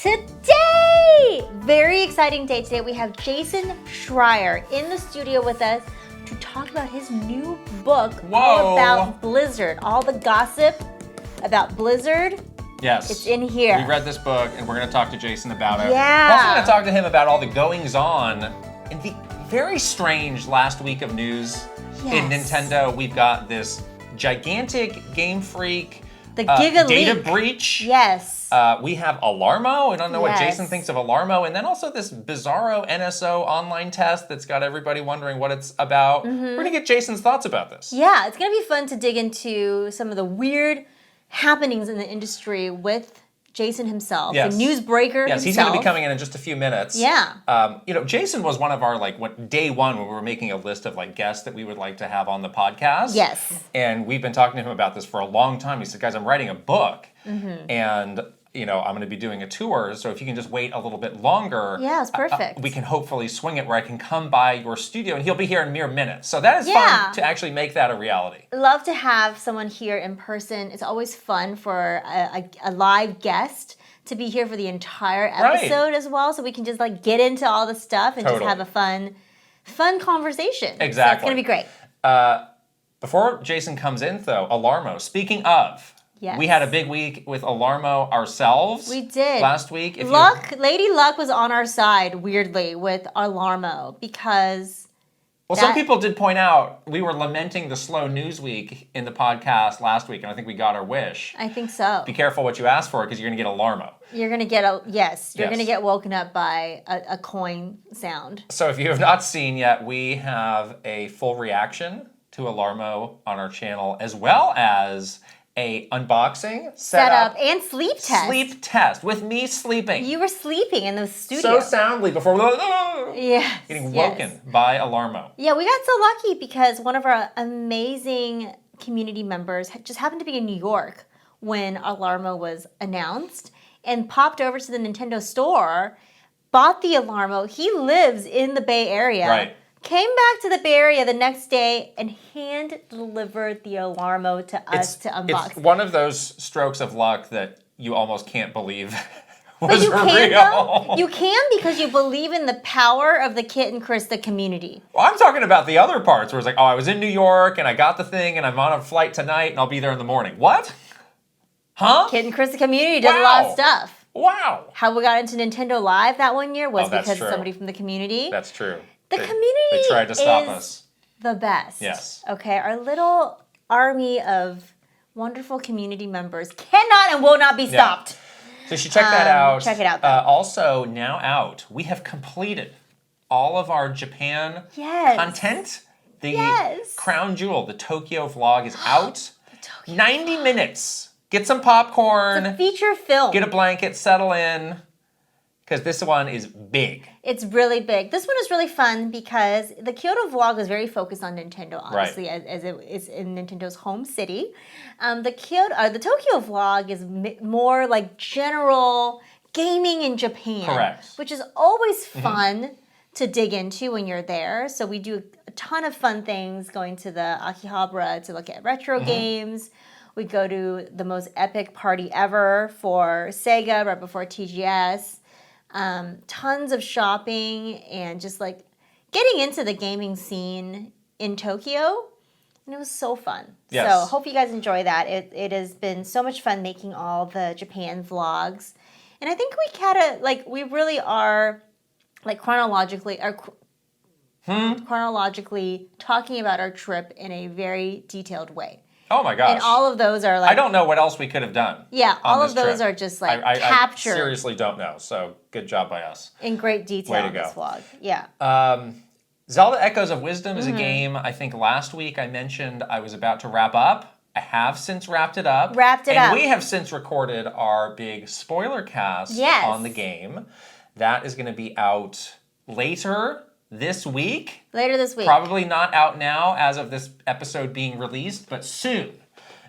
Today, very exciting day today. We have Jason Schreier in the studio with us to talk about his new book all about Blizzard. All the gossip about Blizzard. Yes. It's in here. We read this book and we're going to talk to Jason about it. Yeah. We're also going to talk to him about all the goings-on in the very strange last week of news in Nintendo. We've got this gigantic Game Freak Giga data leak. breach. Yes. We have Alarmo. I don't know what Jason thinks of Alarmo. And then also this bizarro NSO online test that's got everybody wondering what it's about. We're going to get Jason's thoughts about this. Yeah, it's going to be fun to dig into some of the weird happenings in the industry with Jason himself, the newsbreaker Yes, he's going to be coming in just a few minutes. Yeah. Jason was one of our, day one when we were making a list of, guests that we would like to have on the podcast. Yes. And we've been talking to him about this for a long time. He said, guys, I'm writing a book. And, I'm going to be doing a tour. So if you can just wait a little bit longer. Yeah, it's perfect. We can hopefully swing it where I can come by your studio and he'll be here in mere minutes. So that is fun to actually make that a reality. Love to have someone here in person. It's always fun for a live guest to be here for the entire episode as well. So we can just get into all the stuff and just have a fun conversation. Exactly. So it's going to be great. Before Jason comes in though, Alarmo, speaking of, we had a big week with Alarmo ourselves. We did. Last week. Lady Luck was on our side, weirdly, with Alarmo because... Well, some people did point out we were lamenting the slow news week in the podcast last week, and I think we got our wish. I think so. Be careful what you ask for because you're going to get Alarmo. You're going to get going to get woken up by a coin sound. So if you have not seen yet, we have a full reaction to Alarmo on our channel, as well as a unboxing, setup, and sleep test. Sleep test with me sleeping. You were sleeping in the studio. So soundly before getting woken by Alarmo. Yeah, we got so lucky because one of our amazing community members just happened to be in New York when Alarmo was announced and popped over to the Nintendo store, bought the Alarmo. He lives in the Bay Area. Right. Came back to the Bay Area the next day and hand-delivered the Alarmo to us to unbox. It's one of those strokes of luck that you almost can't believe was but you real. Can, though. You can because you believe in the power of the Kit and Krysta community. Well, I'm talking about the other parts where it's I was in New York and I got the thing and I'm on a flight tonight and I'll be there in the morning. What? Huh? Kit and Krysta community does a lot of stuff. Wow. How we got into Nintendo Live that one year was because true. Somebody from the community. That's true. The community they tried to stop us. The best. Yes. Okay, our little army of wonderful community members cannot and will not be stopped. So you should check that out. Check it out. Also, now out, we have completed all of our Japan content. The crown jewel, the Tokyo vlog is out. 90 minutes. Get some popcorn. It's a feature film. Get a blanket, settle in. Because this one is big. It's really big. This one is really fun because the Kyoto vlog is very focused on Nintendo, obviously, as it is in Nintendo's home city. The Tokyo vlog is more general gaming in Japan. Correct. Which is always fun to dig into when you're there. So we do a ton of fun things, going to the Akihabara to look at retro games. We go to the most epic party ever for Sega right before TGS. Tons of shopping and just getting into the gaming scene in Tokyo. And it was so fun. Yes. So hope you guys enjoy that. It has been so much fun making all the Japan vlogs. And I think we really are chronologically talking about our trip in a very detailed way. Oh my gosh. And all of those are I don't know what else we could have done. Yeah, all of those trip. are just I captured. seriously don't know. So good job by us. In great detail in this vlog. Yeah. Zelda Echoes of Wisdom is a game I think last week I mentioned I was about to wrap up. I have since wrapped it up. And we have since recorded our big spoiler cast on the game. That is going to be out later this week. Later this week. Probably not out now as of this episode being released, but soon.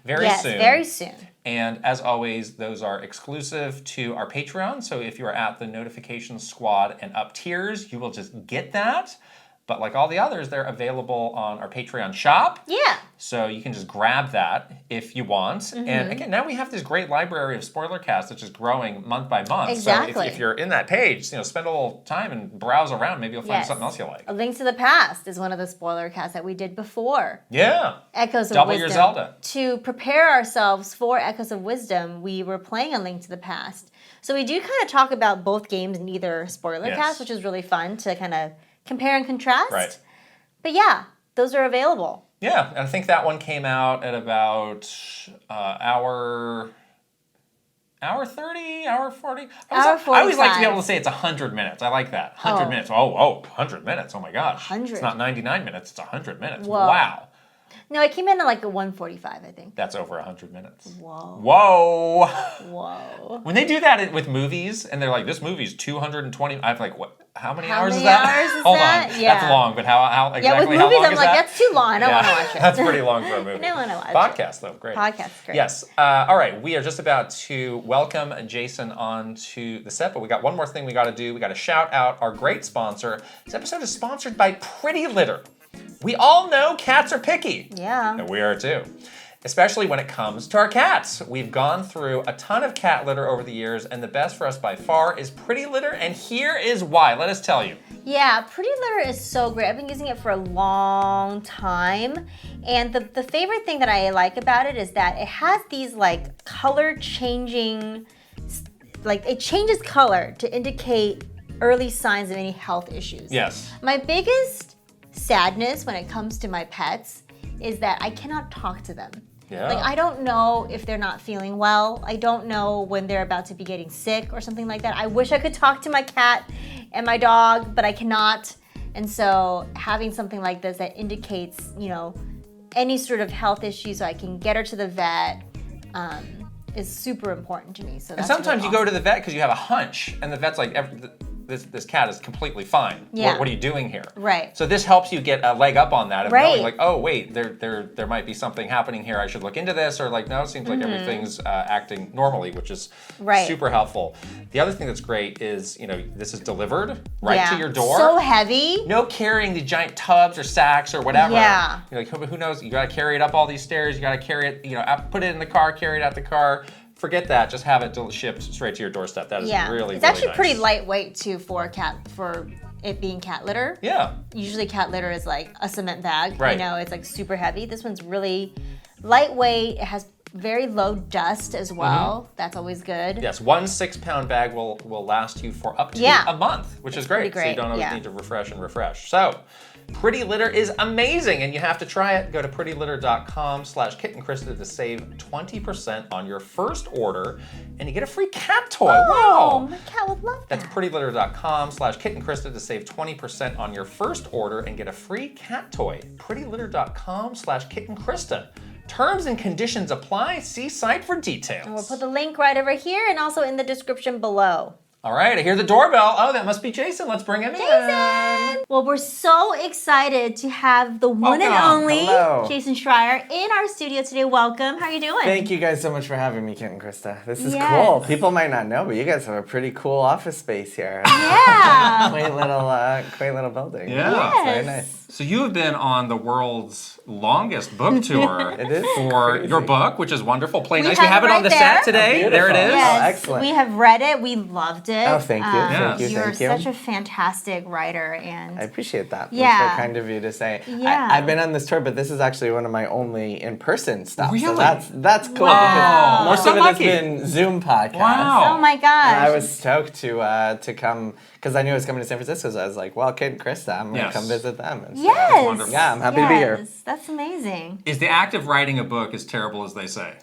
Very soon. Yes, very soon. And as always, those are exclusive to our Patreon. So if you're at the notification squad and up tiers, you will just get that. But like all the others, they're available on our Patreon shop. Yeah. So you can just grab that if you want. And again, now we have this great library of spoiler casts that's just growing month by month. Exactly. So if you're in that page, spend a little time and browse around. Maybe you'll find something else you like. A Link to the Past is one of the spoiler casts that we did before. Yeah. Echoes of Double Wisdom. your Zelda. To prepare ourselves for Echoes of Wisdom, we were playing A Link to the Past. So we do kind of talk about both games in either spoiler cast, which is really fun to kind of compare and contrast. Right. But yeah, those are available. Yeah, and I think that one came out at about hour 30, hour 40. I always like to be able to say it's 100 minutes. I like that. 100 minutes. 100 minutes. Oh my gosh. 100. It's not 99 minutes, it's 100 minutes. Whoa. Wow. No, it came in at like a 145, I think. That's over 100 minutes. Whoa. Whoa. Whoa. When they do that with movies, and they're like, this movie's 220, I'm like, what? How many hours is that? Hold on. Yeah. That's long, but how exactly with movies, how long I'm like, that's too long. I don't want to watch it. That's pretty long for a movie. I don't want to watch Podcast, though, great. Podcast, great. Yes. All right, we are just about to welcome Jason onto the set, but we got one more thing we got to do. We got to shout out our great sponsor. This episode is sponsored by Pretty Litter. We all know cats are picky. Yeah. And we are too. Especially when it comes to our cats. We've gone through a ton of cat litter over the years, and the best for us by far is Pretty Litter, and here is why. Let us tell you. Yeah, Pretty Litter is so great. I've been using it for a long time, and the favorite thing that I like about it is that it has these like color changing, like it changes color to indicate early signs of any health issues. Yes. My biggest sadness when it comes to my pets is that I cannot talk to them. Yeah. Like, I don't know if they're not feeling well. I don't know when they're about to be getting sick or something like that. I wish I could talk to my cat and my dog, but I cannot. And so having something like this that indicates, any sort of health issue so I can get her to the vet is super important to me. So that's sometimes really you go to the vet because you have a hunch, and the vet's like, this cat is completely fine. Yeah. What are you doing here? Right. So this helps you get a leg up on that of right. knowing like, oh wait, there might be something happening here. I should look into this, or like, no, it seems like everything's acting normally, which is super helpful. The other thing that's great is, this is delivered right to your door. So heavy. No carrying the giant tubs or sacks or whatever. Yeah. You're like, who knows? You got to carry it up all these stairs. You got to carry it, put it in the car, carry it out the car. Forget that. Just have it shipped straight to your doorstep. That is really, it's actually nice. pretty lightweight too for it being cat litter. Yeah. Usually cat litter is like a cement bag. Right. It's like super heavy. This one's really lightweight. It has very low dust as well. That's always good. Yes, 1 6-pound bag will last you for up to a month, which is great. So you don't always need to refresh. So Pretty Litter is amazing, and you have to try it. Go to prettylitter.com/kittencrysta to save 20% on your first order, and you get a free cat toy. Oh, wow! My cat would love that. That's prettylitter.com/kittencrysta to save 20% on your first order and get a free cat toy. prettylitter.com/kittencrysta. Terms and conditions apply. See site for details. And we'll put the link right over here and also in the description below. All right, I hear the doorbell. Oh, that must be Jason. Let's bring him in. Well, we're so excited to have the one and only Jason Schreier in our studio today. Welcome. How are you doing? Thank you guys so much for having me, Kit and Krysta. This is cool. People might not know, but you guys have a pretty cool office space here. Yeah. quaint little building. Yeah. It's very nice. So you have been on the world's longest book tour It is for crazy. your book, which is wonderful. Play Nice. We have it on the set today. Oh, there it is. Yes, oh, excellent. We have read it. We loved it. Oh, thank you. Thank you. You're Thank you. such a fantastic writer. And I appreciate that. Yeah. That's very kind of you to say. Yeah. I've been on this tour, but this is actually one of my only in-person stuff. Really? So that's cool. Wow. Most So of it has lucky. been Zoom podcasts. Wow. oh my gosh. And I was stoked to come, because I knew I was coming to San Francisco, so I was like, well, Kit and Krysta, I'm going to come visit them. And so, Yes. wonderful. yeah, I'm happy to be here. That's amazing. Is the act of writing a book as terrible as they say?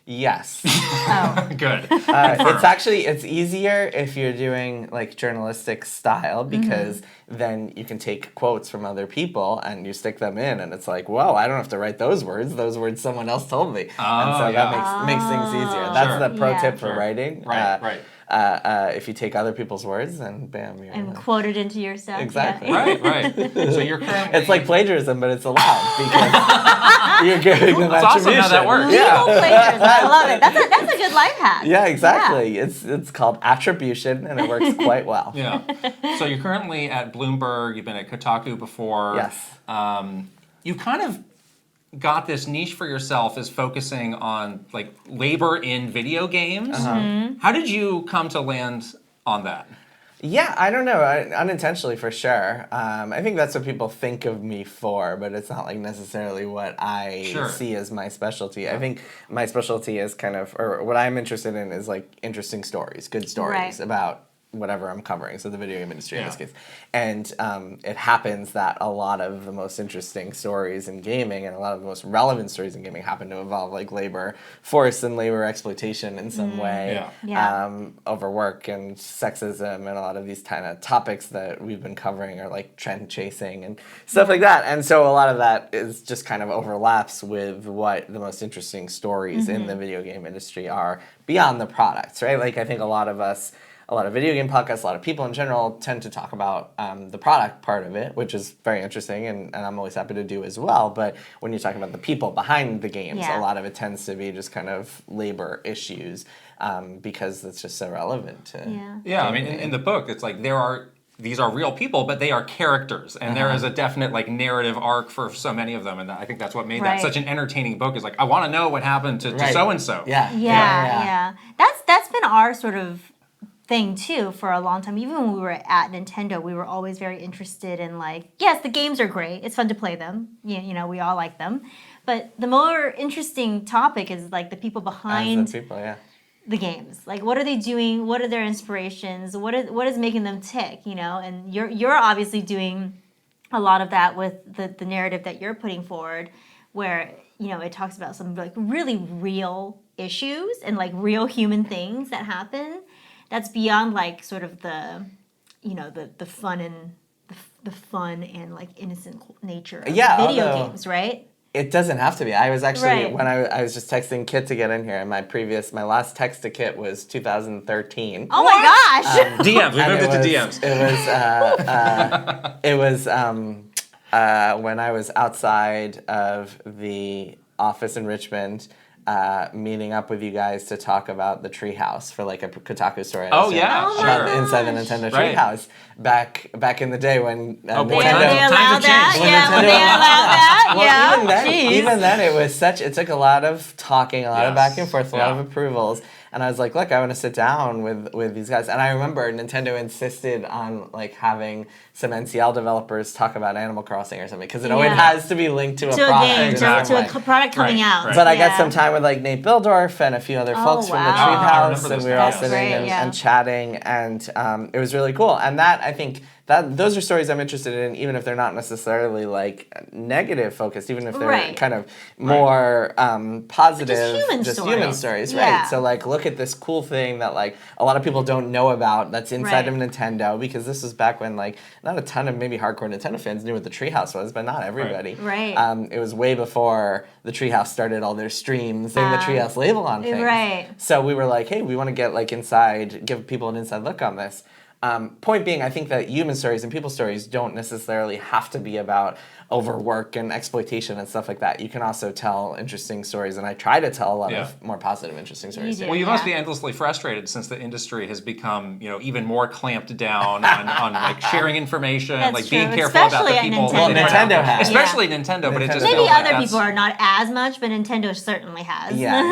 Yes. Oh. Good. It's easier if you're doing like journalistic style, because then you can take quotes from other people and you stick them in, and it's like, whoa, I don't have to write those words someone else told me. And so that makes things easier. That's the pro tip for writing. Right. if you take other people's words, then bam, you're and quote it into your stuff. Exactly. Yeah. Right. So you're currently... It's like plagiarism, but it's allowed because you're giving them That's attribution. awesome how that works. Legal plagiarism. I love it. That's a good life hack. Yeah, exactly. Yeah. It's called attribution, and it works quite well. Yeah. So you're currently at Bloomberg. You've been at Kotaku before. Yes. You've kind of got this niche for yourself as focusing on like labor in video games. How did you come to land on that? Yeah, I don't know. Unintentionally, for sure. I think that's what people think of me for, but it's not like necessarily what I see as my specialty. I think my specialty is kind of, or what I'm interested in is like interesting stories, good stories about whatever I'm covering, so the video game industry in this case. And it happens that a lot of the most interesting stories in gaming and a lot of the most relevant stories in gaming happen to involve like labor force and labor exploitation in some way, overwork and sexism and a lot of these kind of topics that we've been covering are like trend chasing and stuff like that. And so a lot of that is just kind of overlaps with what the most interesting stories in the video game industry are beyond the products, right? Like I think a lot of video game podcasts, a lot of people in general tend to talk about the product part of it, which is very interesting and I'm always happy to do as well. But when you're talking about the people behind the games, a lot of it tends to be just kind of labor issues because it's just so relevant to I mean, in the book, it's like these are real people, but they are characters, and there is a definite like narrative arc for so many of them, and I think that's what made that such an entertaining book. Is like I want to know what happened to so and so. Yeah. That's been our sort of thing too for a long time. Even when we were at Nintendo, we were always very interested in like, yes, the games are great. It's fun to play them. You know, we all like them. But the more interesting topic is like the people behind the games. Like, what are they doing? What are their inspirations? What is making them tick? You know, and you're obviously doing a lot of that with the narrative that you're putting forward, where it talks about some like really real issues and like real human things that happen. That's beyond like sort of the fun and the fun and like innocent nature of video games, right? It doesn't have to be. I was actually when I was just texting Kit to get in here, and my last text to Kit was 2013. Oh my gosh! DMs. We moved it to DMs. It was when I was outside of the office in Richmond. Meeting up with you guys to talk about the Treehouse for like a Kotaku story. Oh yeah, sure. Inside the Nintendo Treehouse back in the day when Nintendo when they allowed that. Even then it was it took a lot of talking, a lot of back and forth, a lot of approvals. And I was like, look, I want to sit down with these guys. And I remember Nintendo insisted on like having some NCL developers talk about Animal Crossing or something because it always has to be linked to a product. To a product coming out. But I got some time with like Nate Bildorf and a few other folks from the Treehouse, and we were all sitting and chatting, and it was really cool. And that, I think, those are stories I'm interested in, even if they're not necessarily like negative focused, even if they're kind of more positive, just human stories, right? So like, look at this cool thing that like a lot of people don't know about that's inside of Nintendo, because this was back when like not a ton of maybe hardcore Nintendo fans knew what the Treehouse was, but not everybody. It was way before the Treehouse started all their streams and the Treehouse label on things. So we were like, hey, we want to get like inside, give people an inside look on this. Point being, I think that human stories and people stories don't necessarily have to be about overwork and exploitation and stuff like that. You can also tell interesting stories, and I try to tell a lot of more positive, interesting stories. Well, you must be endlessly frustrated since the industry has become, even more clamped down on like sharing information, like being careful about the people. Well, Nintendo has. Especially Nintendo, but it just maybe other people are not as much, but Nintendo certainly has. Yeah,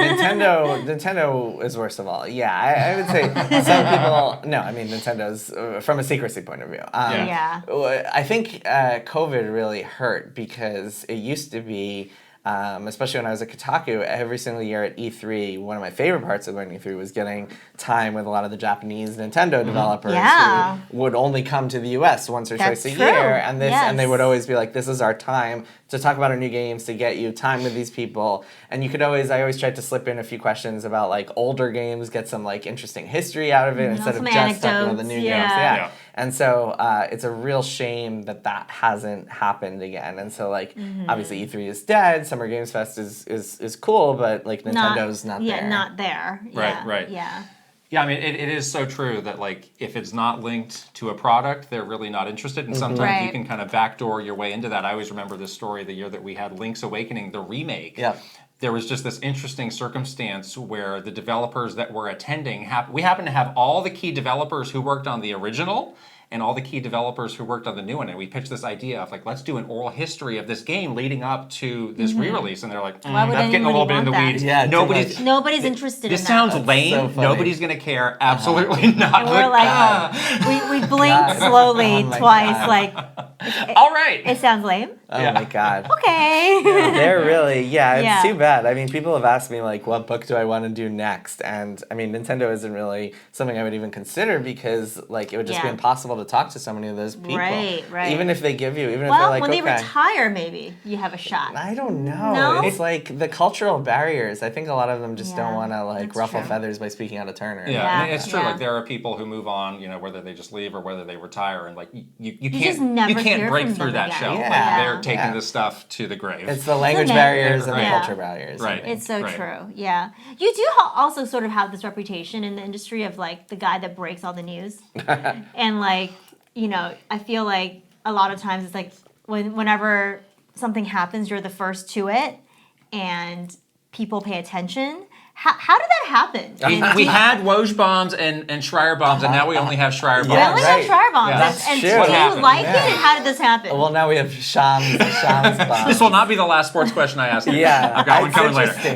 Nintendo is worst of all. Yeah, I would say some people. No, I mean Nintendo's from a secrecy point of view. I think COVID really hurt because it used to be, especially when I was at Kotaku, every single year at E3, one of my favorite parts of going to E3 was getting time with a lot of the Japanese Nintendo developers who would only come to the US once or twice a year, and they would always be like, this is our time to talk about our new games, to get you time with these people. And I always tried to slip in a few questions about like older games, get some like interesting history out of it instead of just talking about the new games. And so it's a real shame that hasn't happened again. And so like obviously E3 is dead, Summer Games Fest is cool, but like Nintendo's not there. Yeah, not there. Right. Yeah. Yeah, I mean, it is so true that, like, if it's not linked to a product, they're really not interested. And sometimes you can kind of backdoor your way into that. I always remember this story the year that we had Link's Awakening, the remake. Yeah. There was just this interesting circumstance where the developers that were attending, we happened to have all the key developers who worked on the original and all the key developers who worked on the new one, and we pitched this idea of, like, let's do an oral history of this game leading up to this re-release, and they're like, that's getting a little bit in the weeds. Yeah, nobody's interested in that. This sounds lame. So nobody's gonna care. Absolutely not. And we're like, we blinked slowly twice, like, all right. It sounds lame. Oh my God. Okay. They're really, it's too bad. I mean, people have asked me, like, what book do I want to do next? And I mean, Nintendo isn't really something I would even consider because, like, it would just be impossible to talk to so many of those people. Right. Even if they give you, even if they're like, when they retire, maybe you have a shot. I don't know. No? It's like the cultural barriers. I think a lot of them just don't want to, like, ruffle feathers by speaking out of turn. I mean, it's true. Like, there are people who move on, you know, whether they just leave or whether they retire, and, like, you can't break through that shell. Like, they're taking this stuff to the grave. It's the language barriers and the culture barriers. Right. It's so true. Yeah. You do also sort of have this reputation in the industry of, like, the guy that breaks all the news. And, like, you know, I feel like a lot of times it's like whenever something happens, you're the first to it and people pay attention. How did that happen? We had Woj bombs and Schreier bombs, and now we only have Schreier bombs. We only have Schreier bombs. That's and true. do you like it? And how did this happen? Well, now we have Shams bombs. This will not be the last sports question I ask you. Yeah. I've got one coming later. The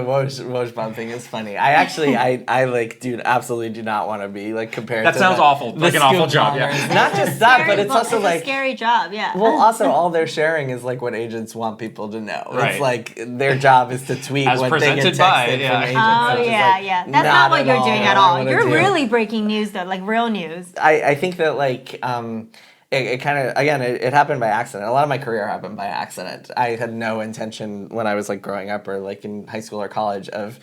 Woj bomb thing is funny. I actually, absolutely do not want to be, like, compared that to sounds awful. Like an awful job, Not just that, but it's also it's like... a scary job, yeah. Well, also, all they're sharing is, like, what agents want people to know. Right. It's like, their job is to tweet as what they get texted from agents. Oh, yeah. That's not what you're doing at all. You're really breaking news, though, like real news. I think that, like, it kind of, again, it happened by accident. A lot of my career happened by accident. I had no intention when I was, like, growing up or, like, in high school or college of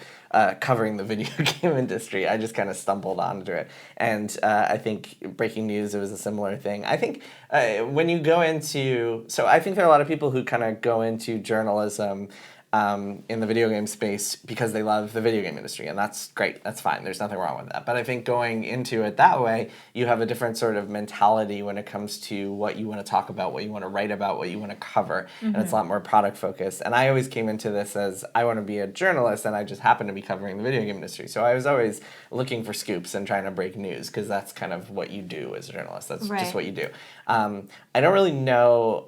covering the video game industry. I just kind of stumbled onto it. And I think breaking news, it was a similar thing. I think when you go into... So I think there are a lot of people who kind of go into journalism in the video game space because they love the video game industry, and that's great. That's fine. There's nothing wrong with that. But I think going into it that way, you have a different sort of mentality when it comes to what you want to talk about, what you want to write about, what you want to cover, and it's a lot more product focused. And I always came into this as I want to be a journalist, and I just happen to be covering the video game industry. So I was always looking for scoops and trying to break news because that's kind of what you do as a journalist. That's just what you do. I don't really know,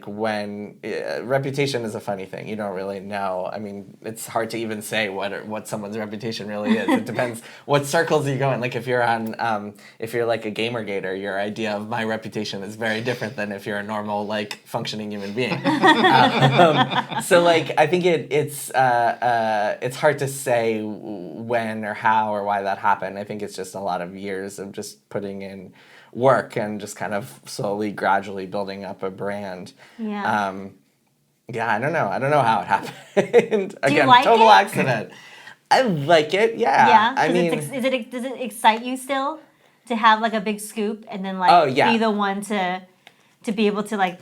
when reputation is a funny thing. You don't really know. I mean, it's hard to even say what someone's reputation really is. It depends what circles you go in. Like if you're like a Gamergator, your idea of my reputation is very different than if you're a normal, like, functioning human being. So, like, I think it's hard to say when or how or why that happened. I think it's just a lot of years of just putting in work and just kind of slowly, gradually building up a brand. Yeah. I don't know. I don't know how it happened. Do Again, you like total it? accident. I like it. Yeah. Yeah. I mean, does it excite you still to have, like, a big scoop and then, like, be the one to be able to, like,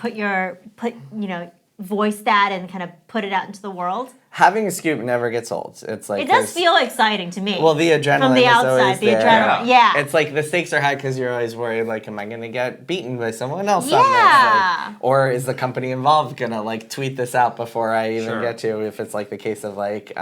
voice that and kind of put it out into the world? Having a scoop never gets old. It's like it does feel exciting to me. Well, the adrenaline from the outside, is always the there. adrenaline, yeah. It's like the stakes are high because you're always worried, like, am I going to get beaten by someone else on this? Like, or is the company involved going to, like, tweet this out before I even get to? If it's like the case of, like,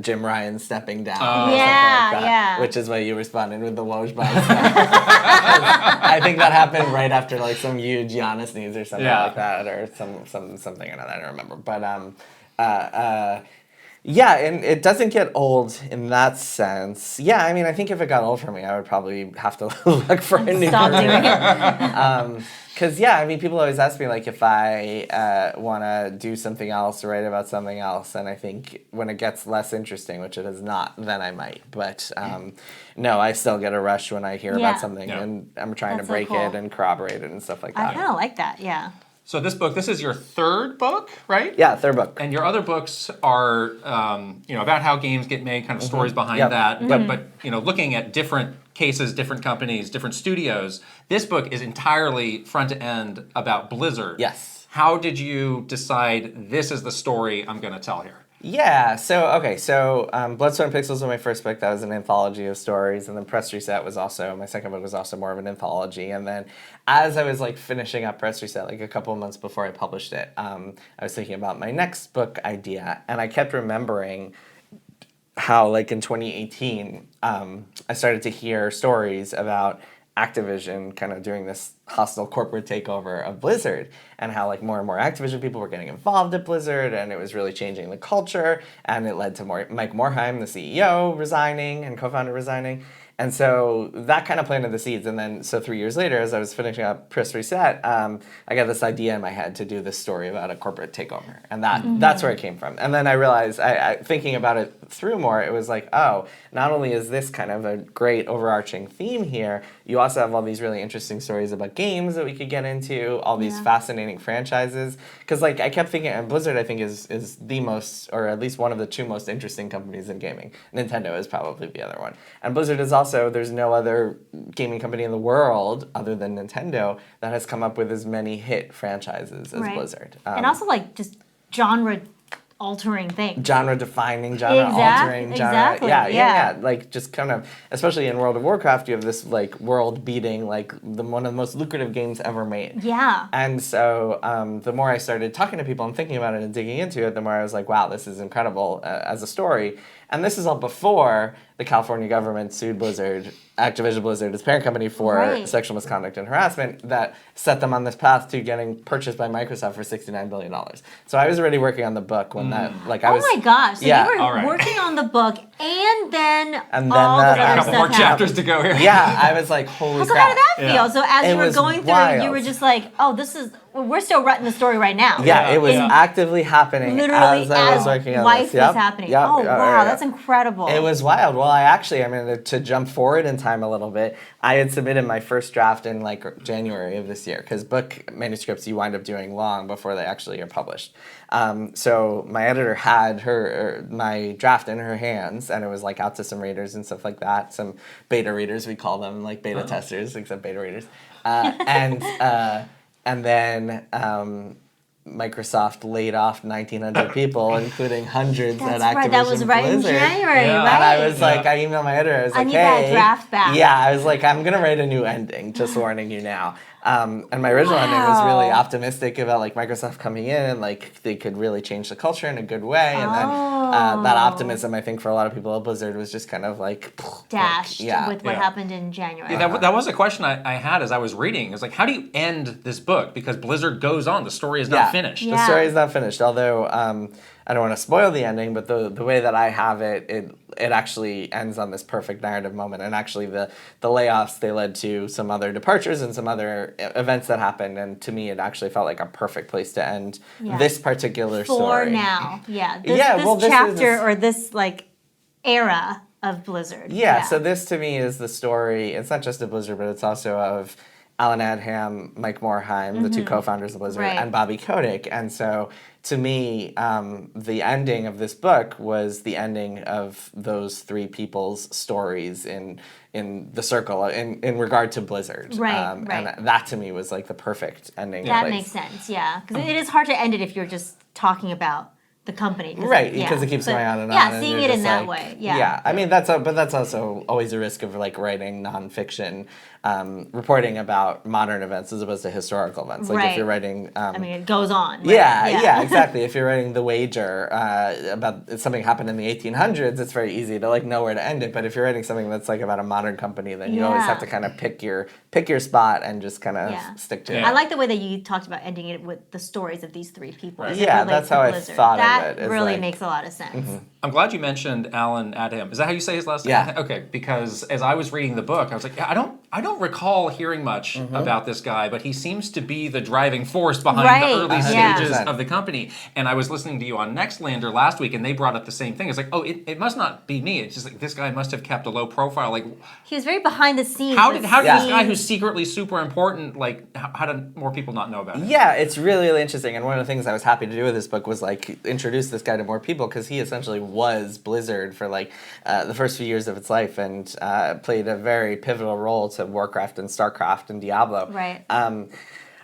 Jim Ryan stepping down, or something like that, which is why you responded with the Woj bomb stuff. I think that happened right after, like, some huge Giannis news or something like that, or something another. I don't remember, but and it doesn't get old in that sense. Yeah, I mean, I think if it got old for me, I would probably have to look for a new Stop career. doing it. Because, I mean, people always ask me, like, if I want to do something else or write about something else. And I think when it gets less interesting, which it is not, then I might. But, no, I still get a rush when I hear about something. Yeah. And I'm trying to break it and corroborate it and stuff like that. I kind of like that, yeah. So this is your third book, right? Yeah, third book. And your other books are, about how games get made, kind of stories behind that. But looking at different cases, different companies, different studios. This book is entirely front to end about Blizzard. Yes. How did you decide this is the story I'm going to tell here? Yeah, so Bloodstone Pixels was my first book. That was an anthology of stories, and then Press Reset was also, my second book was also more of an anthology. And then as I was like finishing up Press Reset, like a couple of months before I published it, I was thinking about my next book idea, and I kept remembering how like in 2018, I started to hear stories about Activision kind of doing this hostile corporate takeover of Blizzard, and how like more and more Activision people were getting involved at Blizzard, and it was really changing the culture, and it led to Mike Morhaime, the CEO, resigning and co-founder resigning. And so that kind of planted the seeds. And then, so 3 years later, as I was finishing up Press Reset, I got this idea in my head to do this story about a corporate takeover. And that's where it came from. And then I realized, thinking about it through more, it was like, oh, not only is this kind of a great overarching theme here, you also have all these really interesting stories about games that we could get into, all these fascinating franchises. Because like I kept thinking, and Blizzard I think is the most, or at least one of the two most interesting companies in gaming. Nintendo is probably the other one. And Blizzard is also, there's no other gaming company in the world other than Nintendo that has come up with as many hit franchises as Blizzard. And also like just genre-altering things. Genre-defining, genre-altering, Exactly. Yeah. Like just kind of, especially in World of Warcraft, you have this like world-beating, like one of the most lucrative games ever made. Yeah. And so the more I started talking to people and thinking about it and digging into it, the more I was like, wow, this is incredible as a story. And this is all before the California government sued Blizzard, Activision Blizzard, its parent company, for sexual misconduct and harassment that set them on this path to getting purchased by Microsoft for $69 billion. So I was already working on the book when that, like I was... Oh my gosh, so you were working on the book and then all the other a couple more chapters to go here. Yeah, I was like, holy crap. So how did that feel? So as you were going through, you were just like, oh, we're still writing the story right now. Yeah, it was actively happening literally as I was working on life this. was happening. Oh, wow, that's incredible. It was wild. Well, to jump forward in time a little bit, I had submitted my first draft in like January of this year, because book manuscripts you wind up doing long before they actually are published. So my editor had my draft in her hands, and it was like out to some readers and stuff like that, some beta readers, we call them, like beta testers, except beta readers. And then Microsoft laid off 1,900 people, including hundreds at Activision Blizzard. That was right in January, right? And I was like, I emailed my editor, I was like, hey. I need that draft back. Yeah, I was like, I'm going to write a new ending, just warning you now. And my original ending was really optimistic about like Microsoft coming in and like they could really change the culture in a good way. And then that optimism, I think, for a lot of people at Blizzard was just kind of like dashed with what happened in January. Yeah, that was a question I had as I was reading. It was like, how do you end this book? Because Blizzard goes on. The story is not finished. The story is not finished. Although I don't want to spoil the ending, but the way that I have it actually ends on this perfect narrative moment. And actually the layoffs, they led to some other departures and some other events that happened. And to me, it actually felt like a perfect place to end this particular story. For now, this chapter or this like era of Blizzard. Yeah, so this to me is the story. It's not just of Blizzard, but it's also of Alan Adham, Mike Morhaime, the two co-founders of Blizzard, and Bobby Kotick. And so to me, the ending of this book was the ending of those three people's stories in the circle in regard to Blizzard. Right. And that to me was like the perfect ending. That makes sense, yeah. Because it is hard to end it if you're just talking about the company. Right, because it keeps going on and on. Yeah, seeing it in that way. Yeah, I mean, that's also always a risk of like writing nonfiction, reporting about modern events as opposed to historical events. Like if you're writing... I mean, it goes on. Right? Yeah, exactly. If you're writing The Wager about something happened in the 1800s, it's very easy to like know where to end it. But if you're writing something that's like about a modern company, then you always have to kind of pick your spot and just kind of stick to it. I like the way that you talked about ending it with the stories of these three people. Right. Yeah, that's how I thought of it. That really makes a lot of sense. Mm-hmm. I'm glad you mentioned Alan Adham. Is that how you say his last name? Yeah. Okay, because as I was reading the book, I was like, I don't recall hearing much about this guy, but he seems to be the driving force behind the early stages of the company. And I was listening to you on Nextlander last week, and they brought up the same thing. It's like, oh, it must not be me. It's just like this guy must have kept a low profile. Like he was very behind the scenes. How did this guy who's secretly super important, like how did more people not know about it? Yeah, it's really, really interesting. And one of the things I was happy to do with this book was like introduce this guy to more people, because he essentially was Blizzard for like the first few years of its life, and played a very pivotal role to Warcraft and Starcraft and Diablo. Right.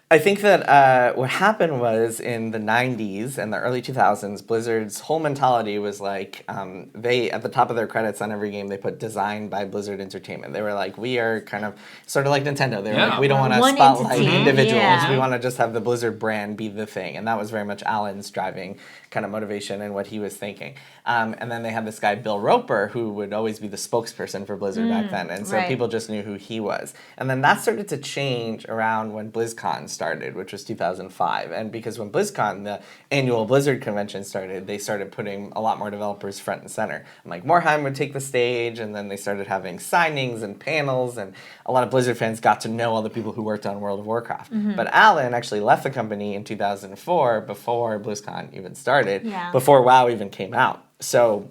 I think that what happened was in the 90s and the early 2000s, Blizzard's whole mentality was like, they, at the top of their credits on every game, they put designed by Blizzard Entertainment. They were like, we are kind of sort of like Nintendo. They were like, we don't want to spotlight individuals. Yeah. We want to just have the Blizzard brand be the thing. And that was very much Alan's driving kind of motivation and what he was thinking. And then they had this guy, Bill Roper, who would always be the spokesperson for Blizzard back then. And so people just knew who he was. And then that started to change around when BlizzCon started, which was 2005. And because when BlizzCon, the annual Blizzard convention started, they started putting a lot more developers front and center. And like Morhaime would take the stage, and then they started having signings and panels, and a lot of Blizzard fans got to know all the people who worked on World of Warcraft. But Alan actually left the company in 2004 before BlizzCon even started, before WoW even came out. So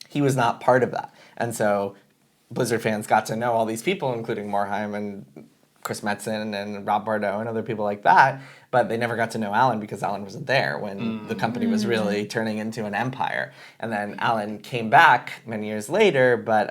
he was not part of that. And so Blizzard fans got to know all these people, including Morhaime and Chris Metzen and Rob Bardo and other people like that, but they never got to know Alan because Alan wasn't there when the company was really turning into an empire. And then Alan came back many years later, but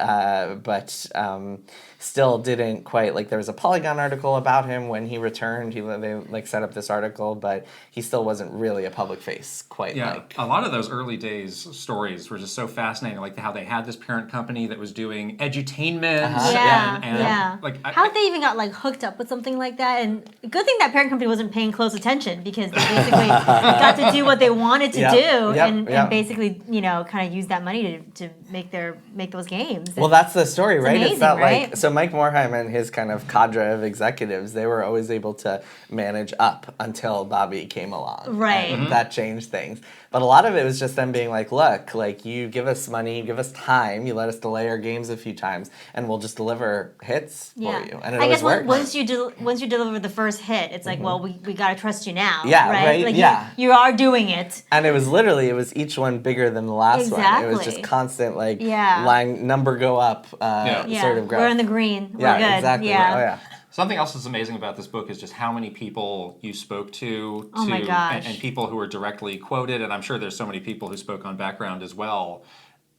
still didn't quite, like, there was a Polygon article about him when he returned. They like set up this article, but he still wasn't really a public face quite. Like a lot of those early days stories were just so fascinating, like how they had this parent company that was doing edutainment. Like how they even got like hooked up with something like that. And good thing that parent company wasn't paying close attention, because they basically got to do what they wanted to do and basically, you know, kind of use that money to make those games. Well, that's the story, right? Amazing, it's not right? like, so Mike Morhaime and his kind of cadre of executives, they were always able to manage up until Bobby came along. Right. And that changed things. But a lot of it was just them being like, look, like, you give us money, you give us time, you let us delay our games a few times, and we'll just deliver hits for you. And it always worked. Once you deliver the first hit, it's like, well, we got to trust you now. Yeah, right? Like you are doing it. And it was each one bigger than the last one. It was just constant, like, line number go up sort of growth. We're in the green. We're good. Exactly. Yeah. Oh, yeah. Something else that's amazing about this book is just how many people you spoke to, oh my gosh. And people who were directly quoted, and I'm sure there's so many people who spoke on background as well.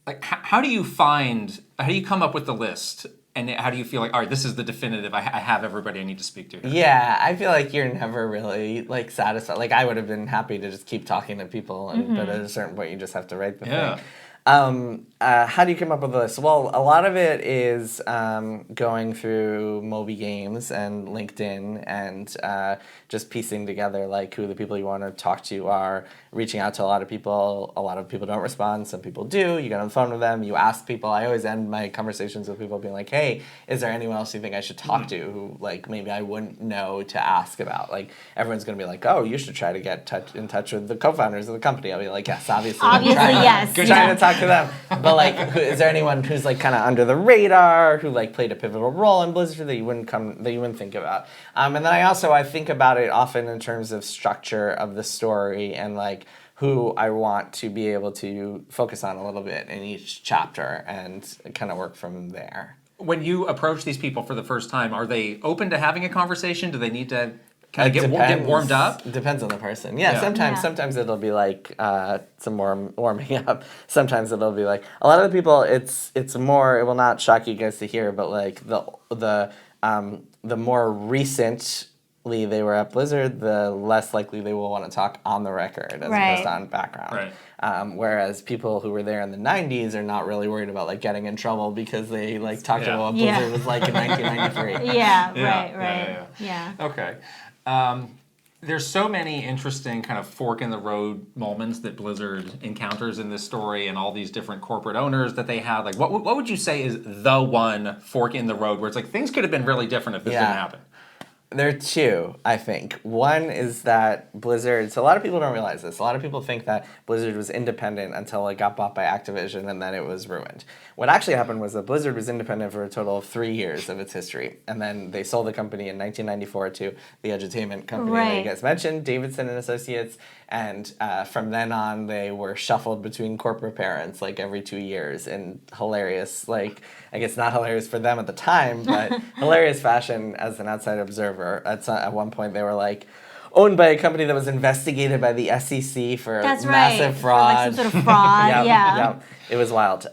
Like, how do you come up with the list, and how do you feel like, all right, this is the definitive, I have everybody I need to speak to here? Yeah, I feel like you're never really, like, satisfied. Like, I would have been happy to just keep talking to people, but at a certain point you just have to write the thing. How do you come up with this? Well, a lot of it is going through Moby Games and LinkedIn and just piecing together, like, who the people you want to talk to are, reaching out to a lot of people. A lot of people don't respond. Some people do. You get on the phone with them. You ask people. I always end my conversations with people being like, hey, is there anyone else you think I should talk to who, like, maybe I wouldn't know to ask about? Like, everyone's going to be like, oh, you should try to get in touch with the co-founders of the company. I'll be like, yes, obviously. Yes. Trying to talk to them. But, like, is there anyone who's, like, kind of under the radar, who, like, played a pivotal role in Blizzard that you wouldn't think about? And then I think about it often in terms of structure of the story and, like, who I want to be able to focus on a little bit in each chapter and kind of work from there. When you approach these people for the first time, are they open to having a conversation? Do they need to kind of get warmed up? Depends on the person. Sometimes it'll be like some more warming up. Sometimes it'll be like, a lot of the people, it's more, it will not shock you guys to hear, but like the more recently they were at Blizzard, the less likely they will want to talk on the record as opposed to on background. Whereas people who were there in the 90s are not really worried about, like, getting in trouble because they, like, talked about what Blizzard was like in 1993. Okay. There's so many interesting kind of fork in the road moments that Blizzard encounters in this story, and all these different corporate owners that they have. Like, what would you say is the one fork in the road where it's like, things could have been really different if this didn't happen? There are two, I think. One is that Blizzard, so a lot of people don't realize this. A lot of people think that Blizzard was independent until it got bought by Activision and then it was ruined. What actually happened was that Blizzard was independent for a total of 3 years of its history. And then they sold the company in 1994 to the edutainment company that you guys mentioned, Davidson and Associates. And from then on, they were shuffled between corporate parents like every 2 years in hilarious, like, I guess not hilarious for them at the time, but hilarious fashion as an outside observer. At one point, they were like owned by a company that was investigated by the SEC for massive fraud. For like some sort of fraud, It was wild.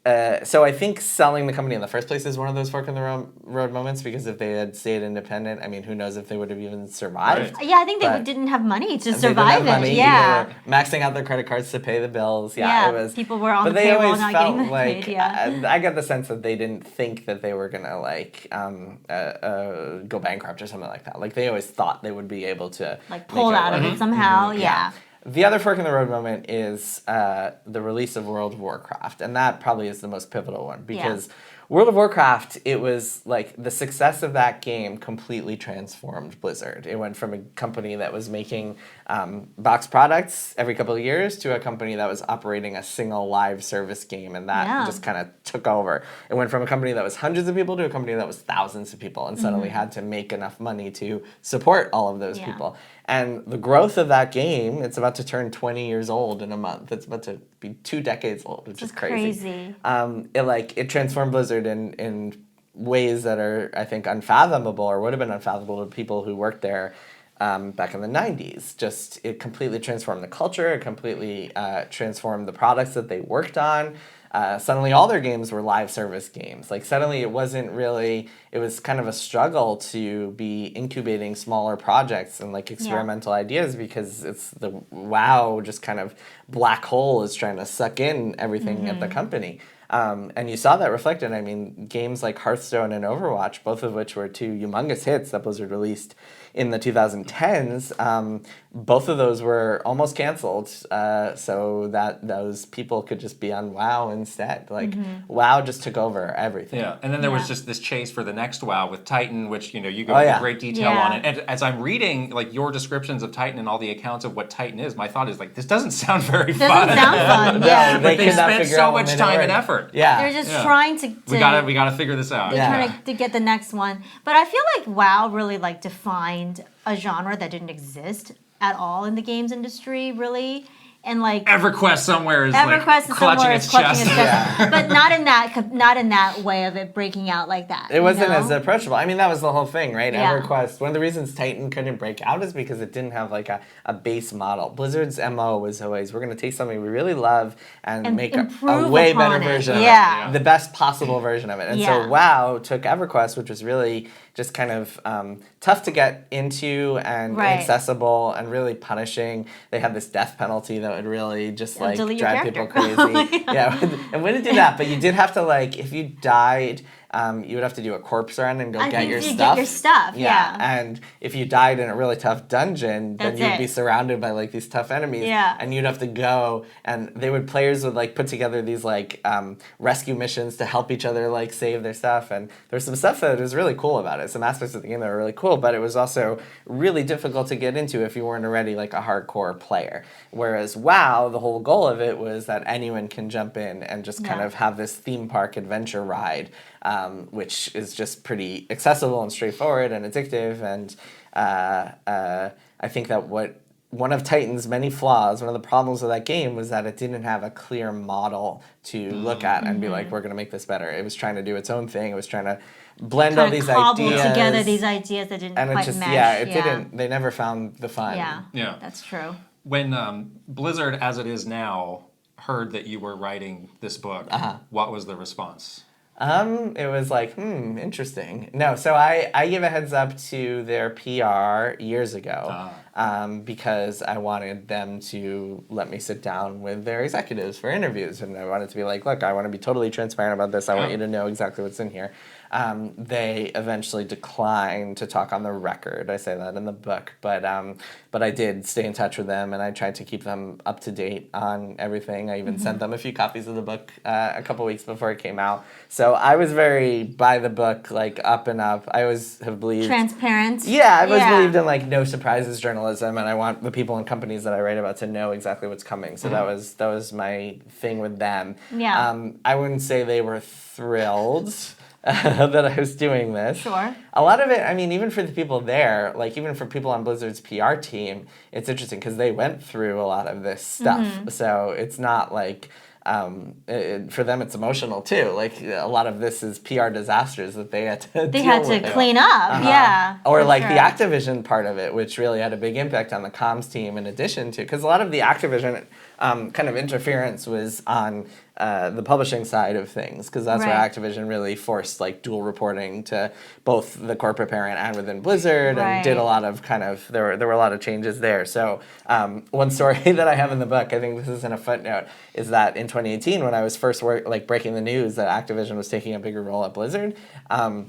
So I think selling the company in the first place is one of those fork in the road moments, because if they had stayed independent, I mean, who knows if they would have even survived. Right. Yeah, I think they didn't have money to survive it. Yeah. They were maxing out their credit cards to pay the bills. Yeah, it was. People were on the payroll not getting that paid. Yeah. I get the sense that they didn't think that they were going to like go bankrupt or something like that. Like they always thought they would be able to like pull out of it somehow. Yeah. The other fork in the road moment is the release of World of Warcraft, and that probably is the most pivotal one, because World of Warcraft, it was like the success of that game completely transformed Blizzard. It went from a company that was making box products every couple of years to a company that was operating a single live service game, and that just kind of took over. It went from a company that was hundreds of people to a company that was thousands of people, and suddenly had to make enough money to support all of those people. And the growth of that game, it's about to turn 20 years old in a month. It's about to be 2 decades old, which is crazy. It transformed Blizzard in ways that are, I think, unfathomable, or would have been unfathomable to people who worked there back in the 90s. Just, it completely transformed the culture. It completely transformed the products that they worked on. Suddenly all their games were live service games. Like suddenly it wasn't really, it was kind of a struggle to be incubating smaller projects and like experimental ideas, because it's the WoW just kind of black hole is trying to suck in everything at the company. And you saw that reflected. I mean, games like Hearthstone and Overwatch, both of which were 2 humongous hits that Blizzard released in the 2010s, both of those were almost canceled, so that those people could just be on WoW instead. Like WoW just took over everything. Yeah, and then there was just this chase for the next WoW with Titan, which you go into great detail on it. And as I'm reading like your descriptions of Titan and all the accounts of what Titan is, my thought is like, this doesn't sound very fun. Doesn't sound fun. Yeah, but they spent so much time and effort. Yeah, they're just trying to. We gotta figure this out. They're trying to get the next one. But I feel like WoW really like defined a genre that didn't exist at all in the games industry, really. And like EverQuest somewhere is clutching its chest. But not in that way of it breaking out like that. It wasn't as approachable. I mean, that was the whole thing, right? Yeah. EverQuest, one of the reasons Titan couldn't break out is because it didn't have like a base model. Blizzard's MO was always, we're going to take something we really love and make a way better version of it. The best possible version of it. And so WoW took EverQuest, which was really just kind of tough to get into and inaccessible and really punishing. They had this death penalty that would really just like drive people crazy. And we didn't do that, but you did have to like, if you died, you would have to do a corpse run and go get your stuff. And if you died in a really tough dungeon, then you'd be surrounded by like these tough enemies. And you'd have to go, and players would like put together these like rescue missions to help each other like save their stuff. And there's some stuff that was really cool about it. Some aspects of the game that were really cool, but it was also really difficult to get into if you weren't already like a hardcore player. Whereas WoW, the whole goal of it was that anyone can jump in and just kind of have this theme park adventure ride. Which is just pretty accessible and straightforward and addictive. And I think that one of Titan's many flaws, one of the problems of that game was that it didn't have a clear model to look at and be like, we're going to make this better. It was trying to do its own thing. It was trying to blend all these ideas. Together these ideas that didn't quite mesh. Yeah, didn't. They never found the fun. Yeah, that's true. When Blizzard, as it is now, heard that you were writing this book, what was the response? It was like, interesting. No, so I gave a heads up to their PR years ago because I wanted them to let me sit down with their executives for interviews. And I wanted to be like, look, I want to be totally transparent about this. I want you to know exactly what's in here. They eventually declined to talk on the record. I say that in the book, but I did stay in touch with them, and I tried to keep them up to date on everything. I even sent them a few copies of the book a couple weeks before it came out. So I was very by the book, like up and up. I always have believed transparent. Yeah, I always believed in like no surprises journalism, and I want the people and companies that I write about to know exactly what's coming. So that was my thing with them. Yeah. I wouldn't say they were thrilled that I was doing this. Sure. A lot of it, I mean, even for the people there, like even for people on Blizzard's PR team, it's interesting because they went through a lot of this stuff. So it's not like, for them it's emotional too. Like a lot of this is PR disasters that they had to clean up. Or like the Activision part of it, which really had a big impact on the comms team in addition to, because a lot of the Activision kind of interference was on the publishing side of things, because that's where Activision really forced like dual reporting to both the corporate parent and within Blizzard, and did a lot of there were a lot of changes there. So one story that I have in the book, I think this is in a footnote, is that in 2018 when I was first breaking the news that Activision was taking a bigger role at Blizzard, I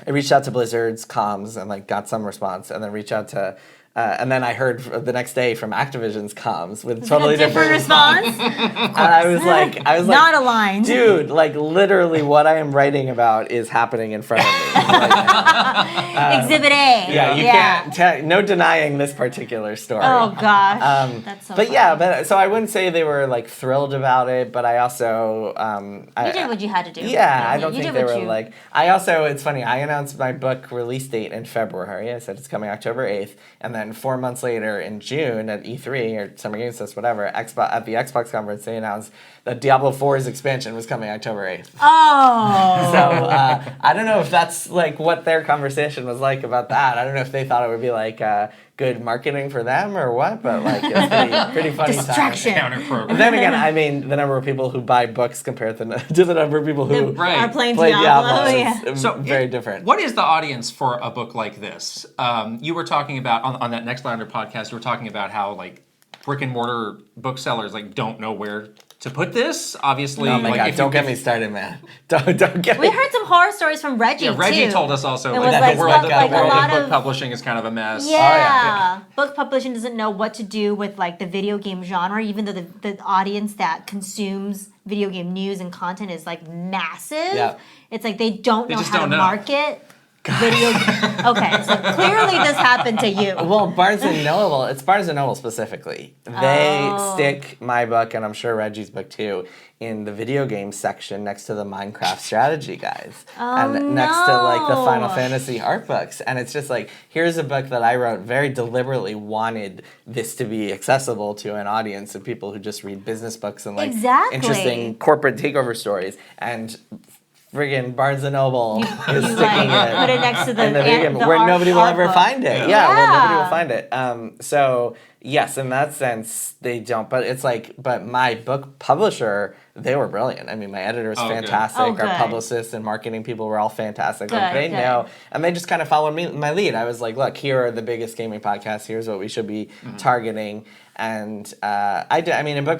reached out to Blizzard's comms and like got some response, and then reached out to and then I heard the next day from Activision's comms with totally different response. And I was like, not aligned, dude. Like literally, what I am writing about is happening in front of me. Exhibit A. Yeah, you can't. No denying this particular story. Oh gosh, that's so. But funny. yeah, so I wouldn't say they were like thrilled about it, but I also you did what you had to do. Yeah, I don't think they were like. I also, it's funny. I announced my book release date in February. I said it's coming October 8th, and then 4 months later in June at E3 or Summer Games Fest, whatever, at the Xbox conference, they announced that Diablo 4's expansion was coming October 8th. Oh. So I don't know if that's like what their conversation was like about that. I don't know if they thought it would be like good marketing for them or what, but like it's pretty funny. Distraction. Counter-program. And then again, I mean, the number of people who buy books compared to the number of people who are playing play Diablo is very different. What is the audience for a book like this? You were talking about, on that Next Lander podcast, you were talking about how like brick and mortar booksellers like don't know where to put this. Obviously, oh my God, don't get me started, man. Don't get me. We heard some horror stories from Reggie. Yeah, Reggie too. told us also it like, was the world like of book publishing is kind of a mess. Yeah. Book publishing doesn't know what to do with like the video game genre, even though the audience that consumes video game news and content is like massive. Yeah. It's like they don't know how to market video. Okay, so clearly this happened to you. Well, Barnes and Noble. It's Barnes and Noble specifically. They stick my book, and I'm sure Reggie's book too, in the video game section next to the Minecraft strategy guides, and next to like the Final Fantasy art books. And it's just like, here's a book that I wrote very deliberately, wanted this to be accessible to an audience of people who just read business books and like interesting corporate takeover stories. And friggin' Barnes and Noble is sticking it. Put it next to the where nobody will ever find it. Yeah, where nobody will find it. So yes, in that sense, they don't. But it's like, but my book publisher, they were brilliant. I mean, my editor was fantastic. Our publicists and marketing people were all fantastic. Like they know, and they just kind of followed my lead. I was like, look, here are the biggest gaming podcasts. Here's what we should be targeting. And I mean, in book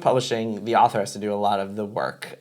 publishing, the author has to do a lot of the work.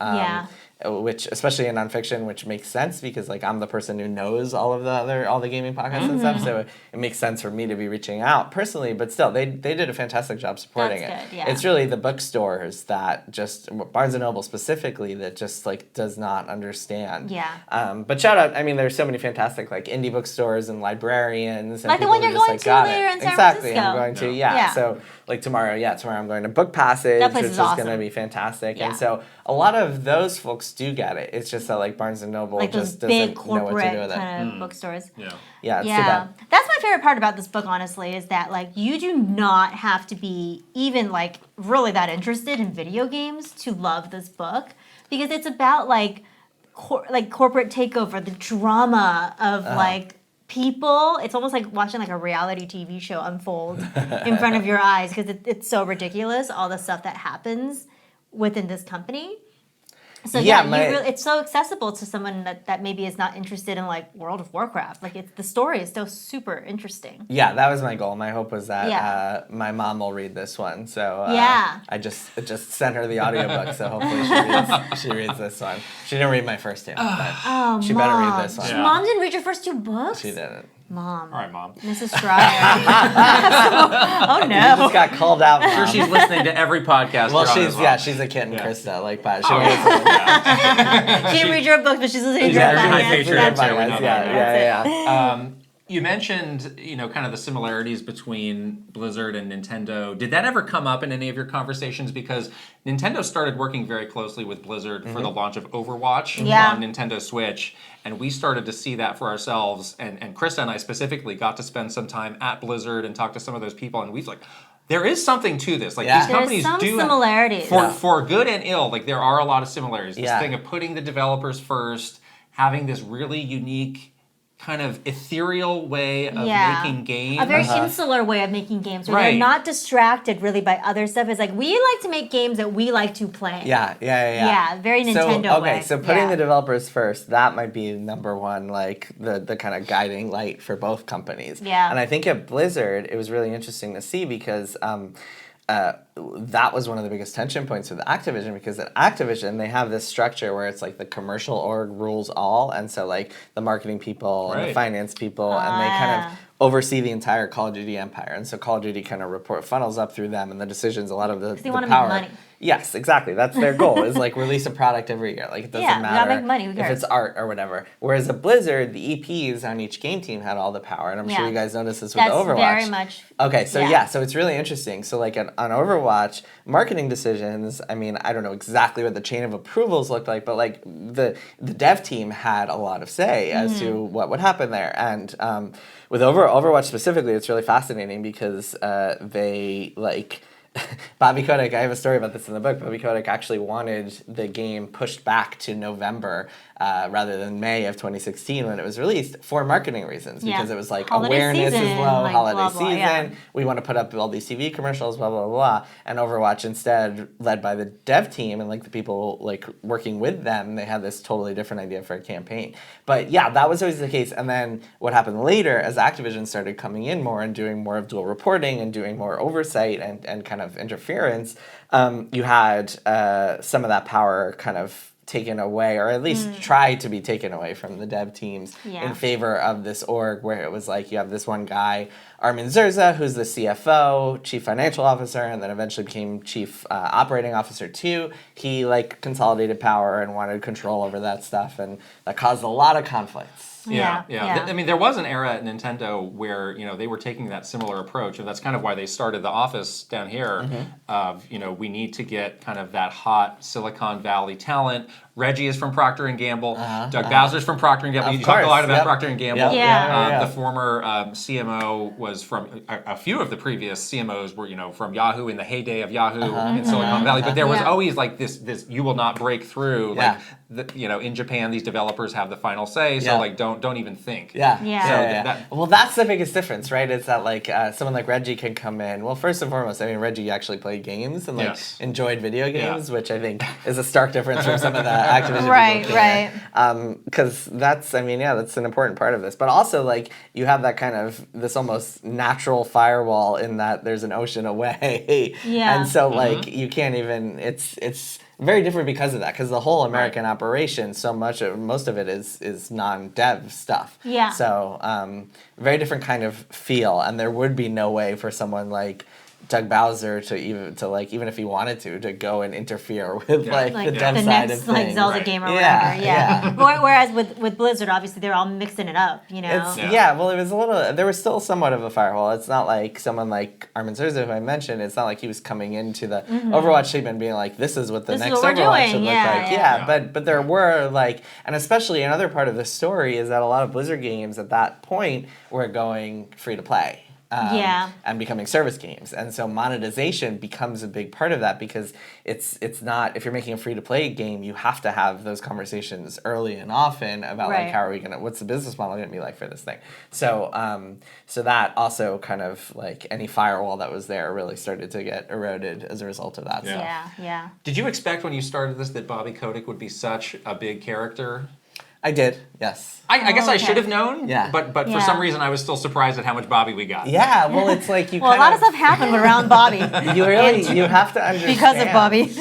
Which, especially in nonfiction, which makes sense because like I'm the person who knows all the gaming podcasts and stuff, so it makes sense for me to be reaching out personally. But still, they did a fantastic job supporting it. Good, yeah. It's really the bookstores that just Barnes and Noble specifically that just like does not understand. Yeah. But shout out, I mean, there's so many fantastic like indie bookstores and librarians and like the people one you're who just going like to got later it. in San Exactly, Francisco. I'm going to So like tomorrow I'm going to Book Passage, which is awesome. going to be fantastic. And so a lot of those folks do get it. It's just that like Barnes and Noble like just those big doesn't know what to do with it. kind of bookstores. Yeah, it's too bad. That's my favorite part about this book, honestly, is that like you do not have to be even like really that interested in video games to love this book, because it's about like corporate takeover, the drama of like people. It's almost like watching like a reality TV show unfold in front of your eyes, because it's so ridiculous, all the stuff that happens within this company. So it's so accessible to someone that maybe is not interested in like World of Warcraft. Like the story is still super interesting. Yeah, that was my goal. My hope was that my mom will read this one. So I just sent her the audiobook. So hopefully she reads this one. She didn't read my first two, but she better read this one. Yeah. Mom didn't read your first two books? She didn't. Mom. All right, Mom. Mrs. Schreier. Oh no. You just got called out, Mom. I'm sure she's listening to every podcast. Well, she's a kitten, Krysta. Like, but she didn't read your book, but she's listening to your podcast. Yeah. You mentioned, kind of the similarities between Blizzard and Nintendo. Did that ever come up in any of your conversations? Because Nintendo started working very closely with Blizzard for the launch of Overwatch on Nintendo Switch, and we started to see that for ourselves. And Krysta and I specifically got to spend some time at Blizzard and talk to some of those people, and we've like, there is something to this. Like these companies There's some similarities. For good and ill. Like there are a lot of similarities. This thing of putting the developers first, having this really unique kind of ethereal way of making games. A very insular way of making games where they're not distracted really by other stuff. It's like, we like to make games that we like to play. Yeah, very Nintendo way. So putting the developers first, that might be number one, like the kind of guiding light for both companies. Yeah. And I think at Blizzard, it was really interesting to see because that was one of the biggest tension points with Activision, because at Activision they have this structure where it's like the commercial org rules all, and so like the marketing people and the finance people, and they kind of oversee the entire Call of Duty empire, and so Call of Duty kind of funnels up through them, and the decisions, a lot of the want to power. Make money. Yes, exactly. That's their goal, is like release a product every year. Like it doesn't matter make money. if it's art or whatever. Whereas at Blizzard, the EPs on each game team had all the power, and I'm sure you guys noticed this with Overwatch. Very much. Okay, so so it's really interesting. So like on Overwatch, marketing decisions, I mean, I don't know exactly what the chain of approvals looked like, but like the dev team had a lot of say as to what would happen there. And with Overwatch specifically, it's really fascinating because they like... Bobby Kotick, I have a story about this in the book. Bobby Kotick actually wanted the game pushed back to November rather than May of 2016 when it was released for marketing reasons, because it was like holiday awareness season, is low, like, holiday blah, blah, season, we want to put up all these TV commercials, blah, blah, blah. And Overwatch instead, led by the dev team and like the people like working with them, they had this totally different idea for a campaign. But yeah, that was always the case. And then what happened later, as Activision started coming in more and doing more of dual reporting and doing more oversight and kind of interference, you had some of that power kind of taken away, or at least tried to be taken away from the dev teams in favor of this org, where it was like you have this one guy, Armin Zerza, who's the CFO, chief financial officer, and then eventually became chief operating officer too. He like consolidated power and wanted control over that stuff, and that caused a lot of conflicts. Yeah. I mean, there was an era at Nintendo where, you know, they were taking that similar approach, and that's kind of why they started the office down here of, you know, we need to get kind of that hot Silicon Valley talent. Reggie is from Procter & Gamble. Doug Bowser's from Procter & Gamble. You talk a lot about Procter & Gamble. The former CMO was from, a few of the previous CMOs were, you know, from Yahoo in the heyday of Yahoo in Silicon Valley. But there was always like this you will not break through. Like, you know, in Japan, these developers have the final say, so like don't even think. Well, that's the biggest difference, right? Is that like someone like Reggie can come in. Well, first and foremost, I mean, Reggie actually played games and like enjoyed video games, which I think is a stark difference from some of the Activision people. Because that's, I mean, that's an important part of this. But also, like, you have that kind of, this almost natural firewall in that there's an ocean away. And so, like, you can't even, it's very different because of that, because the whole American operation, most of it is non-dev stuff. So very different kind of feel, and there would be no way for someone like Doug Bowser to even if he wanted to go and interfere with the dev side of things. Like Zelda game or whatever. Whereas with Blizzard, obviously they're all mixing it up, you know. Well, it was a little. There was still somewhat of a firewall. It's not like someone like Armin Zerza, who I mentioned. It's not like he was coming into the Overwatch team and being like, "This is what the next Overwatch should look like." But there were like, and especially another part of the story is that a lot of Blizzard games at that point were going free to play. And becoming service games, and so monetization becomes a big part of that, because it's not, if you're making a free to play game, you have to have those conversations early and often about like what's the business model going to be like for this thing. So so that also kind of like any firewall that was there really started to get eroded as a result of that. Did you expect when you started this that Bobby Kotick would be such a big character? I did, yes. I guess I should have known, but for some reason I was still surprised at how much Bobby we got. Yeah, well, it's like you. Well, a lot of stuff happened around Bobby. You have to understand because of Bobby.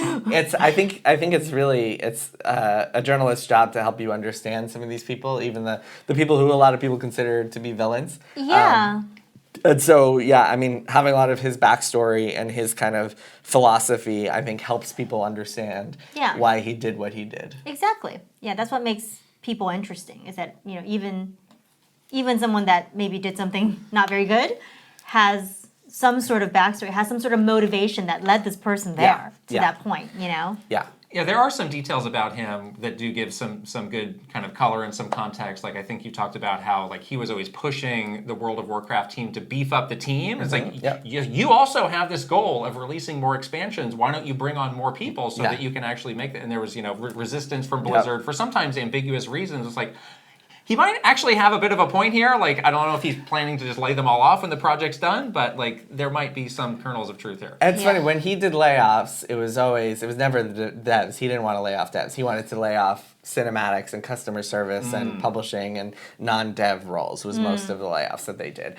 I think it's really a journalist's job to help you understand some of these people, even the people who a lot of people consider to be villains. And so, I mean, having a lot of his backstory and his kind of philosophy, I think, helps people understand why he did what he did. Exactly. Yeah, that's what makes people interesting, is that, you know, even someone that maybe did something not very good has some sort of backstory, has some sort of motivation that led this person there to that point, you know? Yeah, there are some details about him that do give some good kind of color and some context. Like, I think you talked about how like he was always pushing the World of Warcraft team to beef up the team. It's like, you also have this goal of releasing more expansions. Why don't you bring on more people so that you can actually make that? And there was, you know, resistance from Blizzard for sometimes ambiguous reasons. It's like, he might actually have a bit of a point here. Like, I don't know if he's planning to just lay them all off when the project's done, but like there might be some kernels of truth here. It's funny, when he did layoffs, it was never the devs. He didn't want to lay off devs. He wanted to lay off cinematics and customer service and publishing and non-dev roles was most of the layoffs that they did.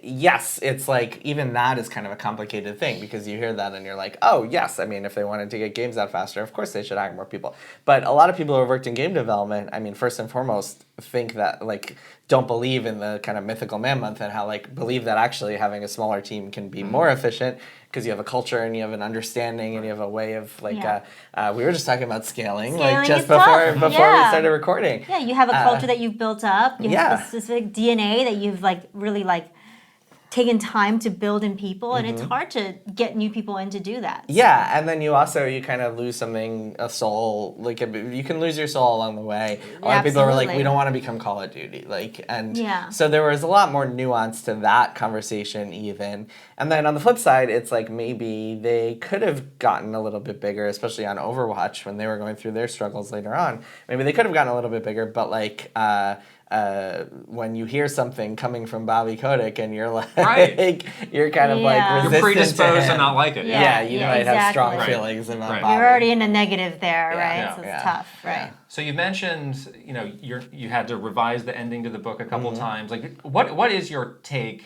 Yes, it's like even that is kind of a complicated thing because you hear that and you're like, oh yes, I mean if they wanted to get games out faster, of course they should hire more people. But a lot of people who have worked in game development, I mean, first and foremost, think that like don't believe in the kind of mythical man month and how like believe that actually having a smaller team can be more efficient because you have a culture and you have an understanding and you have a way of like we were just talking about scaling like just before we started recording. Yeah, you have a culture that you've built up. You have a specific DNA that you've like really like taken time to build in people, and it's hard to get new people in to do that. Yeah, and then you kind of lose something, a soul. Like you can lose your soul along the way. A lot of people were like, we don't want to become Call of Duty, so there was a lot more nuance to that conversation even. And then on the flip side, it's like maybe they could have gotten a little bit bigger, especially on Overwatch when they were going through their struggles later on. Maybe they could have gotten a little bit bigger, but like. When you hear something coming from Bobby Kotick and you're like, you're kind of like resistant. You're predisposed to not like it. You might have strong feelings about Bobby. You're already in a negative there, right? So it's tough, right? So you mentioned, you had to revise the ending to the book a couple times. Like, what is your take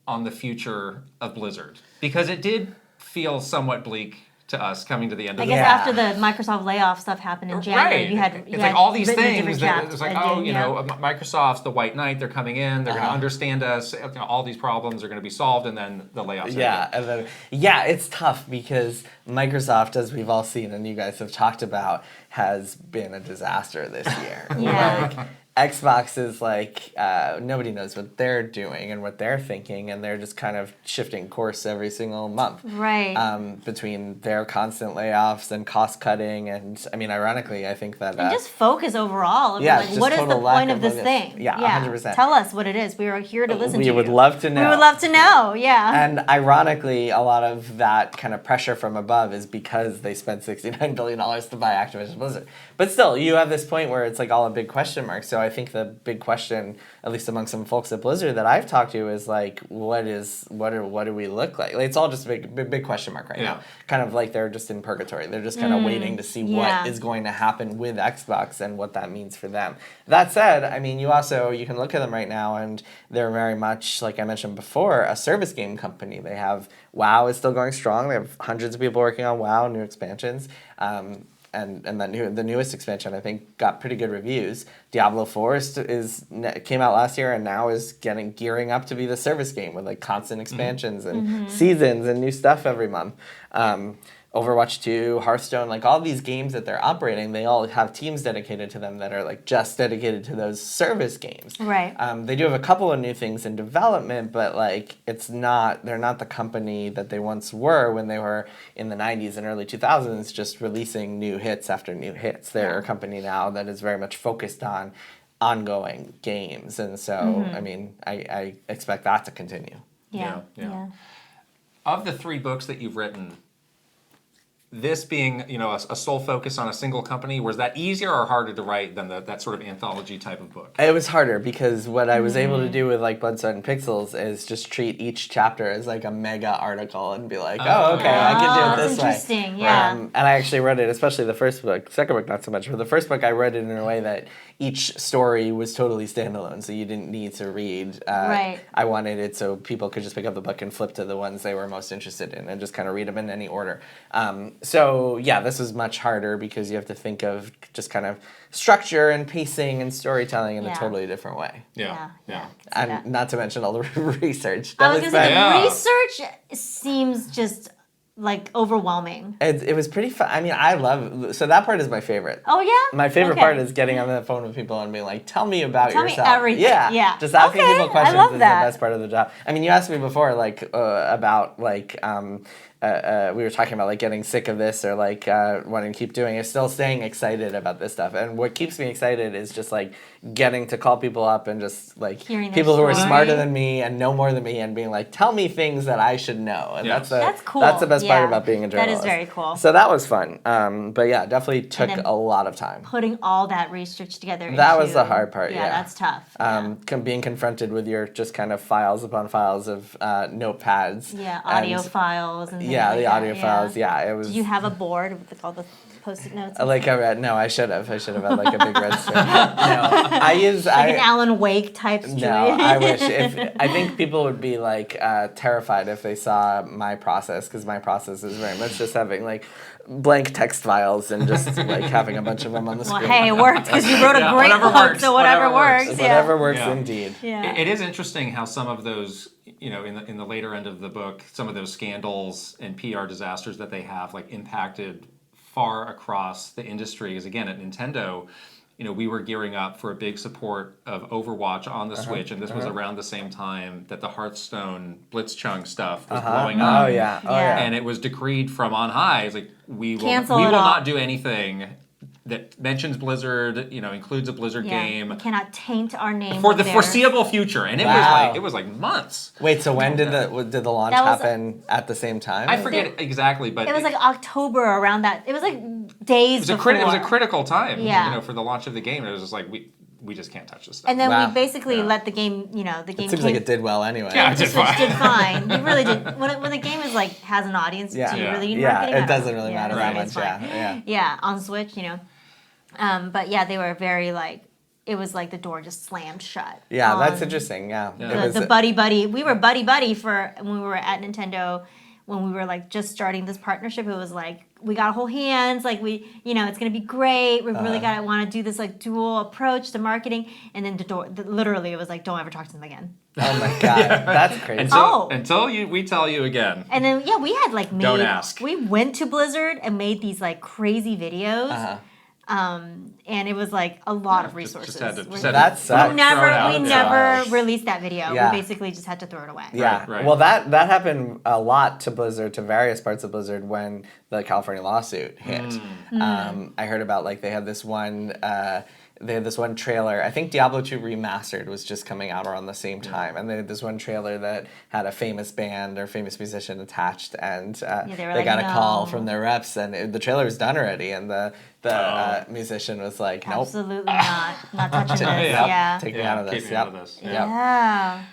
on the future of Blizzard? Because it did feel somewhat bleak to us coming to the end of the I guess after the Microsoft layoff stuff happened in January, you had like all these things that it's like, Microsoft's the white knight, they're coming in, they're going to understand us, all these problems are going to be solved, and then the layoffs and then it's tough because Microsoft, as we've all seen and you guys have talked about, has been a disaster this year. Like, Xbox is like, nobody knows what they're doing and what they're thinking, and they're just kind of shifting course every single month. Right. Between their constant layoffs and cost cutting, and I mean, ironically, I think that... and just focus overall. Like, what is the point of this thing? 100%. Tell us what it is. We are here to listen to you. We would love to know. We would love to know, And ironically, a lot of that kind of pressure from above is because they spent $69 billion to buy Activision Blizzard. But still, you have this point where it's like all a big question mark. So I think the big question, at least among some folks at Blizzard that I've talked to, is like, what do we look like? It's all just a big question mark right now. Kind of like they're just in purgatory. They're just kind of waiting to see what is going to happen with Xbox and what that means for them. That said, I mean, you can look at them right now, and they're very much, like I mentioned before, a service game company. They have WoW is still going strong. They have hundreds of people working on WoW, new expansions. And the newest expansion, I think, got pretty good reviews. Diablo 4 came out last year and now is gearing up to be the service game with like constant expansions and seasons and new stuff every month. Overwatch 2, Hearthstone, like all these games that they're operating, they all have teams dedicated to them that are like just dedicated to those service games. Right. They do have a couple of new things in development, but like they're not the company that they once were when they were in the 90s and early 2000s just releasing new hits after new hits. They're a company now that is very much focused on ongoing games. And so, I mean, I expect that to continue. Yeah. Of the 3 books that you've written, this being, a sole focus on a single company, was that easier or harder to write than that sort of anthology type of book? It was harder because what I was able to do with like Blood, Sweat, and Pixels is just treat each chapter as like a mega article and be like, I can do it this way. Interesting, yeah. And I actually read it, especially the first book. Second book, not so much. But the first book, I read it in a way that each story was totally standalone, so you didn't need to read. Right. I wanted it so people could just pick up the book and flip to the ones they were most interested in and just kind of read them in any order. So this is much harder because you have to think of just kind of structure and pacing and storytelling in a totally different way. Yeah. And not to mention all the research. I was going to say, the research seems just like overwhelming. It was pretty fun. I mean, so that part is my favorite. Oh yeah? My favorite part is getting on the phone with people and being like, tell me about yourself. Tell me everything. Yeah. Just asking people questions I love is that. the best part of the job. I mean, you asked me before, like, about, like, we were talking about like getting sick of this or like wanting to keep doing it, still staying excited about this stuff. And what keeps me excited is just like getting to call people up and just like people who are smarter than me and know more than me and being like, tell me things that I should know. And that's cool. That's the best part about being a journalist. That is very cool. So that was fun. But yeah, definitely took a lot of time. Putting all that research together. That was the hard part. Yeah, that's tough. Being confronted with your just kind of files upon files of notepads. Yeah, audio files and things the audio files. Yeah, it was. Did you have a board with all the Post-it notes? No, I should have. I should have had like a big red stick. No, I use an Alan Wake type situation. No, I wish. I think people would be like terrified if they saw my process, because my process is very much just having like blank text files and just like having a bunch of them on the screen. Well, hey, it worked because you wrote a great book, so whatever works. Whatever works, indeed. Yeah. It is interesting how some of those, in the later end of the book, some of those scandals and PR disasters that they have like impacted far across the industry. Because again, at Nintendo, we were gearing up for a big support of Overwatch on the Switch, and this was around the same time that the Hearthstone Blitzchung stuff was blowing up. Oh yeah. And it was decreed from on high. It's like we will not do anything that mentions Blizzard, includes a Blizzard game. We cannot taint our name for the foreseeable future. And it was like months. Wait, so when did the launch happen at the same time? I forget exactly, but it was like October around that. It was like days before. It was a critical time, for the launch of the game. It was just like we just can't touch this stuff. And then we basically let the game, the game. It seems like it did well anyway. Yeah, it did fine. You really did. When the game is like has an audience, do you really need marketing? It doesn't really matter that much. Yeah, on Switch, but yeah, they were very like, it was like the door just slammed shut. Yeah, that's interesting. Yeah, the buddy. We were buddy for when we were at Nintendo. When we were like just starting this partnership, it was like we got to hold hands. Like it's gonna be great. We really want to do this like dual approach to marketing. And then literally, it was like, don't ever talk to them again. Oh my god, that's crazy. Until we tell you again. And then we had like don't ask. We went to Blizzard and made these like crazy videos. And it was like a lot of resources. We never released that video. Yeah. We basically just had to throw it away. Yeah. Right. Well, that happened a lot to Blizzard, to various parts of Blizzard when the California lawsuit hit. I heard about like they had this one trailer. I think Diablo 2 Remastered was just coming out around the same time, and they had this one trailer that had a famous band or famous musician attached, and they got a call from their reps, and the trailer was done already, and the musician was like, nope. Absolutely not touching this. Take me out of this. Yeah.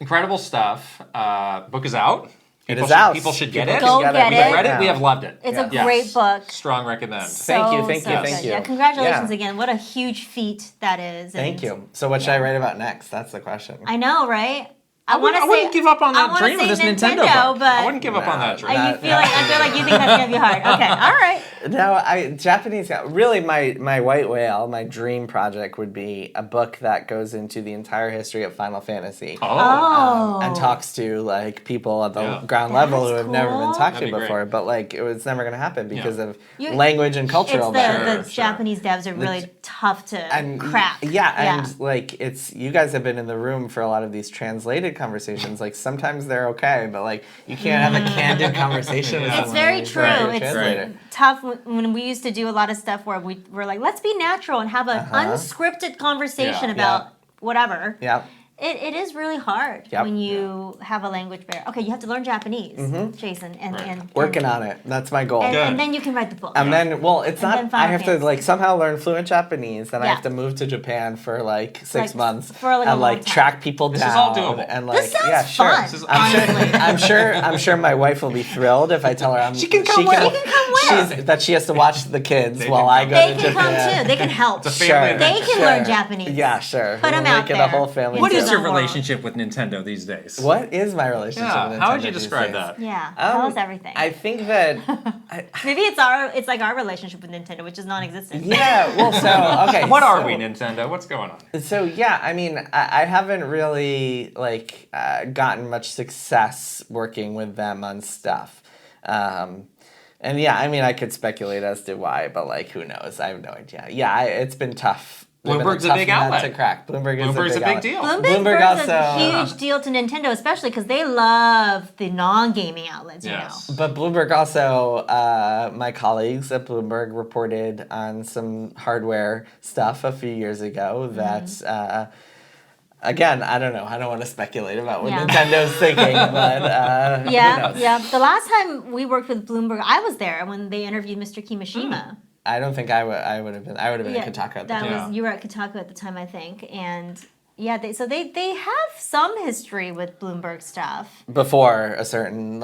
Incredible stuff. Book is out. It is out. People should get it. Go get it. We have read it. We have loved it. It's a great book. Strong recommend. Thank you. Yeah, congratulations again. What a huge feat that is. Thank you. So what should I write about next? That's the question. I know, right? I wouldn't give up on that dream of this Nintendo book. I wouldn't give up on that dream. I feel like you think that's gonna be hard. Okay, all right. No, Japanese. Really, my white whale, my dream project would be a book that goes into the entire history of Final Fantasy. And talks to like people at the ground level who have never been talked to before. But like it was never gonna happen because of language and cultural barriers. The Japanese devs are really tough to crack. And like you guys have been in the room for a lot of these translated conversations. Like sometimes they're okay, but like you can't have a candid conversation with someone. It's very true. It's tough when we used to do a lot of stuff where we were like, let's be natural and have an unscripted conversation about whatever. Yeah. It is really hard when you have a language barrier. Okay, you have to learn Japanese, Jason, and working on it. That's my goal. And then you can write the book. And then, it's not. I have to like somehow learn fluent Japanese. Then I have to move to Japan for like 6 months and like track people down. This is all doable. And like, this sounds fun. This is I'm sure my wife will be thrilled if I tell her she can come with. That she has to watch the kids while I go to Japan. They can come too. They can help. It's a family event. They can learn Japanese. Yeah, sure. Put them out there. A whole family. What is your relationship with Nintendo these days? What is my relationship with Nintendo? How would you describe that? Yeah, tell us everything. I think that maybe it's like our relationship with Nintendo, which is non-existent. Yeah, well, so okay. What are we, Nintendo? What's going on? So yeah, I mean, I haven't really like gotten much success working with them on stuff. And yeah, I mean, I could speculate as to why, but like, who knows? I have no idea. Yeah, it's been tough Bloomberg's a big outlet to crack. Bloomberg's a big deal. Bloomberg's also a huge deal to Nintendo, especially because they love the non-gaming outlets. Yes. You know. But Bloomberg also, my colleagues at Bloomberg reported on some hardware stuff a few years ago that. Again, I don't know. I don't want to speculate about what Nintendo's thinking, but yeah. The last time we worked with Bloomberg, I was there when they interviewed Mr. Kimishima. I don't think I would have been. I would have been at Kotaku at the time. You were at Kotaku at the time, I think, and they have some history with Bloomberg stuff before a certain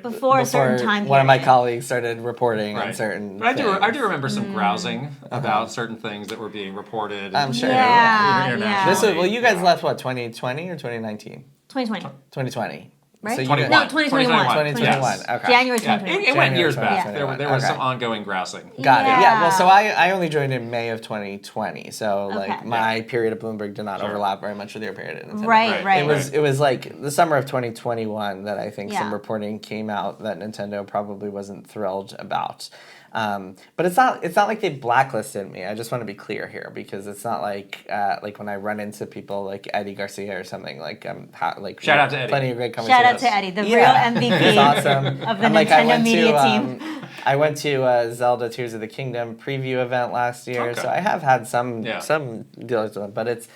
before a certain time period. One of my colleagues started reporting on certain. But I do remember some grousing about certain things that were being reported. I'm sure. Yeah. You guys left what 2020 or 2019? 2020. 2020. Right? So 2021. 2021. Okay. January 2021. It went years back. There was some ongoing grousing. Got it. Yeah. Well, so I only joined in May of 2020. So my period at Bloomberg did not overlap very much with your period at Nintendo. Right. It was like the summer of 2021 that I think some reporting came out that Nintendo probably wasn't thrilled about. But it's not like they blacklisted me. I just want to be clear here because it's not like when I run into people like Eddie Garcia or something shout out to Eddie. Plenty of great conversations. Shout out to Eddie, the real MVP awesome. of the Nintendo media team. I went to Zelda Tears of the Kingdom preview event last year, so I have had some dealings with them, but it's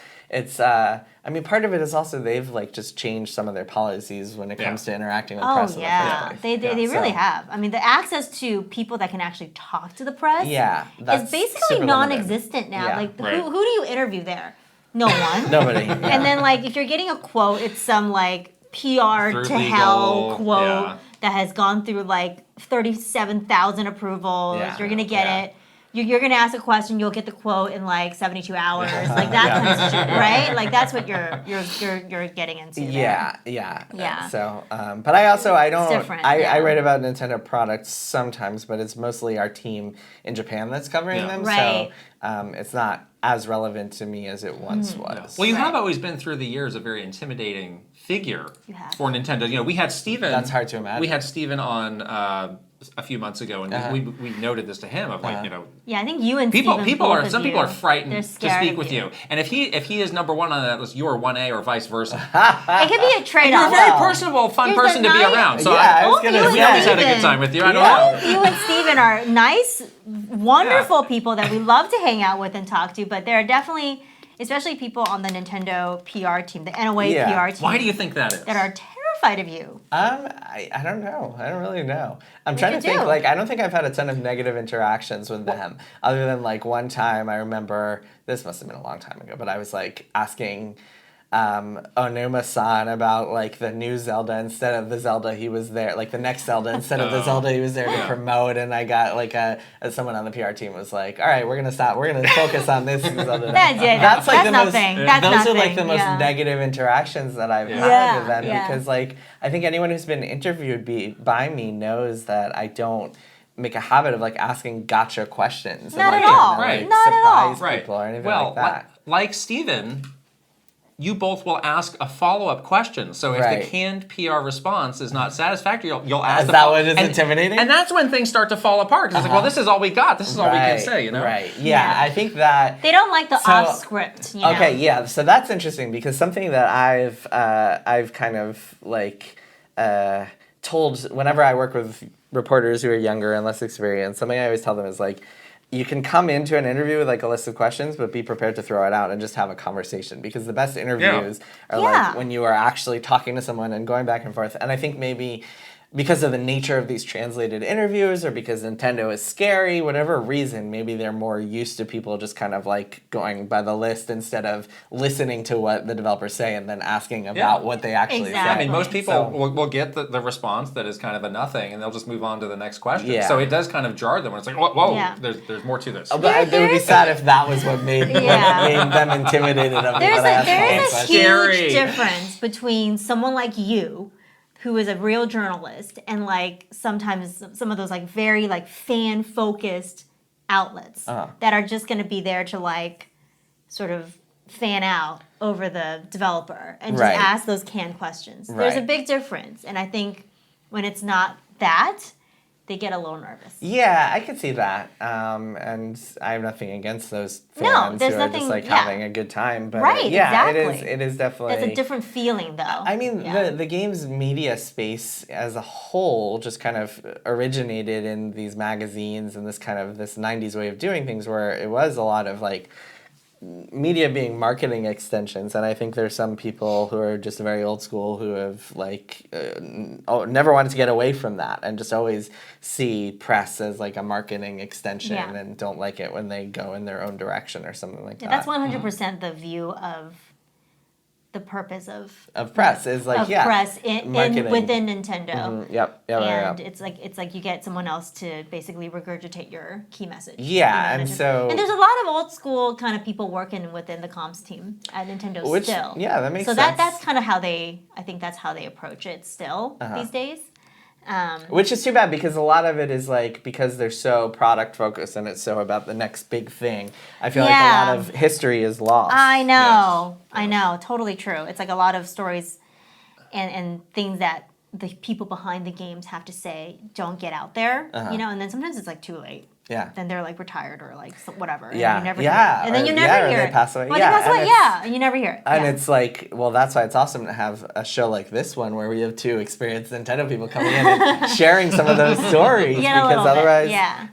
I mean, part of it is also they've just changed some of their policies when it comes to interacting with press. Oh yeah, they really have. I mean, the access to people that can actually talk to the press is basically non-existent now. Yeah. Like, who do you interview there? No one. Nobody. And then if you're getting a quote, it's some PR through to legal, hell quote that has gone through 37,000 approvals. You're gonna get it. You're going to ask a question, you'll get the quote in 72 hours, that kind of shit, right? That's what you're getting into. Yeah. So, but I don't. I write about Nintendo products sometimes, but it's mostly our team in Japan that's covering them. Right. So, it's not as relevant to me as it once was. Well, you have always been through the years a very intimidating figure for Nintendo. We had Steven. That's hard to imagine. We had Steven on a few months ago, and we noted this to him of Yeah, I think you and some Steven, people are frightened to speak with you, and if he is number one on that list, you are 1A or vice versa. It could be a trade-off. You're a very personable, fun person to be around. So we always had a good time with you. I don't know. You and Steven are nice, wonderful people that we love to hang out with and talk to, but there are definitely, especially people on the Nintendo PR team, the NOA PR team. Why do you think that is? That are terrified of you. I don't know. I don't really know. I'm trying to think. I don't think I've had a ton of negative interactions with them, other than one time I remember. This must have been a long time ago, but I was asking Onuma-san about the new Zelda instead of the Zelda he was there, the next Zelda instead of the Zelda he was there to promote, and I got someone on the PR team was all right, we're gonna stop, we're gonna focus on this Zelda. That's nothing. Those are the most negative interactions that I've had with them because I think anyone who's been interviewed by me knows that I don't make a habit of asking gotcha questions. Not at all. Not at all. Surprise people or anything like that. Like Steven, you both will ask a follow-up question. So if the canned PR response is not satisfactory, you'll ask. Is that what is intimidating? And that's when things start to fall apart. Because it's well, this is all we got. This is all we can say, Right. Yeah, I think that they don't like the off script. Okay, yeah. So that's interesting because something that I've kind of told whenever I work with reporters who are younger and less experienced, something I always tell them is you can come into an interview with a list of questions, but be prepared to throw it out and just have a conversation because the best interviews are when you are actually talking to someone and going back and forth. And I think maybe because of the nature of these translated interviews or because Nintendo is scary, whatever reason, maybe they're more used to people just kind of going by the list instead of listening to what the developers say and then asking about what they actually say. I mean, most people will get the response that is kind of a nothing and they'll just move on to the next question. Yeah. So it does kind of jar them when it's whoa, there's more to this. But it would be sad if that was what made them intimidated of me. There is a huge difference between someone like you who is a real journalist and sometimes some of those very fan-focused outlets that are just going to be there to sort of fan out over the developer and just ask those canned questions. There's a big difference, and I think when it's not that, they get a little nervous. Yeah, I could see that. And I have nothing against those fans who are just like having a good time. But exactly. It is definitely... It's a different feeling, though. I mean, the games media space as a whole just kind of originated in these magazines and this 90s way of doing things where it was a lot of like media being marketing extensions, and I think there's some people who are just very old school who have like never wanted to get away from that and just always see press as like a marketing extension and don't like it when they go in their own direction or something like that. That's 100% the view of the purpose of press is like press in within Nintendo. Mm-hmm. Yep. And it's like you get someone else to basically regurgitate your key message. Yeah, and there's a lot of old school kind of people working within the comms team at Nintendo still. Yeah, that makes sense. So that's kind of how I think that's how they approach it still these days. Which is too bad because a lot of it is like because they're so product focused and it's so about the next big thing. I feel like a lot of history is lost. I know. Yes. I know. Totally true. It's like a lot of stories and things that the people behind the games have to say don't get out there, and then sometimes it's like too late. Yeah. Then they're like retired or like whatever. Yeah. And you never hear it. And then you never hear it. They pass away. Well, they pass away, and you never hear it. And it's like, well, that's why it's awesome to have a show like this one where we have two experienced Nintendo people coming in and sharing some of those stories because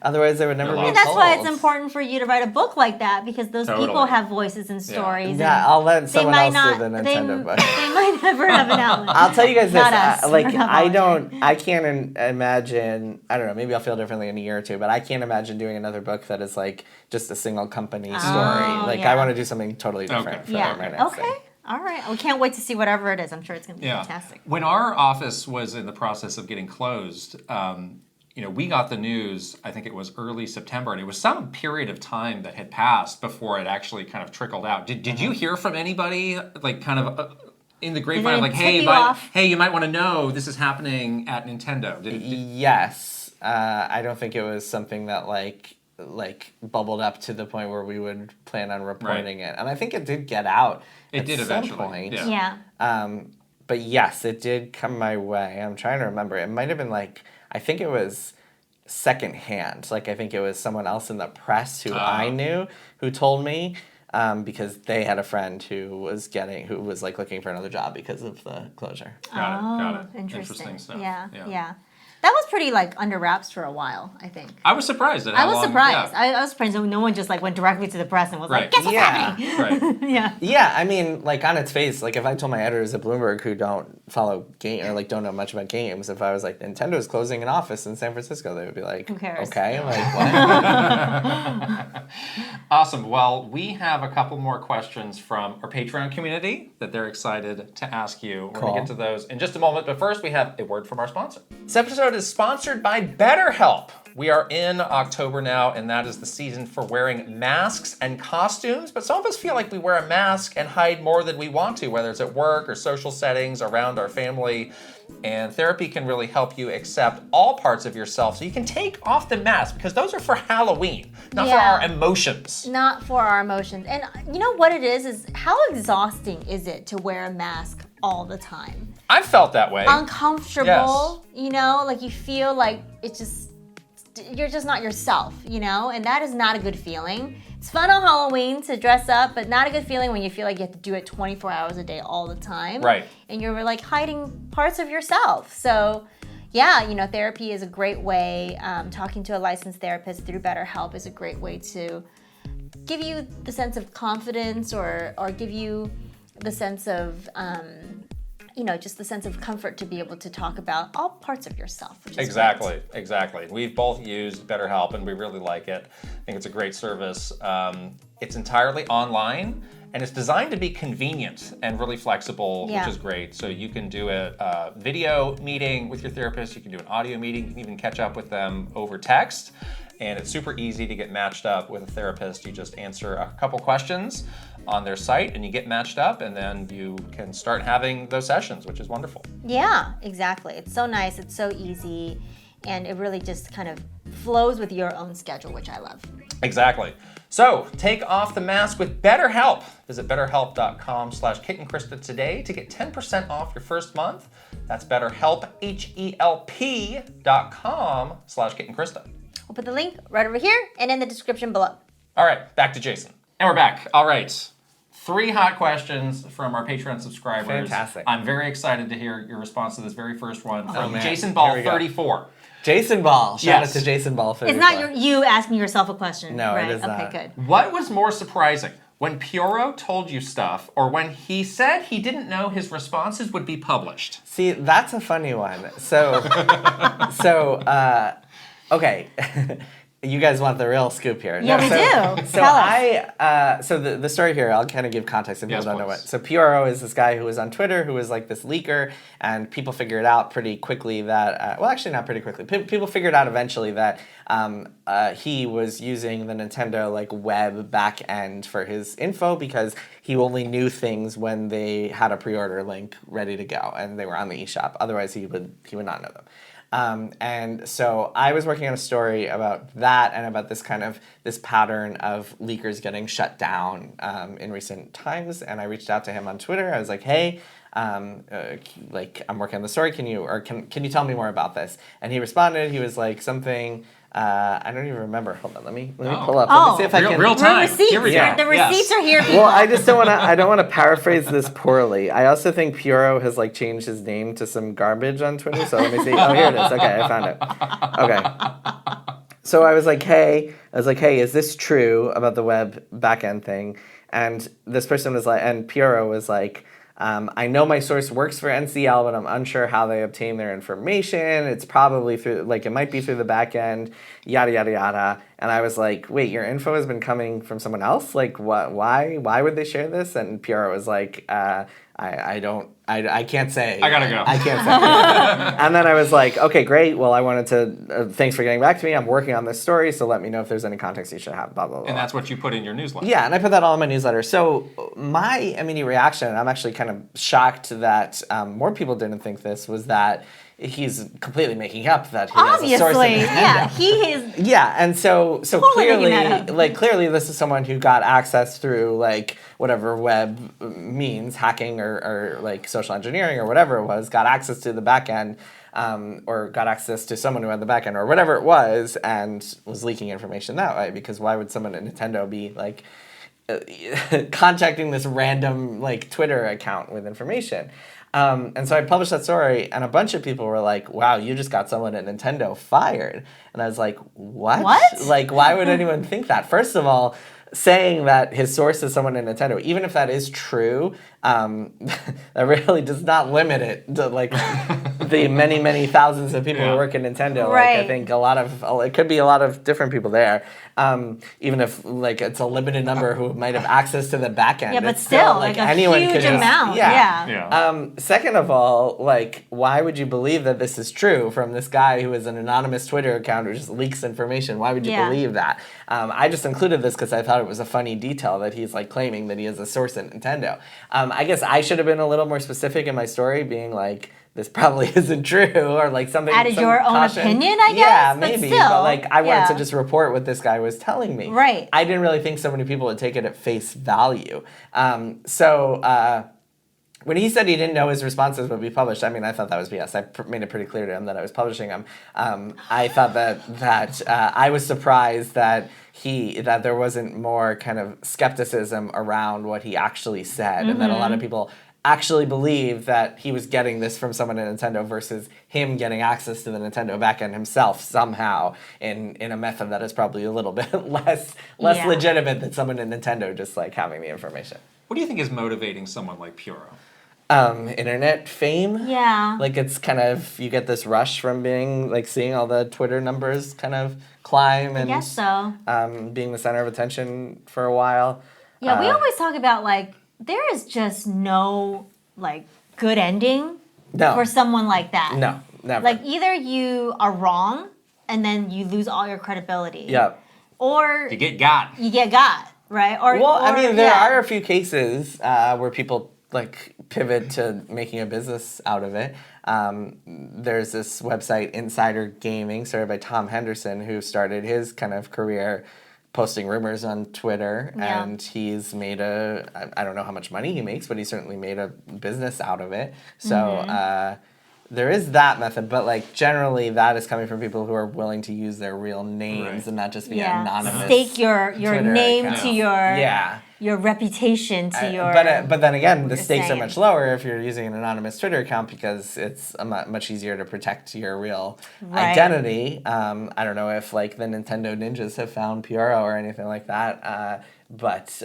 otherwise they would never be told. And that's why it's important for you to write a book like that because those people have voices and stories. Yeah, I'll let someone else do the Nintendo book. They might never have an outlet. I'll tell you guys this. I can't imagine, I don't know, maybe I'll feel differently in a year or two, but I can't imagine doing another book that is like just a single company story. I want to do something totally different for my next thing. All right. We can't wait to see whatever it is. I'm sure it's going to be fantastic. When our office was in the process of getting closed, we got the news, I think it was early September, and it was some period of time that had passed before it actually kind of trickled out. Did you hear from anybody, like kind of in the grapevine, like, hey, you might want to know this is happening at Nintendo? Yes. I don't think it was something that like bubbled up to the point where we would plan on reporting it. And I think it did get out at some point. Yeah. But yes, it did come my way. I'm trying to remember. It might have been I think it was secondhand. I think it was someone else in the press who I knew who told me because they had a friend who was looking for another job because of the closure. Got it. Interesting stuff. Yeah. That was pretty under wraps for a while, I think. I was surprised at how long. I was surprised no one just went directly to the press and was like, guess what's happening? Right. Yeah, I mean, on its face, if I told my editors at Bloomberg who don't follow game or don't know much about games, if I was like, Nintendo's closing an office in San Francisco, they would be like, who cares? Okay, what? Awesome. Well, we have a couple more questions from our Patreon community that they're excited to ask you. We're going to get to those in just a moment, but first we have a word from our sponsor. This episode is sponsored by BetterHelp. We are in October now, and that is the season for wearing masks and costumes, but some of us feel like we wear a mask and hide more than we want to, whether it's at work or social settings, around our family. And therapy can really help you accept all parts of yourself so you can take off the mask, because those are for Halloween, not for our emotions. Not for our emotions. And you know what it is how exhausting is it to wear a mask all the time? I've felt that way. Uncomfortable, you feel like you're just not yourself, and that is not a good feeling. It's fun on Halloween to dress up, but not a good feeling when you feel like you have to do it 24 hours a day all the time. Right. And you're hiding parts of yourself. So yeah, therapy is a great way. Talking to a licensed therapist through BetterHelp is a great way to give you the sense of confidence or give you the sense of just the sense of comfort to be able to talk about all parts of yourself. Which is Exactly. We've both used BetterHelp and we really like it. I think it's a great service. It's entirely online and it's designed to be convenient and really flexible, which is great. So you can do a video meeting with your therapist, you can do an audio meeting, you can even catch up with them over text. And it's super easy to get matched up with a therapist. You just answer a couple questions on their site and you get matched up, and then you can start having those sessions, which is wonderful. Yeah, exactly. It's so nice, it's so easy, and it really just kind of flows with your own schedule, which I love. Exactly. So take off the mask with BetterHelp. Visit betterhelp.com/KitandKrysta today to get 10% off your first month. That's BetterHelp, HELP.com/KitandKrysta. We'll put the link right over here and in the description below. All right, back to Jason. And we're back. All right. 3 hot questions from our Patreon subscribers. Fantastic. I'm very excited to hear your response to this very first one from Jason Ball 34. Jason Ball. Shout out to Jason Ball 34. It's not you asking yourself a question. No, right. it is not. Okay, good. What was more surprising? When Pioro told you stuff, or when he said he didn't know his responses would be published? See, that's a funny one. Okay. You guys want the real scoop here. Yeah, we do. Tell us. So the story here, I'll kind of give context if people don't know what. So Pioro is this guy who was on Twitter who was like this leaker, and people figured out pretty quickly that, well, actually not pretty quickly. People figured out eventually that he was using the Nintendo like web back end for his info because he only knew things when they had a pre-order link ready to go and they were on the eShop. Otherwise, he would not know them. And so I was working on a story about that and about this pattern of leakers getting shut down in recent times. And I reached out to him on Twitter. I was like, hey, I'm working on the story. Can you tell me more about this? And he responded. He was like something. I don't even remember. Hold on. Let me pull up. Let me see if I can. Real time. Receipts. Here we go. The receipts are here. People. Well, I don't want to paraphrase this poorly. I also think Pioro has like changed his name to some garbage on Twitter. So let me see. Oh, here it is. Okay, I found it. Okay. So I was like, hey, is this true about the web backend thing? And this person was like, and Pioro was like, I know my source works for NCL, but I'm unsure how they obtain their information. It's probably through, like, it might be through the back end, yada, yada, yada. And I was like, wait, your info has been coming from someone else? Like, what? Why would they share this? And Piero was like, I can't say. I gotta go. I can't say. And then I was like, okay, great. Well, I wanted to, thanks for getting back to me. I'm working on this story, so let me know if there's any context you should have, blah, blah, blah. And that's what you put in your newsletter. Yeah, and I put that all in my newsletter. So my immediate reaction, and I'm actually kind of shocked that more people didn't think this, was that he's completely making up that he has a source in Nintendo. Yeah, he is. Yeah, and so totally clearly this is someone who got access through like whatever web means, hacking or like social engineering or whatever it was, got access to the back end, or got access to someone who had the back end or whatever it was, and was leaking information that way. Because why would someone at Nintendo be like contacting this random like Twitter account with information? And so I published that story, and a bunch of people were like, wow, you just got someone at Nintendo fired. And I was like, what? Like, why would anyone think that? First of all, saying that his source is someone at Nintendo, even if that is true, that really does not limit it to like the many, many thousands of people who work at Nintendo. Right. Like, I think it could be a lot of different people there. Even if like it's a limited number who might have access to the back end. Yeah, but still like a huge amount. Yeah. Second of all, like, why would you believe that this is true from this guy who is an anonymous Twitter account who just leaks information? Why would you believe that? I just included this because I thought it was a funny detail that he's like claiming that he has a source at Nintendo. I guess I should have been a little more specific in my story, being like, this probably isn't true, or like something. Added your own opinion, I guess. Yeah, maybe. But, still, but like, I wanted to just report what this guy was telling me. Right. I didn't really think so many people would take it at face value. When he said he didn't know his responses would be published, I mean, I thought that was BS. I made it pretty clear to him that I was publishing them. I thought that I was surprised that there wasn't more kind of skepticism around what he actually said, and that a lot of people actually believe that he was getting this from someone at Nintendo versus him getting access to the Nintendo backend himself somehow in a method that is probably a little bit less legitimate than someone at Nintendo just like having the information. What do you think is motivating someone like Pioro? Internet fame. Yeah. Like, it's kind of, you get this rush from being, like, seeing all the Twitter numbers kind of climb and I guess so. Being the center of attention for a while. Yeah, we always talk about, like, there is just no, like, good ending for someone like that. No, never. Like, either you are wrong and then you lose all your credibility. Yep. Or you get got. Right? I mean, there are a few cases where people like pivot to making a business out of it. There's this website, Insider Gaming, started by Tom Henderson, who started his kind of career posting rumors on Twitter, and he's made I don't know how much money he makes, but he certainly made a business out of it. So there is that method, but like generally that is coming from people who are willing to use their real names and not just be anonymous. Stake your name account. to your reputation to your. But then again, the stakes are much lower if you're using an anonymous Twitter account because it's much easier to protect your real identity. I don't know if like the Nintendo ninjas have found Pyoro or anything like that, but.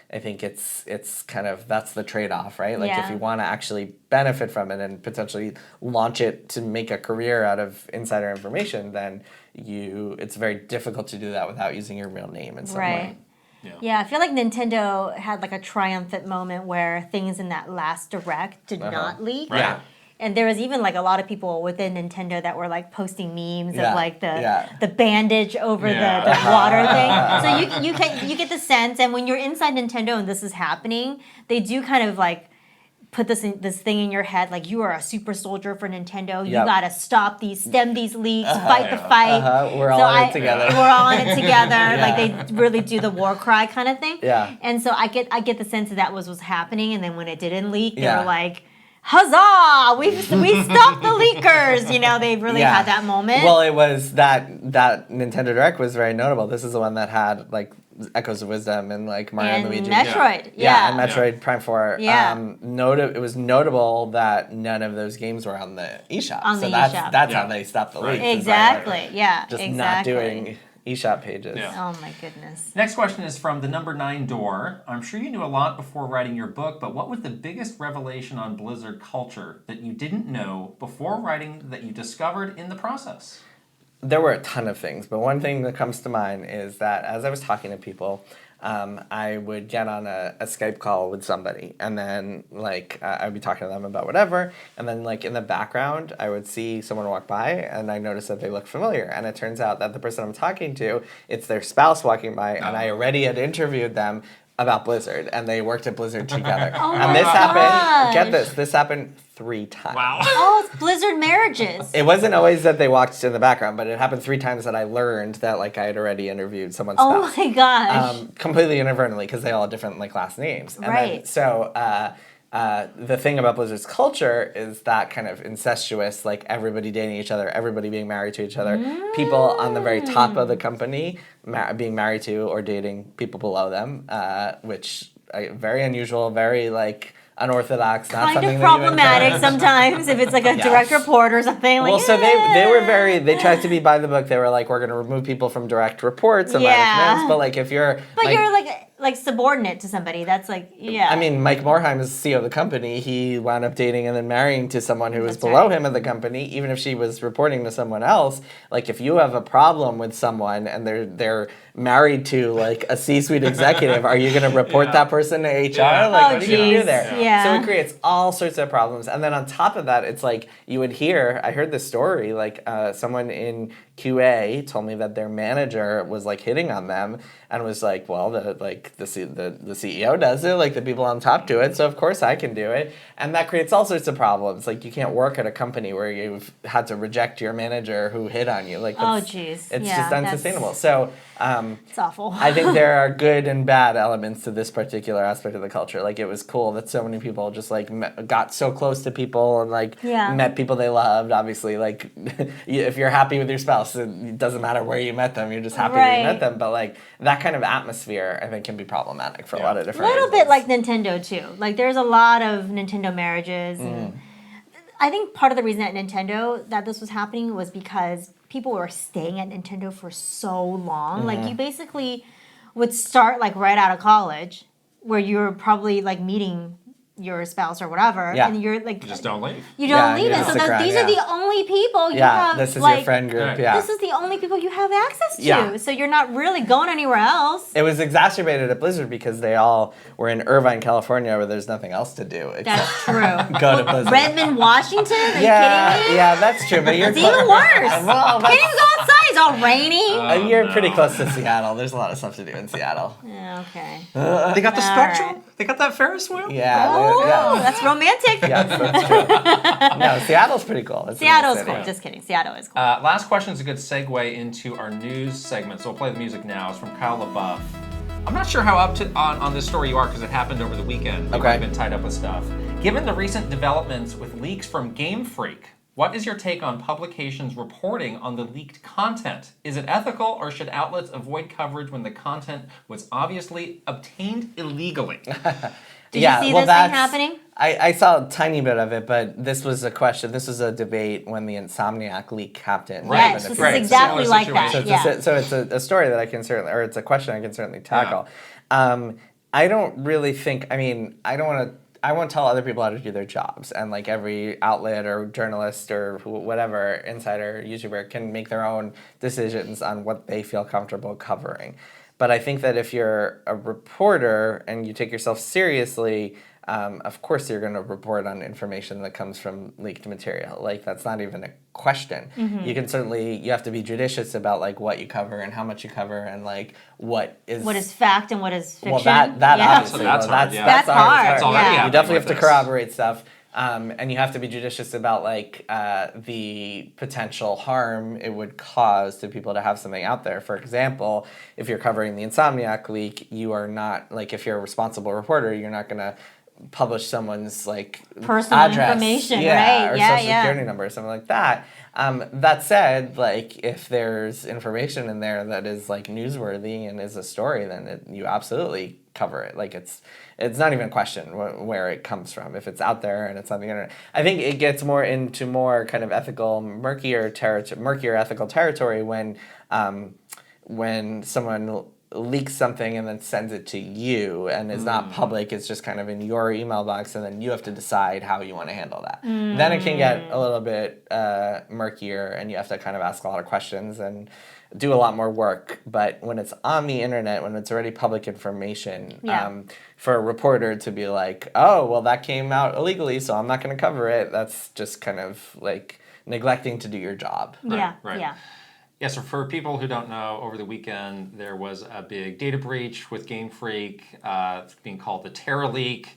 I think it's kind of, that's the trade-off, right? Like if you want to actually benefit from it and potentially launch it to make a career out of insider information, then it's very difficult to do that without using your real name in some way. Yeah, I feel like Nintendo had like a triumphant moment where things in that last Direct did not leak. Yeah. And there was even like a lot of people within Nintendo that were like posting memes of like the bandage over the water thing. So you get the sense, and when you're inside Nintendo and this is happening, they do kind of like put this thing in your head, like you are a super soldier for Nintendo. You gotta stem these leaks, fight the fight. We're all in it together. We're all in it together. Like they really do the war cry kind of thing. Yeah. And so I get the sense that was happening, and then when it didn't leak, they were like, huzzah! We stopped the leakers. You know, they really had that moment. Well, it was that Nintendo Direct was very notable. This is the one that had like Echoes of Wisdom and like Mario and Luigi. Metroid. And Metroid Prime 4. It was notable that none of those games were on the eShop. That's how they stopped the leaks. Exactly. Not doing eShop pages. Oh my goodness. Next question is from the number 9 door. I'm sure you knew a lot before writing your book, but what was the biggest revelation on Blizzard culture that you didn't know before writing that you discovered in the process? There were a ton of things, but one thing that comes to mind is that as I was talking to people, I would get on a Skype call with somebody, and then like I'd be talking to them about whatever, and then like in the background I would see someone walk by, and I noticed that they looked familiar, and it turns out that the person I'm talking to, it's their spouse walking by, and I already had interviewed them about Blizzard, and they worked at Blizzard together. And this happened, get this happened 3 times. Wow. Oh, it's Blizzard marriages. It wasn't always that they walked in the background, but it happened 3 times that I learned that like I had already interviewed someone's spouse. Oh my gosh. Completely inadvertently, because they all had different like last names. And then, so the thing about Blizzard's culture is that kind of incestuous, like everybody dating each other, everybody being married to each other, people on the very top of the company being married to or dating people below them, which very unusual, very like unorthodox, not kind of problematic sometimes if it's like a direct report or something. Like, well, so they tried to be by the book. They were like, we're going to remove people from direct reports and but like if you're you're like subordinate to somebody, that's like I mean, Mike Morheim is the CEO of the company. He wound up dating and then marrying to someone who was below him at the company, even if she was reporting to someone else. Like if you have a problem with someone and they're married to like a C-suite executive, are you going to report that person to HR? Like what are you going to do there? So it creates all sorts of problems. And then on top of that, it's like I heard this story, like someone in QA told me that their manager was like hitting on them and was like, well, the CEO does it, like the people on top do it, so of course I can do it. And that creates all sorts of problems. Like you can't work at a company where you've had to reject your manager who hit on you. Like it's just unsustainable. So it's awful. I think there are good and bad elements to this particular aspect of the culture. Like it was cool that so many people just like got so close to people and like met people they loved. Obviously, like if you're happy with your spouse, it doesn't matter where you met them. You're just happy that you met them. But like that kind of atmosphere, I think, can be problematic for a lot of different reasons. Bit like Nintendo too. Like there's a lot of Nintendo marriages. And I think part of the reason at Nintendo that this was happening was because people were staying at Nintendo for so long. Like you basically would start like right out of college, where you're probably like meeting your spouse or whatever, and you're like you just don't leave. You don't leave it. So these are the only people you have. This is like, your friend group. This is the only people you have access to. So you're not really going anywhere else. It was exacerbated at Blizzard because they all were in Irvine, California, where there's nothing else to do. That's true. Go to Blizzard. Redmond, Washington. Are you kidding me? Yeah, that's true. But it's even worse. Can't even go outside. It's all rainy. You're pretty close to Seattle. There's a lot of stuff to do in Seattle. Yeah, okay. They got the Spectrum. Right. They got that Ferris wheel. That's romantic. Yes, that's true. No, Seattle's pretty cool. Seattle's cool. Just kidding. Seattle is cool. Last question is a good segue into our news segment. So we'll play the music now. It's from Kyle LaBeouf. I'm not sure how up to on this story you are because it happened over the weekend. You might have been tied up with stuff. Given the recent developments with leaks from Game Freak, what is your take on publications reporting on the leaked content? Is it ethical, or should outlets avoid coverage when the content was obviously obtained illegally? Did you see this thing happening? I saw a tiny bit of it, but this was a question. This was a debate when the Insomniac leak happened. Right. Yes, this is exactly like that. So it's a story that I can certainly, or it's a question I can certainly tackle. Yeah. I don't really think, I won't tell other people how to do their jobs, and like every outlet or journalist or whatever, insider, YouTuber can make their own decisions on what they feel comfortable covering. But I think that if you're a reporter and you take yourself seriously, of course you're going to report on information that comes from leaked material. Like, that's not even a question. Mm-hmm. You can certainly, you have to be judicious about like what you cover and how much you cover and like what is fact and what is fiction. Well, that obviously, that's hard. That's hard. Yeah. You definitely have to corroborate stuff. And you have to be judicious about like the potential harm it would cause to people to have something out there. For example, if you're covering the Insomniac leak, you are not, like, if you're a responsible reporter, you're not going to publish someone's like personal address, information, right? Or social security number or something like that. That said, like, if there's information in there that is like newsworthy and is a story, then you absolutely cover it. Like, it's not even a question where it comes from. If it's out there and it's on the internet, I think it gets more into more kind of ethical, murkier ethical territory when someone leaks something and then sends it to you and is not public. It's just kind of in your email box, and then you have to decide how you want to handle that. Then it can get a little bit murkier, and you have to kind of ask a lot of questions and do a lot more work. But when it's on the internet, when it's already public information, for a reporter to be like, oh, well, that came out illegally, so I'm not going to cover it, that's just kind of like neglecting to do your job. Right. Yeah, so for people who don't know, over the weekend there was a big data breach with Game Freak, being called the Teraleak.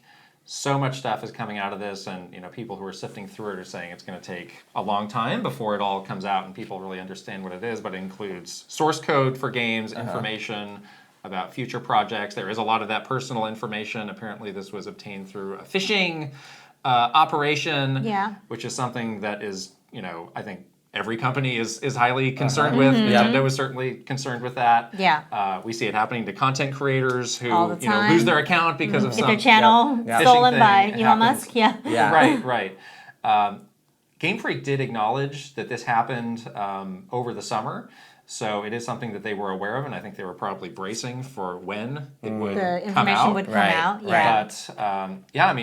So much stuff is coming out of this, and people who are sifting through it are saying it's going to take a long time before it all comes out and people really understand what it is. But it includes source code for games, information about future projects. There is a lot of that personal information. Apparently, this was obtained through a phishing operation, which is something that is, I think, every company is highly concerned with. Nintendo is certainly concerned with that. We see it happening to content creators who lose their account because of get their channel stolen by Elon Musk. Right. Game Freak did acknowledge that this happened over the summer. So it is something that they were aware of, and I think they were probably bracing for when it would the information would come out. But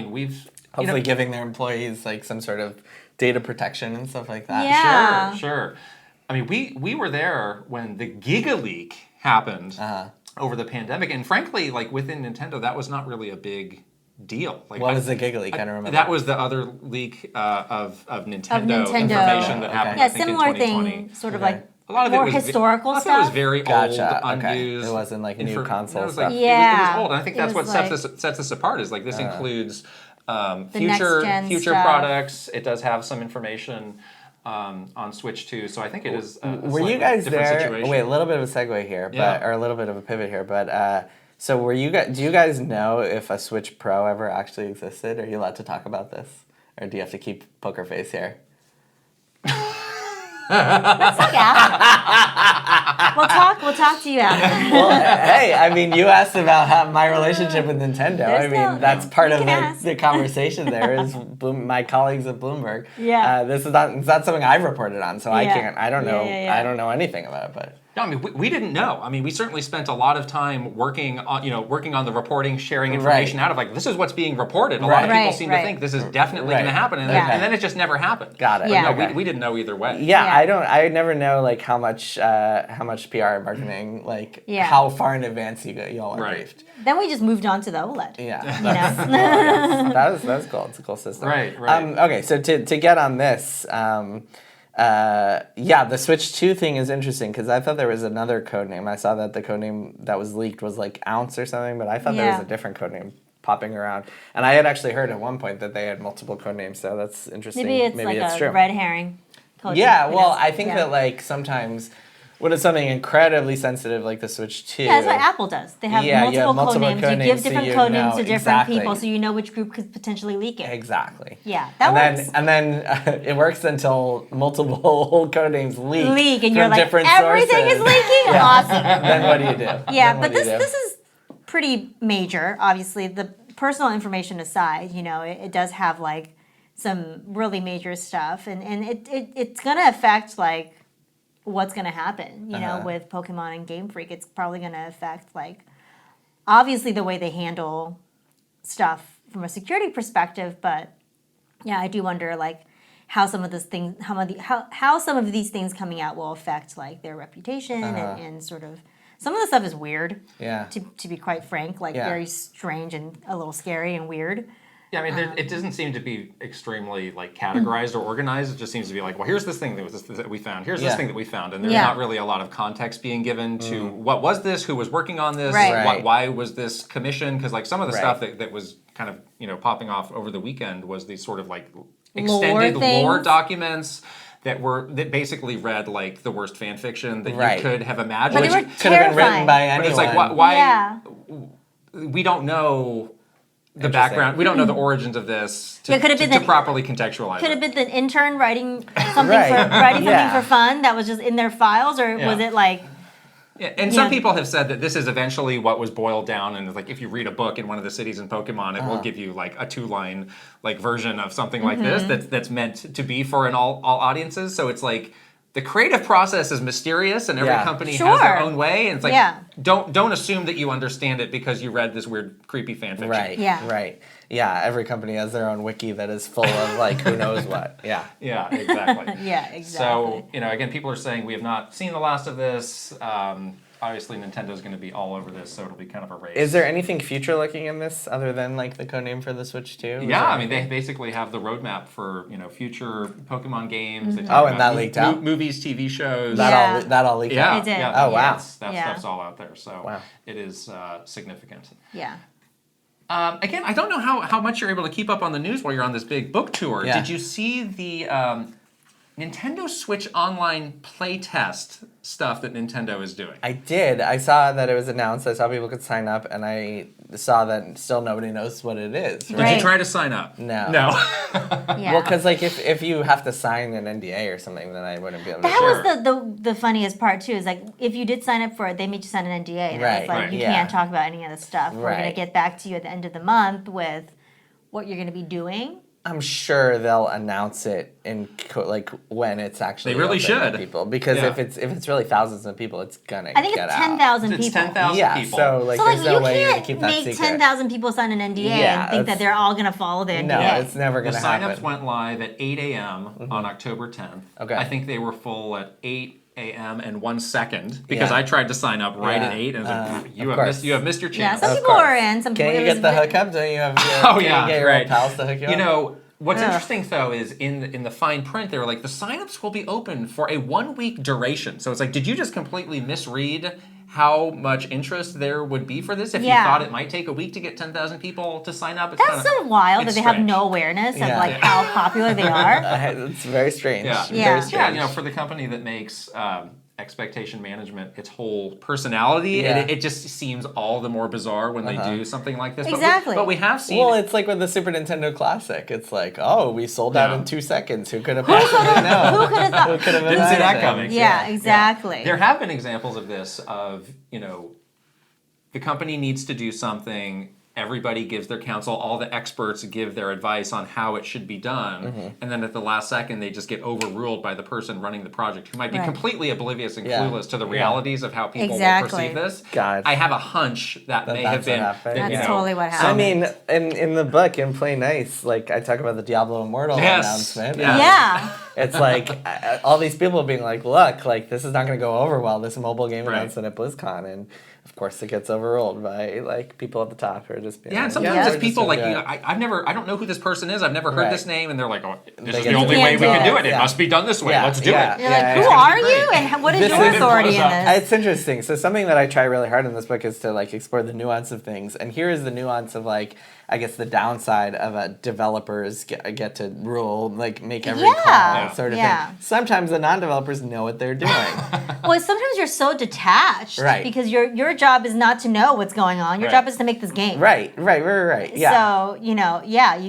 we've hopefully giving their employees like some sort of data protection and stuff like that. Sure. I mean, we were there when the Giga Leak happened over the pandemic, and frankly, like within Nintendo, that was not really a big deal. Like, what was the Giga Leak? I don't remember. That was the other leak of Nintendo information that happened. Yeah, similar thing, sort of like. A lot of more it was historical stuff. It was very old, unused. It wasn't like new console stuff. It was old, and I think that's what sets us apart. Is like this includes future products. It does have some information on Switch too. So I think it is. Were you guys there? Situation. Wait, a little bit of a segue here, or a little bit of a pivot here, but. So were you guys? Do you guys know if a Switch Pro ever actually existed? Are you allowed to talk about this, or do you have to keep poker face here? Let's talk after. We'll talk to you after. Well, hey, I mean, you asked about my relationship with Nintendo. That's part of the conversation. There is my colleagues at Bloomberg. This is not something I've reported on, so I can't. I don't know. I don't know anything about it, but. No, I mean, we didn't know. I mean, we certainly spent a lot of time working on the reporting, sharing information out of like, this is what's being reported. A lot of people seem to think this is definitely going to happen, and then it just never happened. Got it. No, we didn't know either way. I never know like how much PR and marketing, like how far in advance you all are briefed. Then we just moved on to the OLED. That was cool. It's a cool system. Right. Okay, so to get on this. The Switch 2 thing is interesting because I thought there was another codename. I saw that the codename that was leaked was like Ounce or something, but I thought there was a different codename popping around. And I had actually heard at one point that they had multiple codenames, so that's interesting. Maybe it's like a true. red herring. Yeah, well, I think that like sometimes when it's something incredibly sensitive like the Switch 2. Yeah, that's what Apple does. They have multiple codenames. You give different codenames to different people, so you know which group could potentially leak it. Exactly. Yeah, that works. And then it works until multiple codenames leak and you're like, everything is leaking? Awesome. Then what do you do? Yeah, but this is pretty major. Obviously, the personal information aside, it does have like some really major stuff, and it's going to affect like what's going to happen, with Pokemon and Game Freak. It's probably going to affect, like, obviously the way they handle stuff from a security perspective, but yeah, I do wonder, like, how some of these things coming out will affect, like, their reputation and sort of, some of the stuff is weird, to be quite frank, like, very strange and a little scary and weird. Yeah, I mean, it doesn't seem to be extremely like categorized or organized. It just seems to be like, well, here's this thing that we found. Here's this thing that we found, and there's not really a lot of context being given to what was this, who was working on this, why was this commissioned? Because like some of the stuff that was kind of popping off over the weekend was these sort of like extended lore documents that basically read like the worst fan fiction that you could have imagined. But which could have been written by anyone. But it's like why we don't know the background. We don't know the origins of this to properly contextualize. Could have been the intern writing something for fun that was just in their files, or was it like? Yeah, and some people have said that this is eventually what was boiled down, and like if you read a book in one of the cities in Pokemon, it will give you like a 2-line like version of something like this that's meant to be for all audiences. So it's like the creative process is mysterious, and every company has their own way, and it's like don't assume that you understand it because you read this weird creepy fan fiction. Right. Yeah, every company has their own wiki that is full of like who knows what. Yeah, exactly. So again, people are saying we have not seen the last of this. Obviously, Nintendo's going to be all over this, so it'll be kind of a race. Is there anything future-looking in this other than like the codename for the Switch 2? Yeah, I mean, they basically have the roadmap for future Pokemon games. Mm-hmm. And that leaked out? Movies, TV shows. That all leaked out? It did. Oh, wow. That stuff's all out there, so it is significant. Yeah. Again, I don't know how much you're able to keep up on the news while you're on this big book tour. Yeah. Did you see the Nintendo Switch Online playtest stuff that Nintendo is doing? I did. I saw that it was announced. I saw people could sign up, and I saw that still nobody knows what it is. Right? Did you try to sign up? No. Yeah. Well, because like if you have to sign an NDA or something, then I wouldn't be able to. That was the funniest part too. Is like if you did sign up for it, they made you sign an NDA, and it's like you can't talk about any of this stuff. We're gonna get back to you at the end of the month with what you're gonna be doing. I'm sure they'll announce it in when it's actually. They really should. To people, because if it's really thousands of people, it's gonna. I think it's 10,000 people. It's 10,000 people. So there's no way to keep that secret. You can't make 10,000 people sign an NDA and think that they're all gonna follow the NDA. No, it's never gonna happen. The signups went live at 8 a.m. on October 10th. Okay. I think they were full at 8 a.m. and 1 second because I tried to sign up right at 8 and I was like, you have missed your chance. Yeah, some people are in. Some people. Can you get the hookup? Don't you have? Get your pals to hook you up? What's interesting though is in the fine print they were like the signups will be open for a 1-week duration. So it's like, did you just completely misread how much interest there would be for this if you thought it might take a week to get 10,000 people to sign up? That's so wild that they have no awareness of like how popular they are. It's very strange. Very strange. For the company that makes expectation management its whole personality, it just seems all the more bizarre when they do something like this. Exactly. But we have seen. Well, it's like with the Super Nintendo Classic. It's like, we sold out in 2 seconds. Who could have possibly known? Who could have thought? Who could have Didn't see that coming. Yeah, exactly. There have been examples of this. The company needs to do something. Everybody gives their counsel. All the experts give their advice on how it should be done. And then at the last second, they just get overruled by the person running the project who might be completely oblivious and clueless to the realities of how people will perceive this. God. I have a hunch that may have been. That's totally what happened. I mean, in the book, in Play Nice, like I talk about the Diablo Immortal announcement. It's like all these people being like, look, like this is not going to go over well, this mobile game announcement at BlizzCon. And of course, it gets overruled by like people at the top who are just being and sometimes it's people like, I don't know who this person is. I've never heard this name, and they're like, oh, this is the only way we can do it. It must be done this way. Let's do it. You're like, who are you, and what is your authority in this? It's interesting. So something that I try really hard in this book is to like explore the nuance of things, and here is the nuance of like, I guess the downside of a developers get to rule, like make every call sort of thing. Sometimes the non-developers know what they're doing. Well, sometimes you're so detached because your job is not to know what's going on. Your job is to make this game. Right. Yeah. So, you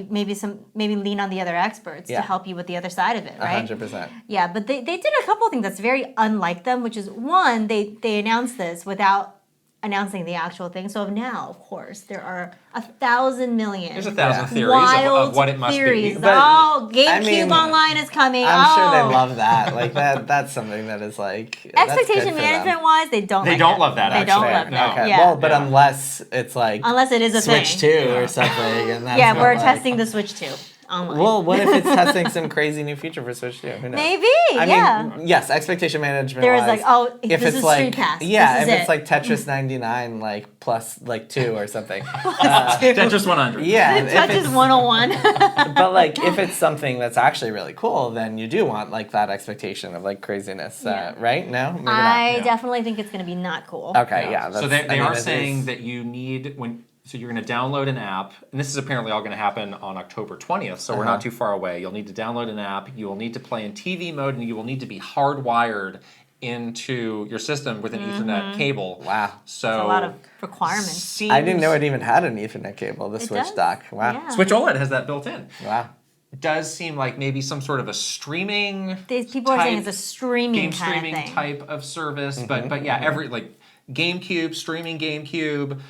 maybe lean on the other experts to help you with the other side of it, right? 100%. Yeah, but they did a couple of things that's very unlike them, which is one, they announced this without announcing the actual thing. So now, of course, there are 1,000 million. There's 1,000 theories of what it must be. But, GameCube Online is coming. I'm sure they love that. Like that's something that is like expectation management wise, they don't. They don't love that. They don't love that. Okay. Well, but unless it's like it is a Switch 2 or something, and that's we're testing the Switch 2. Online. Well, what if it's testing some crazy new feature for Switch 2? Who knows? Maybe, I mean, yes, expectation management. There is like, if this is like, Street Pass. Yeah, if it's like Tetris 99, like plus like 2 or something. Tetris 100. Yeah. Tetris 101. But like, if it's something that's actually really cool, then you do want like that expectation of like craziness, right? No? Maybe I definitely think it's going to be not cool. Okay, So they are saying that you need, so you're going to download an app, and this is apparently all going to happen on October 20th, so we're not too far away. You'll need to download an app, you will need to play in TV mode, and you will need to be hardwired into your system with an Ethernet cable. Wow. So that's a lot of requirements. I didn't know it even had an Ethernet cable, the Switch dock. Wow. Yeah. Switch OLED has that built in. Wow. It does seem like maybe some sort of a streaming people are saying it's a streaming game streaming type of service, but yeah, every like GameCube, streaming GameCube,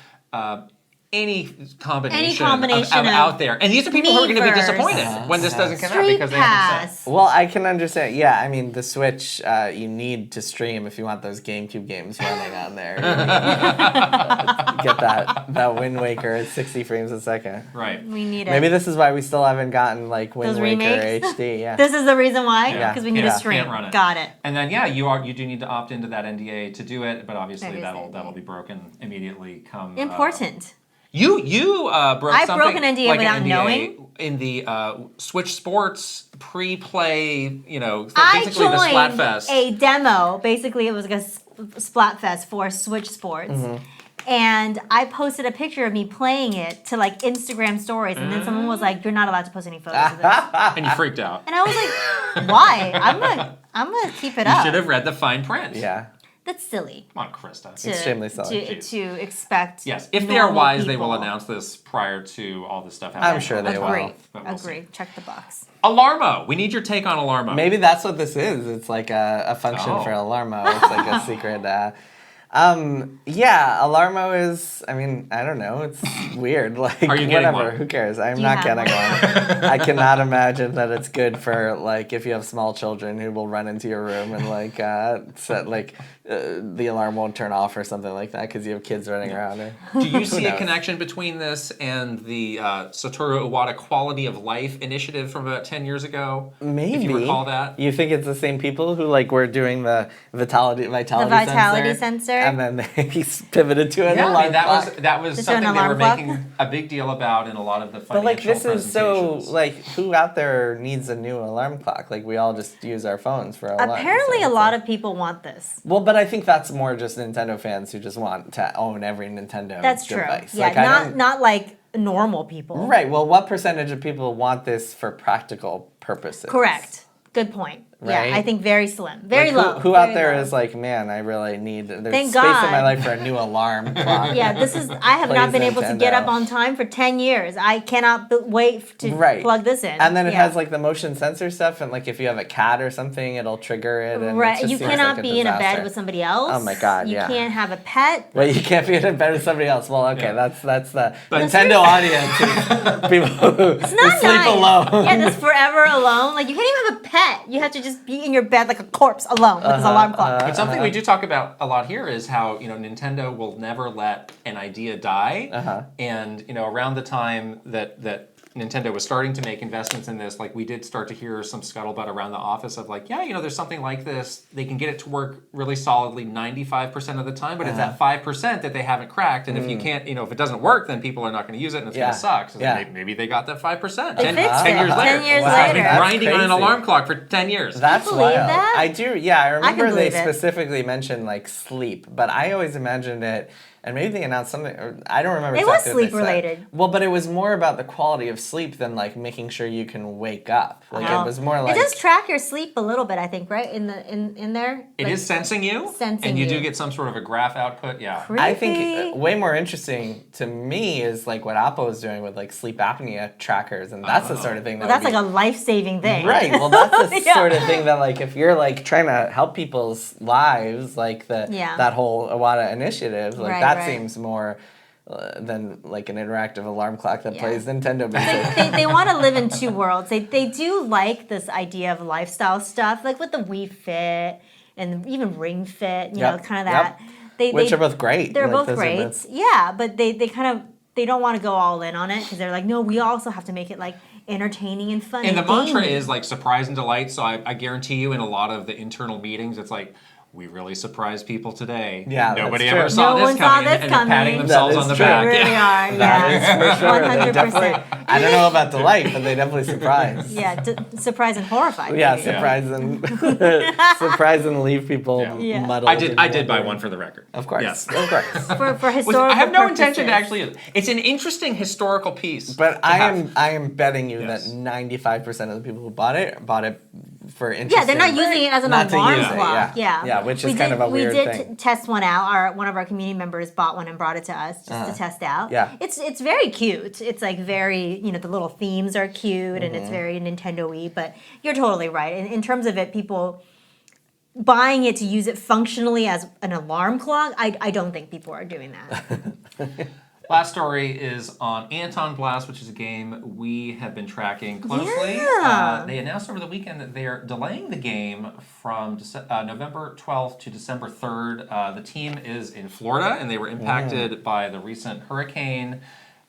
any combination of out there. And these are people who are going to be disappointed when this doesn't come out because they haven't said. Well, I can understand. Yeah, I mean, the Switch, you need to stream if you want those GameCube games running on there. Get that Wind Waker at 60 frames a second. Right. We need it. Maybe this is why we still haven't gotten like Wind Waker HD. Yeah. This is the reason why? Because we need to stream. Can't run it. Got it. And then you do need to opt into that NDA to do it, but obviously that'll be broken immediately come important. You broke something. I broke an NDA without knowing. In the Switch Sports pre-play, basically the I Splatfest. joined a demo. Basically, it was like a Splatfest for Switch Sports. And I posted a picture of me playing it to like Instagram stories, and then someone was like, "You're not allowed to post any photos of this." And you freaked out. And I was like, "Why? I'm gonna keep it up." You should have read the fine print. Yeah. That's silly. Come on, Krysta. Extremely silly. To expect. Yes, if they are wise, they will announce this prior to all this stuff happening. I'm sure they will. Agree. Check the box. Alarmo. We need your take on Alarmo. Maybe that's what this is. It's like a function for Alarmo. It's like a secret. Alarmo is, I mean, I don't know. It's weird. Like, are you getting one? Who cares? I'm not getting one. I cannot imagine that it's good for, like, if you have small children who will run into your room and, like, set, like, the alarm won't turn off or something like that because you have kids running around. Do you see a connection between this and the Satoru Iwata Quality of Life initiative from about 10 years ago? Maybe. If you recall that? You think it's the same people who, like, were doing the vitality sensor? And then they pivoted to an alarm clock. That was something they were making a big deal about in a lot of the financial But like this is so presentations. like who out there needs a new alarm clock? Like we all just use our phones for alarms. Apparently, a lot of people want this. Well, but I think that's more just Nintendo fans who just want to own every Nintendo That's device. True. Yeah, like, not like normal people. Right. Well, what percentage of people want this for practical purposes? Correct. Good point. Right? Yeah, I think very slim. Very low. Who out there is like, man, I really need, there's space in my life for a new alarm clock. Yeah, I have not been able to get up on time for 10 years. I cannot wait to plug this in. And then it has like the motion sensor stuff, and like if you have a cat or something, it'll trigger it. And right, it just you cannot be in a bed with somebody else. Oh my God, You can't have a pet. Wait, you can't be in a bed with somebody else. Well, okay, that's the Nintendo audience. People who sleep alone. Yeah, that's forever alone. Like you can't even have a pet. You have to just just be in your bed like a corpse alone with his alarm clock. But something we do talk about a lot here is how, Nintendo will never let an idea die. And, around the time that Nintendo was starting to make investments in this, like we did start to hear some scuttlebutt around the office of like, there's something like this. They can get it to work really solidly 95% of the time, but it's that 5% that they haven't cracked. And if you can't, if it doesn't work, then people are not going to use it and it's going to suck. So maybe they got that 5%. 10 years later. 10 years later. I've been grinding on an alarm clock for 10 years. That's wild. That? I do, I remember they specifically mentioned like sleep, but I always imagined it. And maybe they announced something, or I don't remember exactly what they said. It was sleep related. Well, but it was more about the quality of sleep than like making sure you can wake up. Like it was more like it does track your sleep a little bit, I think, right? In there. It is sensing you. And you do get some sort of a graph output, yeah. Creepy. I think way more interesting to me is like what Apple is doing with like sleep apnea trackers, and that's the sort of thing that's like a life-saving thing. Right. Well, that's the sort of thing that like if you're like trying to help people's lives, like that whole Iwata initiative, like that seems more than like an interactive alarm clock that plays Nintendo music. They want to live in two worlds. They do like this idea of lifestyle stuff, like with the Wii Fit and even Ring Fit, you know, kind of that. Which are both great. They're both great. Yeah, but they don't want to go all in on it because they're like, no, we also have to make it like entertaining and fun. And the mantra is like surprise and delight. So I guarantee you in a lot of the internal meetings, it's like, we really surprised people today. Yeah, nobody ever saw this coming, and they're patting themselves on the back. They really are. That is for sure. 100%. I don't know about delight, but they definitely surprise. Yeah, surprise and horrify. Yeah, surprise and leave people muddled. I did buy one for the record. Of course, yes, of course. For historical I have no purposes. intention to actually. It's an interesting historical piece. But I am betting you that 95% of the people who bought it for interest. Yeah, they're not using it as an alarm clock. Yeah, which is kind of a weird thing. We did test one out. One of our community members bought one and brought it to us just to test out. Yeah. It's very cute. It's like very, the little themes are cute and it's very Nintendo-y, but you're totally right. In terms of it, people buying it to use it functionally as an alarm clock, I don't think people are doing that. Last story is on Antonblast, which is a game we have been tracking closely. Yeah. They announced over the weekend that they are delaying the game from November 12th to December 3rd. The team is in Florida, and they were impacted by the recent hurricane.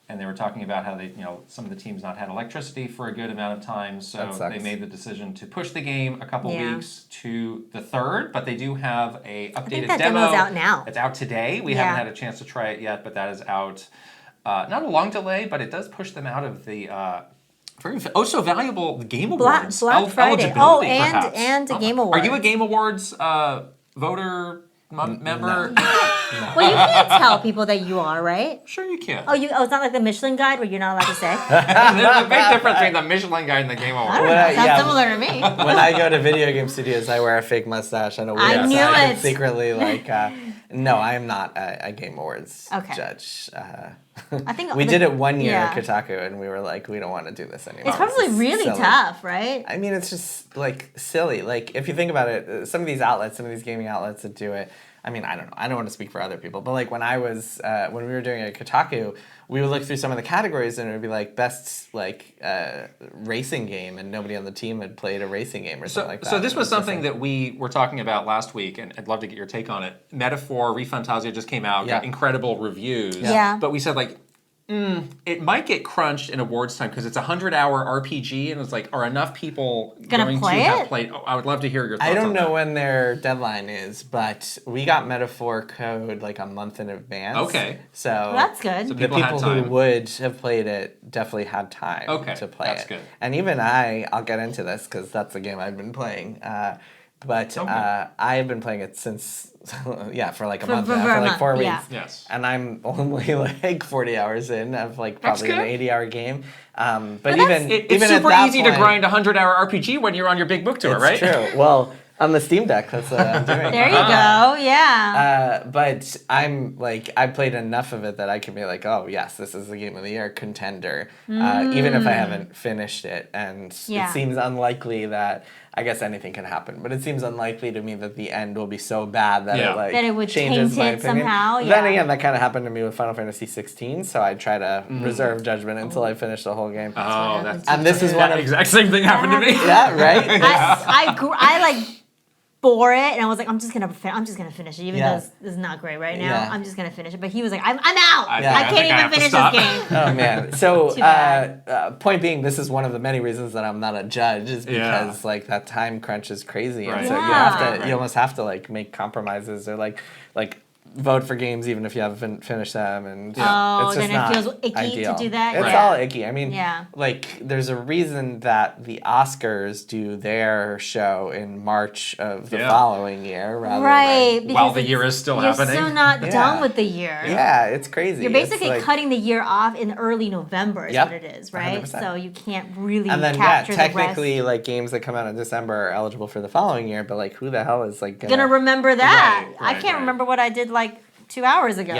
And they were talking about how they, some of the teams not had electricity for a good amount of time, so they made the decision to push the game a couple weeks to the 3rd. But they do have a updated I think that demo. demo's out now. It's out today. We haven't had a chance to try it yet, but that is out. Not a long delay, but it does push them out of the so valuable Game Awards. Black Friday. Oh, and Game Awards. Are you a Game Awards voter? Member? No. Well, you can't tell people that you are, right? Sure you can. Oh, it's not like the Michelin Guide where you're not allowed to say? There's a big difference between the Michelin Guide and the Game Awards. Sounds similar to me. When I go to video game studios, I wear a fake mustache and a wig. I knew it. I can secretly, no, I am not a Game Awards judge. I think we did it one year at Kotaku, and we were like, we don't want to do this anymore. It's probably really tough, right? I mean, it's just silly. Like if you think about it, some of these gaming outlets that do it. I mean, I don't know. I don't want to speak for other people, but when I was when we were doing it at Kotaku, we would look through some of the categories, and it would be like best racing game, and nobody on the team had played a racing game or something like that. So this was something that we were talking about last week, and I'd love to get your take on it. Metaphor ReFantasia just came out, got incredible reviews. Yeah. But we said it might get crunched in awards time because it's a 100-hour RPG, and it's are enough people going to have played? I would love to hear your thoughts on that. I don't know when their deadline is, but we got Metaphor code a month in advance. Okay. So that's good. So the people who would have played it definitely had time to play it. That's good. And even I'll get into this because that's the game I've been playing. But I have been playing it since, for a month now, for 4 weeks. Yeah. Yes. And I'm only 40 hours in of probably an 80-hour game. But it's super easy to grind a 100-hour RPG when you're on your big book tour, right? It's true. Well, On the Steam Deck, that's what I'm doing. There you go, yeah. But I'm like, I played enough of it that I can be like, oh yes, this is the Game of the Year contender, even if I haven't finished it. And it seems unlikely that, I guess anything can happen, but it seems unlikely to me that the end will be so bad that it like that it would changes my opinion. Somehow. Then again, that kind of happened to me with Final Fantasy 16, so I try to reserve judgment until I finish the whole game. Oh, that's and this is one of exact same thing happened to me. Yeah, right. I like bore it, and I was like, I'm just gonna finish it, even though this is not great right now. I'm just gonna finish it. But he was like, I'm out. I can't even finish this game. Oh man. So point being, this is one of the many reasons that I'm not a judge, is because like that time crunch is crazy, and so you almost have to like make compromises or like vote for games even if you haven't finished them, and it's just then not it feels icky ideal. to do that. It's all icky. I mean, like there's a reason that the Oscars do their show in March of the following year, rather than while the year is still happening. You're still not done with the year. Yeah, it's crazy. You're basically cutting the year off in early November, is what it is, right? 100%. So you can't really and then capture technically the rest. like games that come out in December are eligible for the following year, but like who the hell is like gonna remember that? I can't remember what I did like 2 hours ago.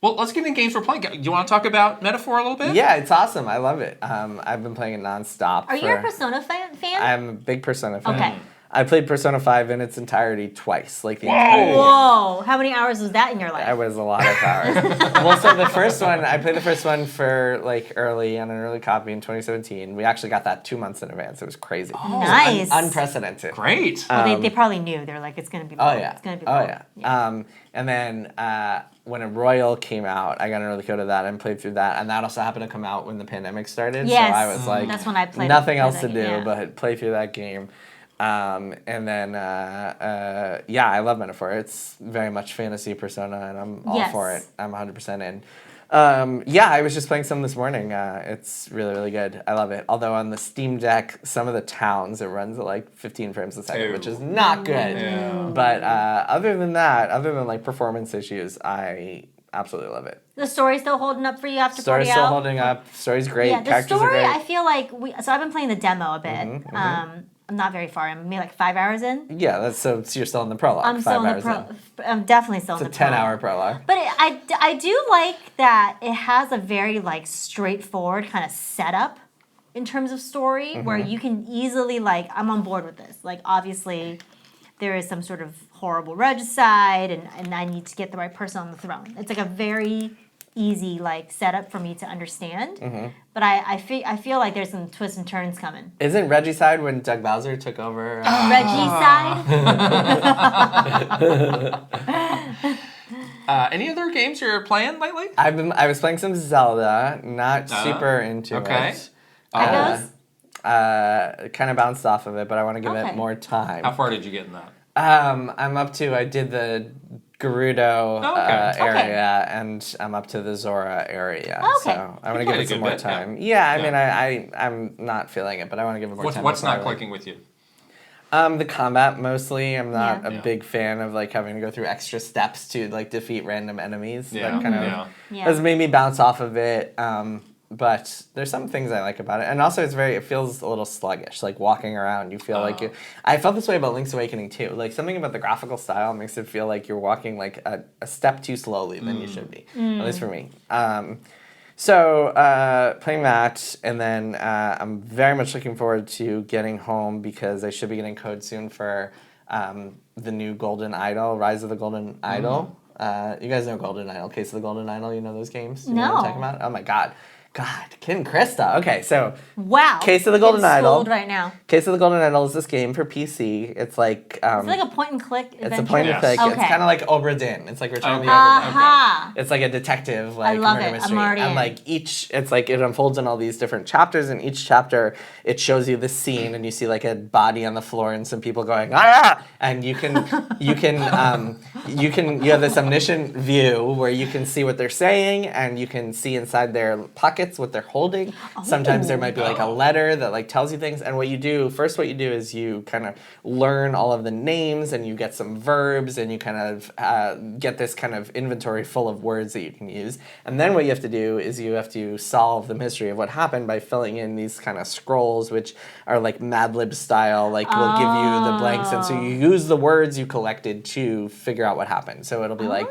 Well, let's get into games we're playing. Do you want to talk about Metaphor a little bit? Yeah, it's awesome. I love it. I've been playing it nonstop. Are you a Persona fan? I'm a big Persona fan. Okay. I played Persona 5 in its entirety twice. Like the entirety. Whoa! How many hours was that in your life? It was a lot of hours. Well, so the first one, I played the first one for like early on an early copy in 2017. We actually got that 2 months in advance. It was crazy. Oh, nice. Unprecedented. Great. Well, they probably knew. They're like, it's going to be cool. It's going to be cool. Oh, yeah. And then when a Royal came out, I got an early code of that and played through that. And that also happened to come out when the pandemic started. Yes. So I was like, that's when I played nothing else to do but play through that game. And then, I love Metaphor. It's very much fantasy Persona, and I'm all for it. I'm 100% in. I was just playing some this morning. It's really, really good. I love it. Although on the Steam Deck, some of the towns, it runs at like 15 frames a second, which is not good. Yeah. But other than that, other than like performance issues, I absolutely love it. The story's still holding up for you after 40 Story's still holding up. Story's great. Yeah, the Characters story, are great. I feel like so I've been playing the demo a bit. I'm not very far. I'm maybe like 5 hours in. Yeah, so you're still in the prologue. I'm still in the prologue. I'm definitely still in the prologue. It's a 10-hour prologue. But I do like that it has a very like straightforward kind of setup in terms of story, where you can easily like, I'm on board with this. Like obviously there is some sort of horrible regicide, and I need to get the right person on the throne. It's like a very easy like setup for me to understand, but I feel like there's some twists and turns coming. Isn't Regicide when Doug Bowser took over? Regicide. Any other games you're playing lately? I was playing some Zelda, not super into it. Echoes? Kind of bounced off of it, but I want to give it more time. How far did you get in that? I did the Gerudo area, and I'm up to the Zora area. So I want to give it some more time. I mean, I'm not feeling it, but I want to give it more time. What's not clicking with you? The combat mostly. I'm not a big fan of like having to go through extra steps to like defeat random enemies. That kind of has made me bounce off of it. But there's some things I like about it, and also it feels a little sluggish. Like walking around, you feel like I felt this way about Link's Awakening too. Like something about the graphical style makes it feel like you're walking like a step too slowly than you should be. At least for me. So playing that, and then I'm very much looking forward to getting home because I should be getting code soon for the new Golden Idol, Rise of the Golden Idol. You guys know Golden Idol, Case of the Golden Idol. You know those games? You know what I'm talking about? Oh my God. Kid and Krysta. Okay, so Case of the Golden Idol. Right now. Case of the Golden Idol is this game for PC. It's like it's like a point and click adventure. It's a point and click. Okay. It's kind of like Obra Dinn. It's like Return of the Obra Dinn. It's like a detective like murder mystery. I'm already and like it unfolds in all these different chapters, and each chapter it shows you the scene, and you see like a body on the floor and some people going and you have this omniscient view where you can see what they're saying, and you can see inside their pockets pockets what they're holding. Sometimes there might be like a letter that like tells you things. And what you do is you kind of learn all of the names and you get some verbs and you kind of get this kind of inventory full of words that you can use. And then what you have to do is you have to solve the mystery of what happened by filling in these kind of scrolls, which are like Mad Lib style, like will give you the blanks. And so you use the words you collected to figure out what happened. So it'll be like,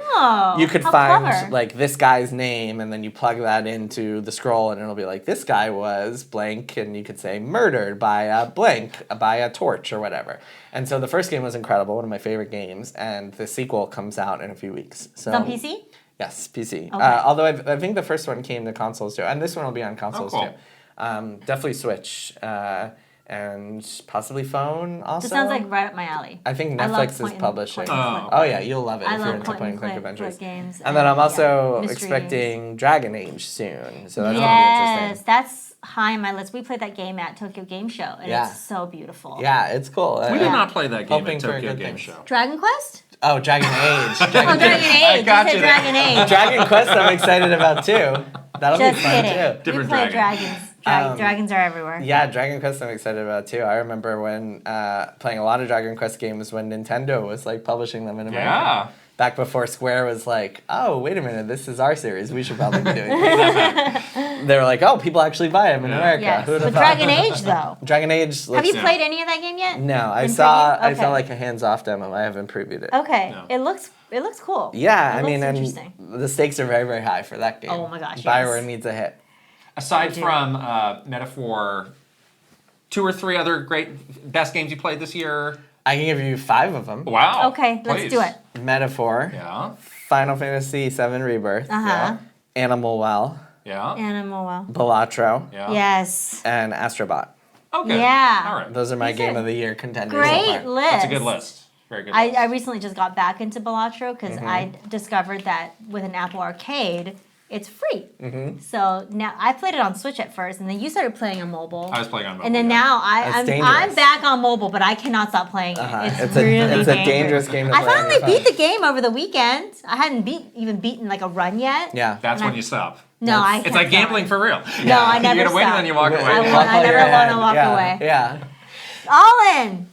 you could find like this guy's name and then you plug that into the scroll and it'll be like, this guy was blank, and you could say murdered by a blank, by a torch or whatever. And so the first game was incredible, one of my favorite games, and the sequel comes out in a few weeks. So, it's on PC? Yes, PC. Okay. Although I think the first one came to consoles too, and this one will be on consoles too. Definitely Switch. And possibly phone also. This sounds like right up my alley. I think Netflix is publishing. Oh yeah, you'll love it if you're into point-and-click adventures. Games and then I'm also expecting Dragon Age soon, so that's gonna be interesting. Yes, that's high on my list. We played that game at Tokyo Game Show, and it's so beautiful. Yeah, it's cool. We did not play that game at Tokyo Game Show. Dragon Quest? Oh, Dragon Age. Dragon Age. I got you. Dragon Age. Dragon Quest I'm excited about too. That'll be fun too. Different dragons. Dragons are everywhere. Yeah, Dragon Quest I'm excited about too. I remember when playing a lot of Dragon Quest games when Nintendo was like publishing them in America. Yeah. Back before Square was like, oh, wait a minute, this is our series. We should probably be doing this. They were like, oh, people actually buy them in America. Yes. But Dragon Age, though. Dragon Age. Have you played any of that game yet? No, I saw like a hands-off demo. I haven't previewed it. Okay, no. It looks cool. Yeah, I mean, and the stakes are very, very high for that game. Oh my gosh, Bioware needs a hit. Aside from Metaphor, 2 or 3 other great best games you played this year? I can give you 5 of them. Wow. Okay, let's do it. Metaphor. Yeah. Final Fantasy VII Rebirth. Yeah. Animal Well. Yeah. Animal Well. Balatro. Yeah. Yes. And Astrobot. Okay. Yeah. All right. Those are my Game of the Year contenders. Great list. That's a good list. Very good list. I recently just got back into Balatro because I discovered that with an Apple Arcade, it's free. So now I played it on Switch at first, and then you started playing on mobile. I was playing on mobile. And then now I'm back on mobile, but I cannot stop playing it. It's a dangerous game to play. I finally beat the game over the weekend. I hadn't even beaten like a run yet. Yeah. That's when you stop. No, I can't. It's like gambling for real. No, I never You're going to win and then you walk away. I never want to walk away. Yeah. All in.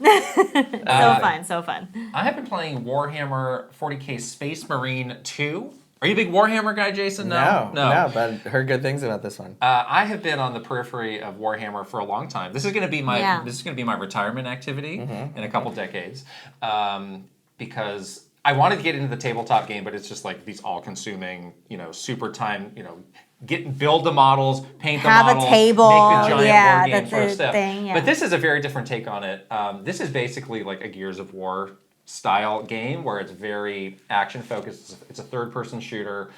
So fun. I have been playing Warhammer 40K Space Marine 2. Are you a big Warhammer guy, Jason? No, but heard good things about this one. I have been on the periphery of Warhammer for a long time. This is going to be my retirement activity in a couple decades, because I wanted to get into the tabletop game, but it's just like these all-consuming, super time, build the models, paint the models, have a table, make the giant board game sort of stuff. Thing, But this is a very different take on it. This is basically like a Gears of War style game where it's very action focused. It's a third-person shooter.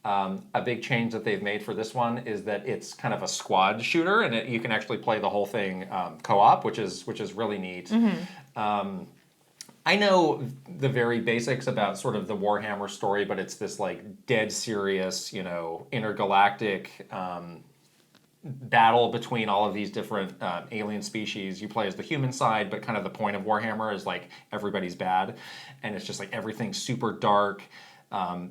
A big change that they've made for this one is that it's kind of a squad shooter, and you can actually play the whole thing co-op, which is really neat. I know the very basics about sort of the Warhammer story, but it's this like dead serious, intergalactic battle between all of these different alien species. You play as the human side, but kind of the point of Warhammer is like everybody's bad, and it's just like everything's super dark.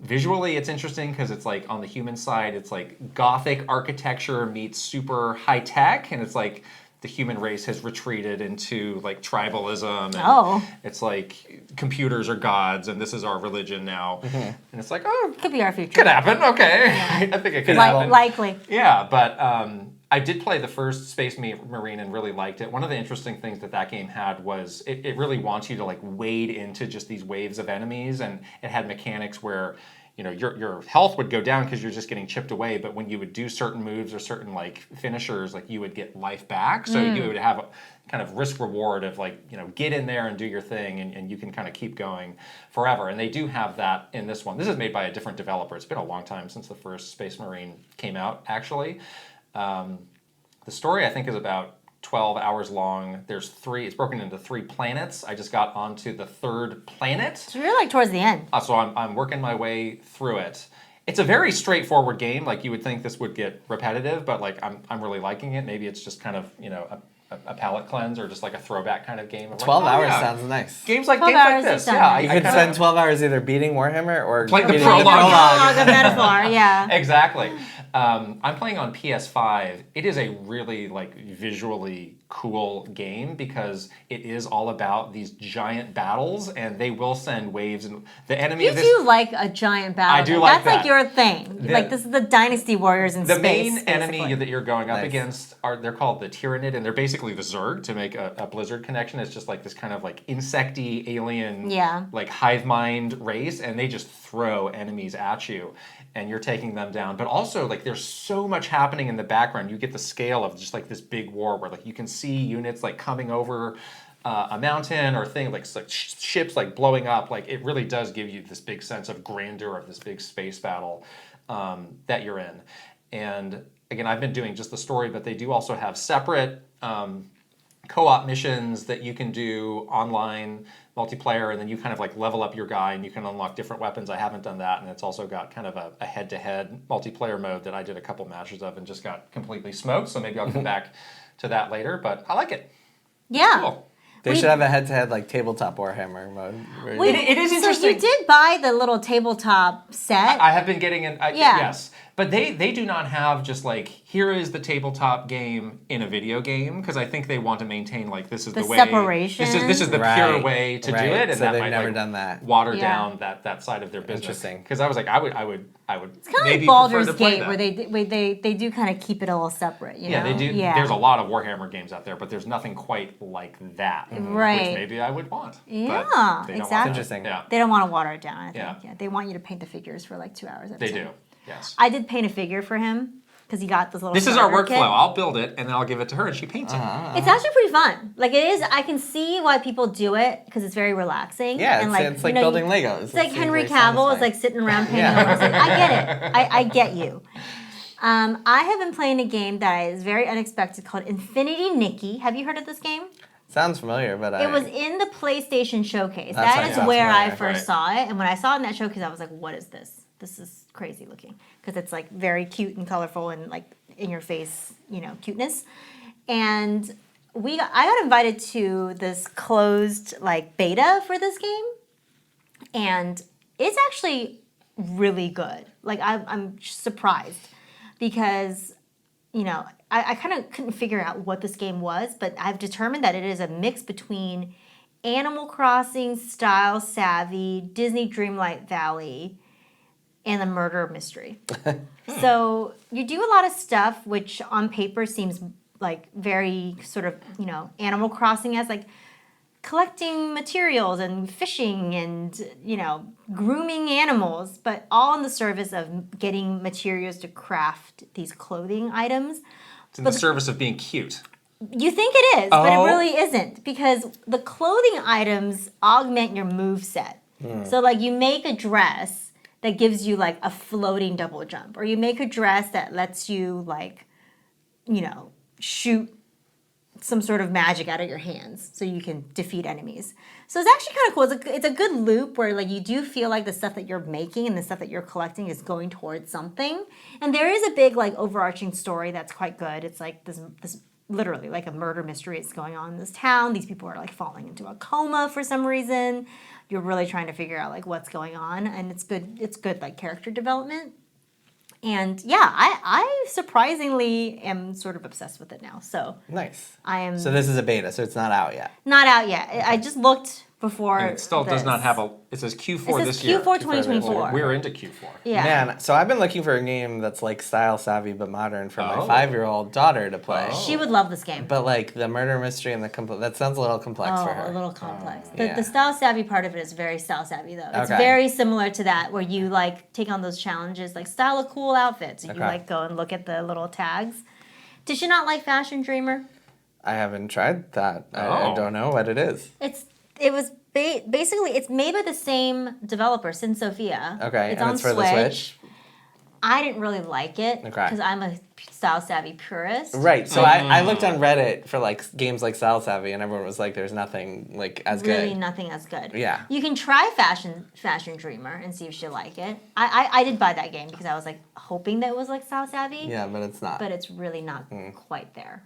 Visually, it's interesting because it's like on the human side, it's like gothic architecture meets super high tech, and it's like the human race has retreated into like tribalism, and it's like computers are gods, and this is our religion now, and it's like, could be our future. Could happen. Okay, yeah. I think it could happen. Likely. Yeah, but I did play the first Space Marine and really liked it. One of the interesting things that game had was it really wants you to like wade into just these waves of enemies, and it had mechanics where your health would go down because you're just getting chipped away, but when you would do certain moves or certain like finishers, like you would get life back. So you would have a kind of risk reward of like, get in there and do your thing, and you can kind of keep going forever. And they do have that in this one. This is made by a different developer. It's been a long time since the first Space Marine came out, actually. The story, I think, is about 12 hours long. It's broken into 3 planets. I just got onto the 3rd planet. So you're like towards the end. So I'm working my way through it. It's a very straightforward game. Like you would think this would get repetitive, but like I'm really liking it. Maybe it's just kind of a palate cleanse or just like a throwback kind of game. Of 12 hours sounds nice. Games like this. Yeah, you could spend 12 hours either beating Warhammer or playing the prologue of Metaphor. Yeah, exactly. I'm playing on PS5. It is a really like visually cool game because it is all about these giant battles, and they will send waves. And the enemy. You do like a giant battle. I do like that. That's like your thing. Like this is the Dynasty Warriors in space. The main enemy basically. that you're going up against they're called the Tyrannid, and they're basically the Zerg. To make a Blizzard connection, it's just like this kind of like insecty alien, like hive mind race, and they just throw enemies at you, and you're taking them down. But also, like, there's so much happening in the background. You get the scale of just like this big war where like you can see units like coming over a mountain or thing like ships like blowing up. Like it really does give you this big sense of grandeur of this big space battle that you're in. And again, I've been doing just the story, but they do also have separate co-op missions that you can do online multiplayer, and then you kind of like level up your guy and you can unlock different weapons. I haven't done that, and it's also got kind of a head-to-head multiplayer mode that I did a couple matches of and just got completely smoked, so maybe I'll come back to that later, but I like it. Yeah. Cool. They should have a head-to-head like tabletop Warhammer mode. It is interesting. So you did buy the little tabletop set? I have been getting it. Yes. But they do not have just like, here is the tabletop game in a video game, because I think they want to maintain like this is the way. Separation. This is the pure way to do it, and so that they've might never like done that. water down that side of their business. Interesting. Because I was like, I would It's kind of maybe like Baldur's prefer to play Gate, that. where they do kind of keep it all separate. You know? They do. Yeah. There's a lot of Warhammer games out there, but there's nothing quite like that, right? Which maybe I would want. Yeah, but they don't exactly. Want Interesting. Yeah. They don't want to water it down. I think. Yeah. They want you to paint the figures for like 2 hours at a They time. do. Yes. I did paint a figure for him because he got this little. This is our workflow. kit. I'll build it and then I'll give it to her and she paints it. It's actually pretty fun. Like it is. I can see why people do it because it's very relaxing. Yeah, and it's like building Legos. It's like Henry Cavill is like sitting around painting. It's like, I get it. I get you. I have been playing a game that is very unexpected called Infinity Nikki. Have you heard of this game? Sounds familiar, but It was in the PlayStation Showcase. That's That is where I first saw it. And when I saw it in that showcase, I was like, what is this? This is crazy looking. Because it's like very cute and colorful and like in your face, cuteness. And I got invited to this closed like beta for this game. And it's actually really good. Like I'm surprised because, I kind of couldn't figure out what this game was, but I've determined that it is a mix between Animal Crossing, Style Savvy, Disney Dreamlight Valley, and the murder mystery. So you do a lot of stuff which on paper seems like very sort of, Animal Crossing as like collecting materials and fishing and, grooming animals, but all in the service of getting materials to craft these clothing items. It's in the service of being cute. You think it is, but it really isn't, because the clothing items augment your moveset. So like you make a dress that gives you like a floating double jump, or you make a dress that lets you like, shoot some sort of magic out of your hands so you can defeat enemies. So it's actually kind of cool. It's a good loop where like you do feel like the stuff that you're making and the stuff that you're collecting is going towards something. And there is a big like overarching story that's quite good. It's like this literally like a murder mystery is going on in this town. These people are like falling into a coma for some reason. You're really trying to figure out like what's going on, and it's good like character development. And yeah, I surprisingly am sort of obsessed with it now. So nice. I am. So this is a beta, so it's not out yet. Not out yet. I just looked before. And it still does not have it says Q4 this year. Q4 2024. We're into Q4. Yeah. Man, so I've been looking for a game that's like style savvy but modern for my 5-year-old daughter to play. She would love this game. But like the murder mystery and that sounds a little complex for her. A little complex. Yeah. The style savvy part of it is very style savvy though. It's very similar to that where you like take on those challenges like style a cool outfit. So you like go and look at the little tags. Did you not like Fashion Dreamer? I haven't tried that. I don't know what it is. It was basically it's made by the same developer, Sin Sophia. Okay, it's and on it's for the Switch. I didn't really like it because I'm a Style Savvy purist. Right. So I looked on Reddit for like games like Style Savvy, and everyone was like, "There's nothing like as good." Really, nothing as good. Yeah. You can try Fashion Dreamer and see if she'll like it. I did buy that game because I was like hoping that it was like Style Savvy. Yeah, but it's not. But it's really not quite there.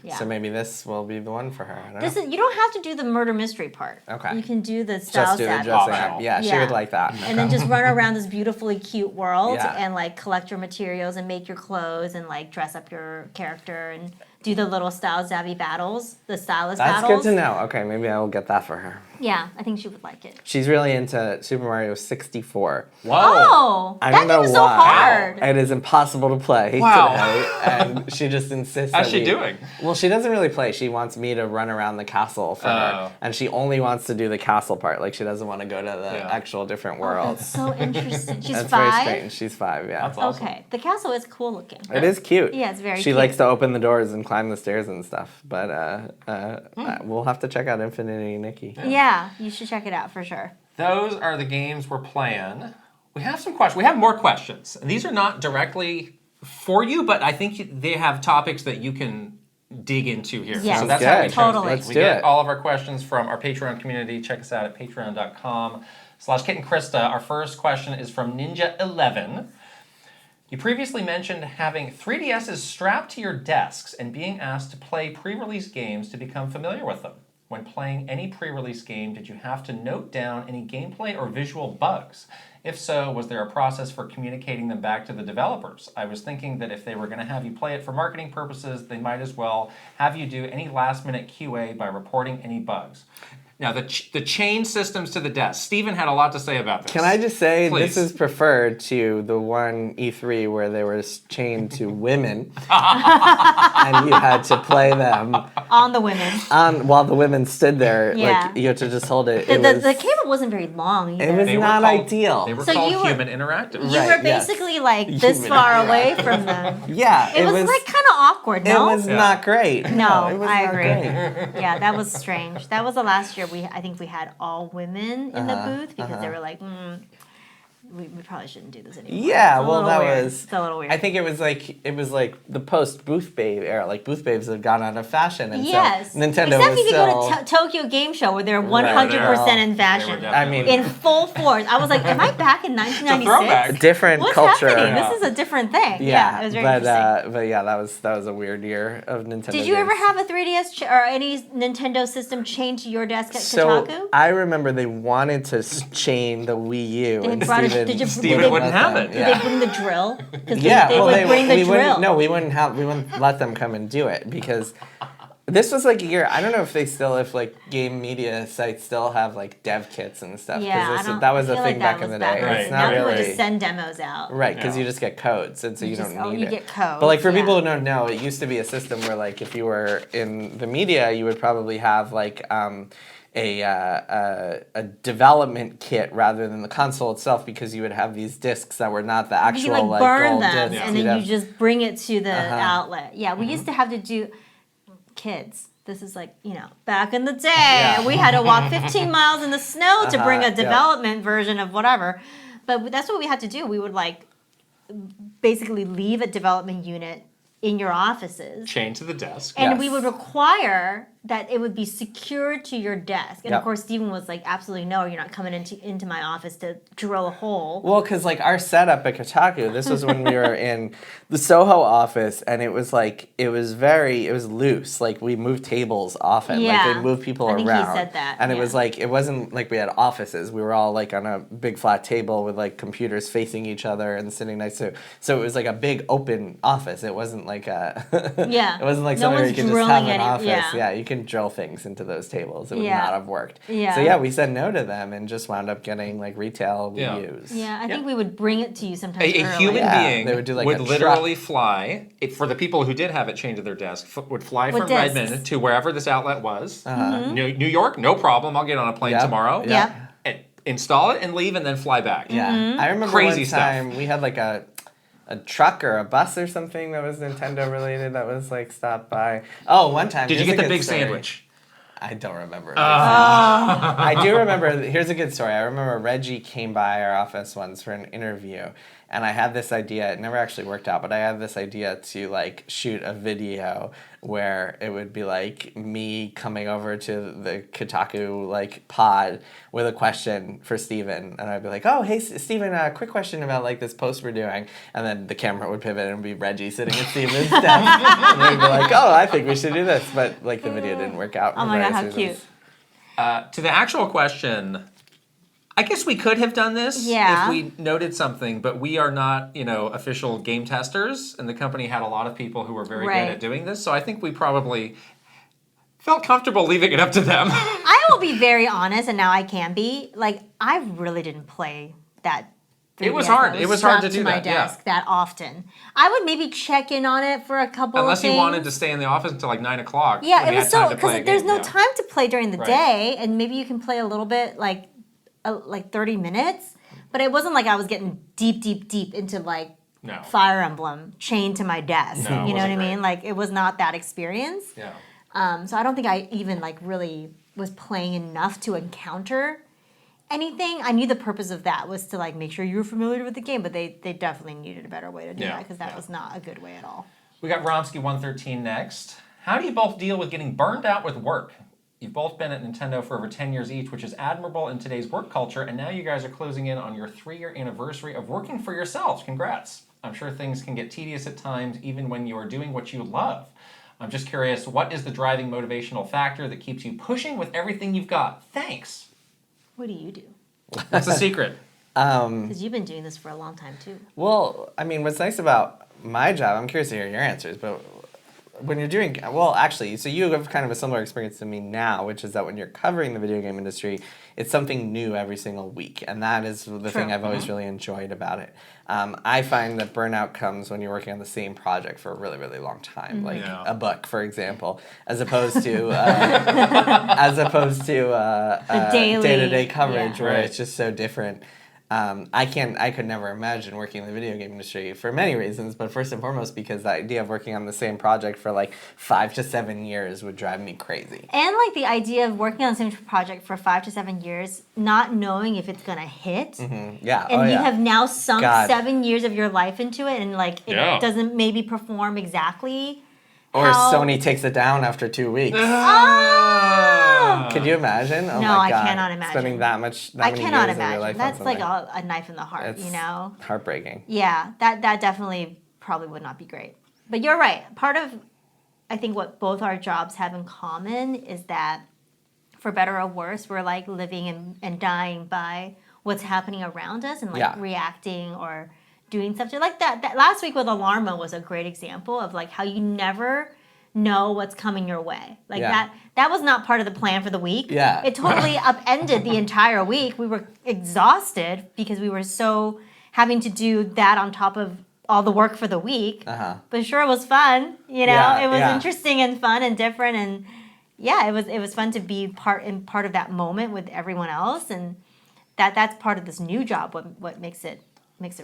Yeah. So maybe this will be the one for her. I don't know. You don't have to do the murder mystery part. Okay. You can do the Style Just do the Savvy. dressing up. Yeah, she would like that. And then just run around this beautifully cute world and like collect your materials and make your clothes and like dress up your character and do the little Style Savvy battles, the stylist battles. That's good to know. Okay, maybe I will get that for her. Yeah, I think she would like it. She's really into Super Mario 64. Whoa. Oh, I don't know that game is why. so hard. It is impossible to play today, and she just insists. How's she doing? Well, she doesn't really play. She wants me to run around the castle for her, and she only wants to do the castle part. Like she doesn't want to go to the actual different world. That's so interesting. She's That's 5? very strange. She's 5, yeah. That's awesome. Okay, the castle is cool looking. It is cute. Yeah, it's very She cute. likes to open the doors and climb the stairs and stuff. But we'll have to check out Infinity Nikki. Yeah, you should check it out for sure. Those are the games we're playing. We have some questions. We have more questions. These are not directly for you, but I think they have topics that you can dig into here. Yes, so that's how we totally. We get all of our questions from our Patreon community. Check us out at patreon.com/KitandKrysta. Our first question is from Ninja11. You previously mentioned having 3DSs strapped to your desks and being asked to play pre-release games to become familiar with them. When playing any pre-release game, did you have to note down any gameplay or visual bugs? If so, was there a process for communicating them back to the developers? I was thinking that if they were going to have you play it for marketing purposes, they might as well have you do any last-minute QA by reporting any bugs. Now, the chain systems to the desk. Steven had a lot to say about this. Can I just say, Please. This is preferred to the one E3 where they were chained to women, and you had to play them On the women. while the women stood there. Yeah. Like you had to just hold it. The cable wasn't very long either. It was not ideal. They were So called you were- human interactive. You were basically like this Human far away from them. Yeah, It was like kind of awkward, It no? was not great. No, it was I not agree. great. Yeah, that was strange. That was the last year I think we had all women in the booth because they were like, we probably shouldn't do this anymore. Yeah, It's a well, little that weird. was. It's a little weird. I think it was like the post Booth Babe era. Like Booth Babes have gone out of fashion, and Yes. so Nintendo Except was if you still. go to Tokyo Game Show where they're 100% in fashion. I mean, In full force. I was like, am I back in 1996? different What's culture. happening? This is a different thing. Yeah, it was very interesting. But yeah, that was a weird year of Nintendo. Did you games. ever have a 3DS or any Nintendo system chained to your desk at So Kotaku? I remember they wanted to chain the Wii U, They and brought it- Steven, did you- Steven they- wouldn't have it. Did they bring the drill? Because Yeah, they well, would bring the we drill. wouldn't. No, we wouldn't let them come and do it because this was like a year. I don't know if like game media sites still have like dev kits and stuff. Yeah, that was I a feel thing like that back in was the day. Right. It's Now not people really just send demos out. right because Yeah. you just get codes, and so you don't need you it. get codes. But like for people yeah. who don't know, it used to be a system where like if you were in the media, you would probably have like a development kit rather than the console itself because you would have these discs that were not the actual you like burn gold them discs. and then you just bring it to the outlet. Yeah, Mm-hmm. we used to have to do kids. This is like, back in the day, we had to walk 15 miles in the snow to bring a development version of whatever. But that's what we had to do. We would like basically leave a development unit in your offices. Chained to the desk. And we would require that it would be secured to your desk. And of course, Steven was like, absolutely no, you're not coming into my office to drill a hole. Well, because like our setup at Kotaku, this was when we were in the Soho office, and it was like, it was loose. Like we moved tables often. Yeah. Like they moved people I think around. he said that, And it yeah. was like, it wasn't like we had offices. We were all like on a big flat table with like computers facing each other and sitting next to. So it was like a big open office. It wasn't like a. Yeah. It wasn't like No somewhere you one's could just drilling have an any- office. yeah. Yeah, you can drill things into those tables. It would Yeah. not have worked. Yeah. So yeah, we said no to them and just wound up getting like retail Yeah. reviews. Yeah, I think we would bring it to you sometimes A early. human Yeah, being they would do like a literally fly, for the people who did have it chained to their desk, would fly With from discs. Redmond to wherever this outlet was. New York, no problem. I'll get on a plane Yep. tomorrow. Yep. Yep. And install it and leave and then fly back. Yeah, Mm-hmm. I remember Crazy one stuff. time we had like a truck or a bus or something that was Nintendo related that was like stopped by. Oh, one time. Did you here's get a the good big story. sandwich? I don't remember. I do remember. Here's a good story. I remember Reggie came by our office once for an interview, And I had this idea, it never actually worked out, but I had this idea to like shoot a video where it would be like me coming over to the Kotaku like pod with a question for Steven. And I'd be like, oh, hey, Steven, quick question about like this post we're doing. And then the camera would pivot and it would be Reggie sitting at Steven's desk. And they'd be like, oh, I think we should do this. But like the video didn't work out. Oh my God, how cute. To the actual question, I guess we could have done this if we noted something, but we are not, official game testers, and the company had a lot of people who were very good at doing this, so I think we probably felt comfortable leaving it up to them. I will be very honest, and now I can be, like, I really didn't play that. It was hard. It was hard to do my desk that often. I would maybe check in on it for a couple Unless of things. you wanted to stay in the office until like 9 o'clock. Yeah, it was so, because there's no time to play during the day, and maybe you can play a little bit, like 30 minutes, but it wasn't like I was getting deep into like Fire Emblem chained to my desk. No, you know what I mean? Like it was not that experience. Yeah. So I don't think I even like really was playing enough to encounter anything. I knew the purpose of that was to like make sure you were familiar with the game, but they definitely needed a better way to do that because that was not a good way at all. We got Romsky113 next. How do you both deal with getting burned out with work? You've both been at Nintendo for over 10 years each, which is admirable in today's work culture, and now you guys are closing in on your 3-year anniversary of working for yourselves. Congrats. I'm sure things can get tedious at times, even when you are doing what you love. I'm just curious, what is the driving motivational factor that keeps you pushing with everything you've got? Thanks. What do you do? That's a secret. Because you've been doing this for a long time, too. Well, I mean, what's nice about my job, I'm curious to hear your answers, but when you're doing, well, actually, so you have kind of a similar experience to me now, which is that when you're covering the video game industry, it's something new every single week, and that is the thing I've always really enjoyed about it. I find that burnout comes when you're working on the same project for a really, really long time, like a book, for example, as opposed to day-to-day coverage where it's just so different. I could never imagine working in the video game industry for many reasons, but first and foremost because the idea of working on the same project for like 5 to 7 years would drive me crazy. And like the idea of working on the same project for 5 to 7 years, not knowing if it's gonna hit. Mm-hmm. Yeah. And you have now sunk 7 years of your life into it, and like it doesn't maybe perform exactly. Or Sony takes it down after 2 weeks. Oh! Could you imagine? Oh no, my God. I cannot imagine. Spending that many years of your life That's on like a knife in the heart, it's you know? Heartbreaking. Yeah, that definitely probably would not be great. But you're right. Part of, I think, what both our jobs have in common is that, for better or worse, we're like living and dying by what's happening around us and like reacting or doing something like that. That last week with Alarmo was a great example of like how you never know what's coming your way. Like that was not part of the plan for the week. Yeah. It totally upended the entire week. We were exhausted because we were so having to do that on top of all the work for the week. But sure, it was fun. You know, it was interesting and fun and different, and it was fun to be part of that moment with everyone else, and that's part of this new job. What makes it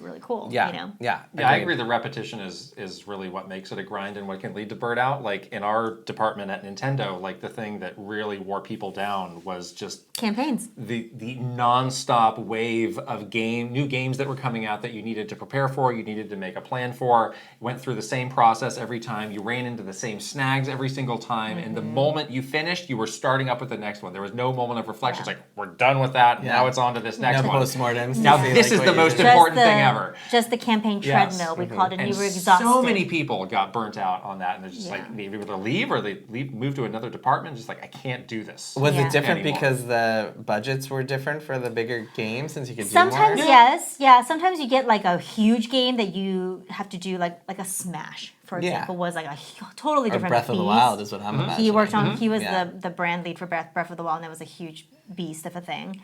really cool. Yeah. You know? Yeah. I agree. The repetition is really what makes it a grind and what can lead to burnout. Like in our department at Nintendo, like the thing that really wore people down was just campaigns. The nonstop wave of new games that were coming out that you needed to prepare for, you needed to make a plan for. Went through the same process every time. You ran into the same snags every single time. And the moment you finished, you were starting up with the next one. There was no moment of reflection. It's like, we're done with that. Now it's on to this next one. No postmortems. Now this is the most important thing ever. Just the campaign treadmill, we called it, and you were exhausted. So many people got burnt out on that, and they're just like, they either leave or they move to another department, just like, I can't do this. Was it different because the budgets were different for the bigger games, since you could sometimes do more? Yes, yeah. Sometimes you get like a huge game that you have to do, like a Smash, for example, was like a totally different Breath of the Wild is what I'm imagining. He worked on, he was the brand lead for Breath of the Wild, and that was a huge beast of a thing.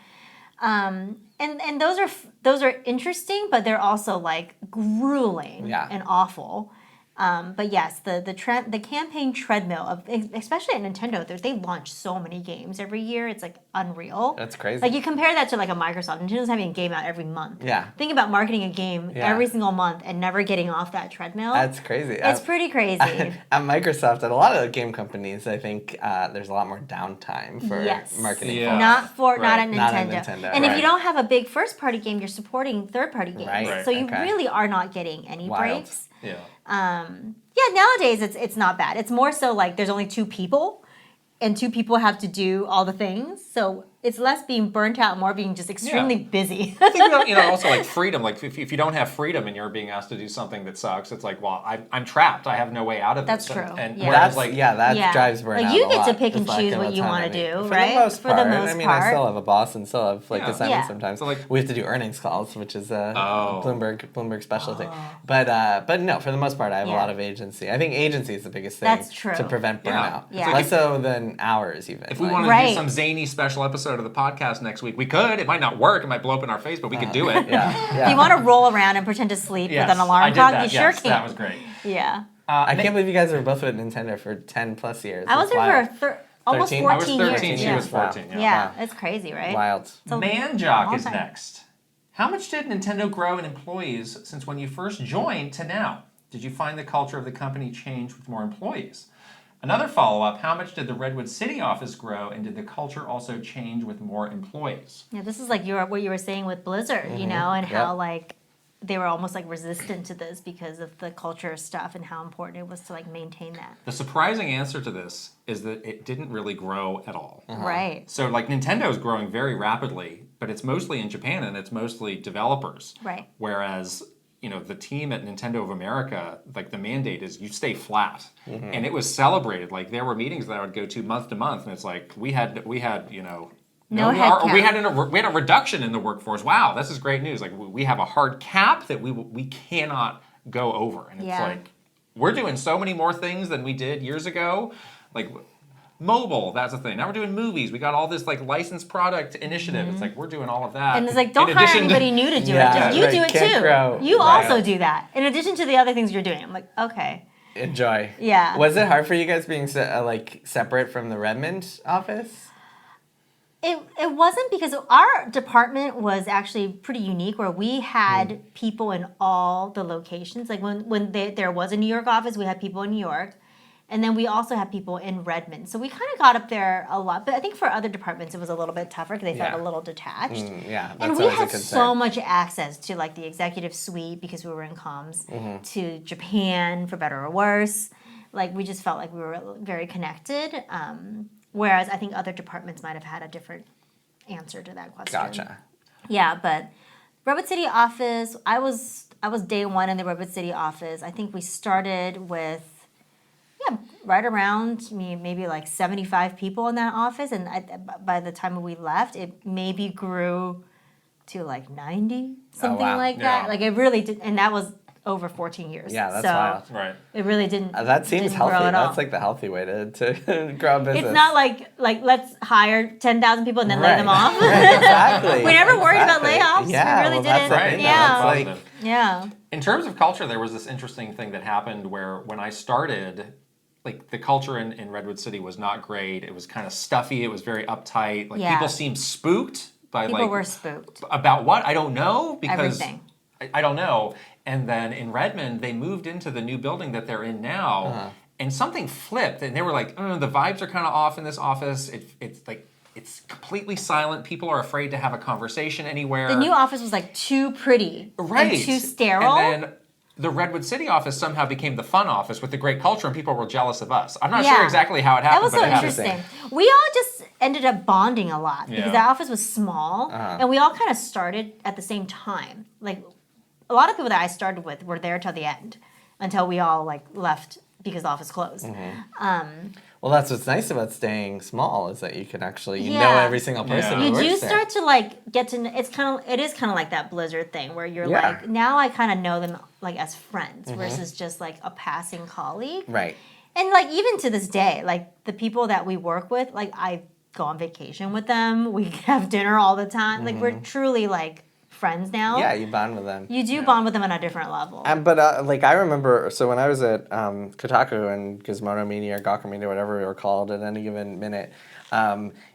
And those are interesting, but they're also like grueling and awful. But yes, the campaign treadmill of, especially at Nintendo, they launch so many games every year. It's like unreal. That's crazy. Like you compare that to like a Microsoft. Nintendo's having a game out every month. Yeah. Think about marketing a game every single month and never getting off that treadmill. That's crazy. It's pretty crazy. At Microsoft, at a lot of the game companies, I think there's a lot more downtime for marketing. Yeah. Not at Nintendo. Not at Nintendo. And if you don't have a big first party game, you're supporting third party games. Right. So you really are not getting any breaks. Yeah. Nowadays it's not bad. It's more so like there's only 2 people and 2 people have to do all the things. So it's less being burnt out, more being just extremely busy. I think about, also like freedom. Like if you don't have freedom and you're being asked to do something that sucks, it's like, well, I'm trapped. I have no way out of That's this. true. And that drives burnout. Like you get a lot. to pick and choose what you want to do, For right? the most part. I mean, I still have a boss and still have assignments sometimes. So we have to do earnings calls, which is a Bloomberg specialty. But no, for the most part, I have a lot of agency. I think agency is the biggest thing to prevent burnout. Less so than hours even. If we want to do some zany special episode of the podcast next week, we could. It might not work. It might blow up in our face, but we could do it. If you want to roll around and pretend to sleep with an alarm clock, you sure can. That was great. Yeah. I can't believe you guys were both with Nintendo for 10 plus years. I was there for almost 14 years. I was 13. She was 14. Yeah, it's crazy, right? Wild. Manjock is next. How much did Nintendo grow in employees since when you first joined to now? Did you find the culture of the company change with more employees? Another follow-up, how much did the Redwood City office grow, and did the culture also change with more employees? Yeah, this is like what you were saying with Blizzard, and how like they were almost like resistant to this because of the culture stuff and how important it was to like maintain that. The surprising answer to this is that it didn't really grow at all. Right. So like Nintendo is growing very rapidly, but it's mostly in Japan and it's mostly developers. Right. Whereas the team at Nintendo of America, like the mandate is you stay flat. And it was celebrated. Like there were meetings that I would go to month, and it's like we had no headcount. We had a reduction in the workforce. Wow, this is great news. Like we have a hard cap that we cannot go over. And it's like we're doing so many more things than we did years ago. Like mobile, that's a thing. Now we're doing movies. We got all this like licensed product initiative. It's like we're doing all of that. And it's like, don't hire anybody new to do it. Just you do it too. Grow. You also do that. In addition to the other things you're doing. I'm like, okay. Enjoy. Yeah. Was it hard for you guys being separate from the Redmond office? It wasn't, because our department was actually pretty unique, where we had people in all the locations. Like when there was a New York office, we had people in New York. And then we also have people in Redmond. So we kind of got up there a lot. But I think for other departments, it was a little bit tougher because they felt a little detached. That's and we had so much access to like the executive suite because we were in comms, to Japan, for better or worse. Like we just felt like we were very connected. Whereas I think other departments might have had a different answer to that question. Gotcha. Yeah, but Redwood City office, I was day one in the Redwood City office. I think we started with right around maybe like 75 people in that office, and by the time we left, it maybe grew to like 90, something like that. Like it really did, and that was over 14 years. Yeah, that's wild. Right. It really didn't. That seems healthy. That's like the healthy way to grow a business. It's not like let's hire 10,000 people and then lay them off. Right, exactly. We never worried about layoffs. Yeah, we really didn't. Right. Yeah. Yeah. In terms of culture, there was this interesting thing that happened where when I started, like the culture in Redwood City was not great. It was kind of stuffy. It was very uptight. Like people seemed spooked by people were spooked. About what? I don't know, because everything. I don't know. And then in Redmond, they moved into the new building that they're in now, and something flipped, and they were like, the vibes are kind of off in this office. It's like it's completely silent. People are afraid to have a conversation anywhere. The new office was like too pretty, right, and too sterile. And then the Redwood City office somehow became the fun office with the great culture, and people were jealous of us. I'm not sure exactly how it happened. That was so interesting. We all just ended up bonding a lot because that office was small, and we all kind of started at the same time. Like a lot of people that I started with were there till the end, until we all like left because the office closed. Well, that's what's nice about staying small, is that you can actually know every single person who works there. You do start to like get to know. It is kind of like that Blizzard thing where you're like, now I kind of know them like as friends versus just like a passing colleague. Right. And like even to this day, like the people that we work with, like I go on vacation with them. We have dinner all the time. Like we're truly like friends now. Yeah, you bond with them. You do bond with them on a different level. But like I remember, so when I was at Kotaku and Gizmodo Media or Gawker Media, whatever we were called at any given minute,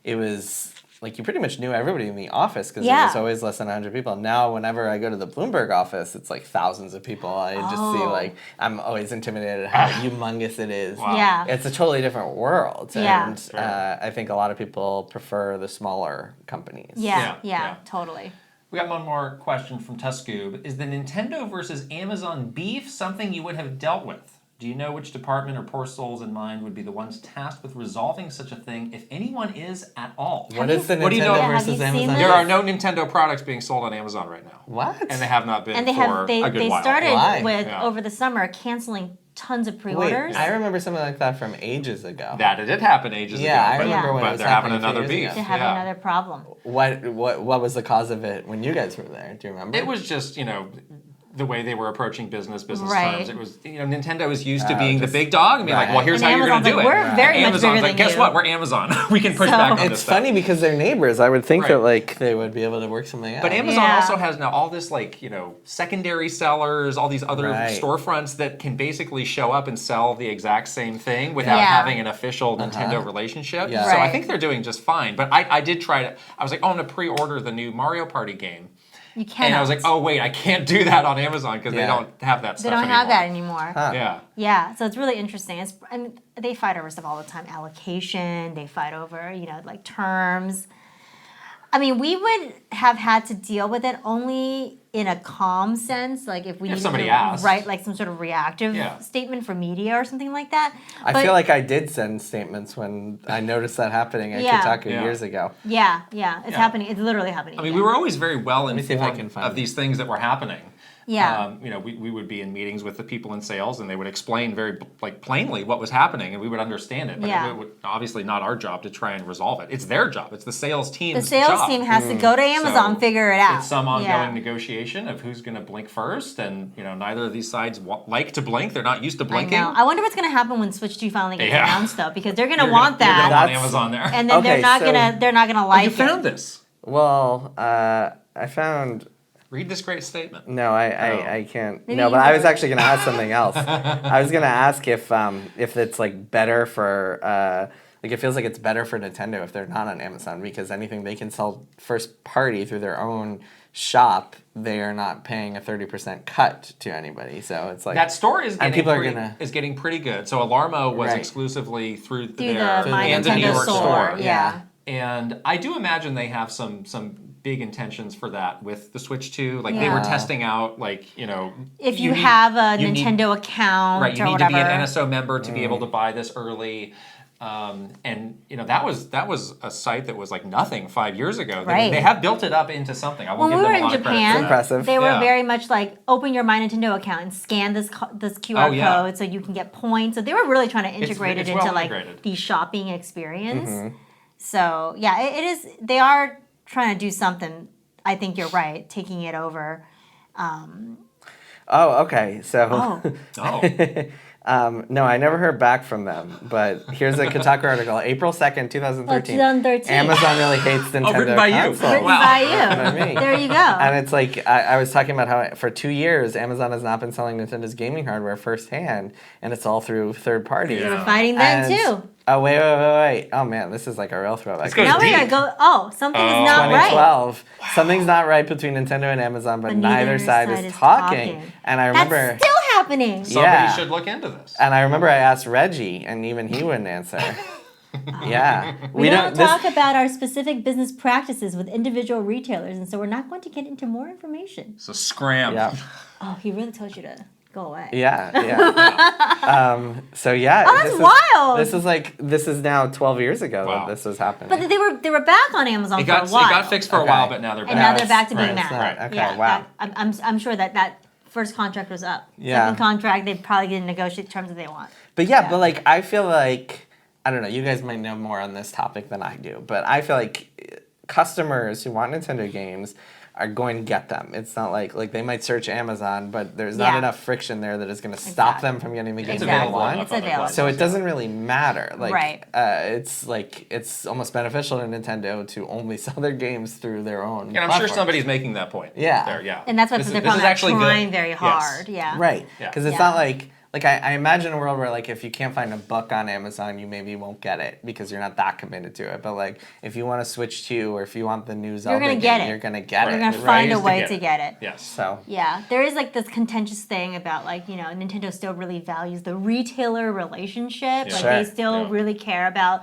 it was like you pretty much knew everybody in the office because there was always less than 100 people. Now, whenever I go to the Bloomberg office, it's like thousands of people. I just see like, I'm always intimidated how humongous it is. Wow. Yeah. It's a totally different world. Yeah. And I think a lot of people prefer the smaller companies. Yeah, totally. We got one more question from Tuskoob. Is the Nintendo versus Amazon beef something you would have dealt with? Do you know which department or poor souls in mind would be the ones tasked with resolving such a thing, if anyone is at all? What is the What do you Nintendo know? versus Amazon? There are no Nintendo products being sold on Amazon right now. What? And they have not been And they for a good while. they started with, Yeah. over the summer, canceling tons of pre-orders. Wait, I remember something like that from ages ago. That did happen ages ago. I remember when it but was they're having happening another 2 years beef. ago. They're having another problem. What was the cause of it when you guys were there? Do you remember? It was just, the way they were approaching business Right. terms. It was, Nintendo is used to being the big dog and being like, well, here's And how you're going to do Amazon's it. like, we're very much Amazon's bigger like, than guess you. what? We're Amazon. We can push back on this It's stuff. funny because they're neighbors. I would think Right. that like they would be able to work something out. But Amazon Yeah. also has now all this secondary sellers, all these other Right. storefronts that can basically show up and sell the exact same thing without having an official Nintendo relationship. Yeah. So I Right. think they're doing just fine. But I did try to, I was like, I'm going to pre-order the new Mario Party game. You cannot. And I was like, oh wait, I can't do that on Amazon because they don't have that They stuff don't have anymore. that anymore. Yeah. Yeah, so it's really interesting. They fight over stuff all the time. Allocation, they fight over, like terms. I mean, we would have had to deal with it only in a calm sense, like if we needed somebody to asked. write like some sort of reactive statement for media or something like that. I feel like I did send statements when I noticed that happening at Kotaku years ago. Yeah, it's happening. It's literally happening. I mean, we were always very well see if I can informed find of these things that were happening. Yeah. We would be in meetings with the people in sales, and they would explain very plainly what was happening, and we would understand it. But it would obviously not our job to try and resolve it. It's their job. It's the sales team's The sales job. team has to go to Amazon, So figure it out. It's some ongoing negotiation of who's going to blink first, and neither of these sides like to blink. They're not used to blinking. I know. I wonder what's going to happen when Switch 2 finally gets announced, though, because they're going to You're want gonna- that. You're gonna want Amazon there. And then they're not gonna like you it. found this. Well, I found. Read this great statement. No, I can't. Maybe No, but you I was were. actually going to ask something else. I was going to ask if it's like better for it feels like it's better for Nintendo if they're not on Amazon because anything they can sell first party through their own shop, they are not paying a 30% cut to anybody. So it's like that store is getting people is getting pretty good. So Alarmo was exclusively through their the My and the Nintendo New York store. Yeah. And I do imagine they have some big intentions for that with the Switch 2. Like they were testing out if you have a Nintendo account right, you or need whatever. to be an NSO member to be able to buy this early. And that was a site that was like nothing 5 years ago. They have built it up into something. I won't When give we them were a lot in of credit for Japan, that. impressive. they were Yeah. very much like open your My Nintendo account and scan this QR code so you can get points. So they were really trying to integrate it's it into well like integrated. the shopping experience. So yeah, it is. They are trying to do something. I think you're right, taking it over. Oh, okay. So Oh. no, I never heard back from them. But here's a Kotaku article, April 2nd, 2013. 2013. Amazon really hates Nintendo written by you. consoles. Written Wow. by you. Written by me. There you go. And it's like, I was talking about how for 2 years, Amazon has not been selling Nintendo's gaming hardware firsthand, and it's all through third parties. They were fighting them too. Oh, wait. Oh, man, this is like a real throwback. goes Now we're deep. gonna go. Something is not right. 2012. Something's not right between Nintendo and Amazon, but neither side is talking. And I remember... That's still happening. Somebody should look into this. And I remember I asked Reggie, and even he wouldn't answer. Yeah. We don't talk about our specific business practices with individual retailers, and so we're not going to get into more information. So scram. Yeah. Oh, he really told you to go away. Yeah. So yeah. Oh, that's wild. This is now 12 years ago Wow. that this was happening. But they were back on Amazon for a while. It got fixed for a while, but now they're back. And now they're back to being Right. mad. Right. Okay, Yeah, wow. I'm sure that first contract was up. Yeah. Second contract, they probably didn't negotiate the terms that they want. But yeah, but like I feel like I don't know, you guys might know more on this topic than I do, but I feel like customers who want Nintendo games are going to get them. It's not like they might search Amazon, but there's not enough friction there that is going to stop them from getting the game day one. It's available. So it doesn't really matter. It's almost beneficial to Nintendo to only sell their games through their own. And I'm sure somebody's making that point. Yeah. And that's what they're trying very hard. Yeah. Right. Because it's not like I imagine a world where if you can't find a book on Amazon, you maybe won't get it because you're not that committed to it. But if you want to Switch 2 or if you want the new Zelda game, you're gonna get it. You're gonna find a way to get it. Yes. So there is this contentious thing about Nintendo still really values the retailer relationship. They still really care about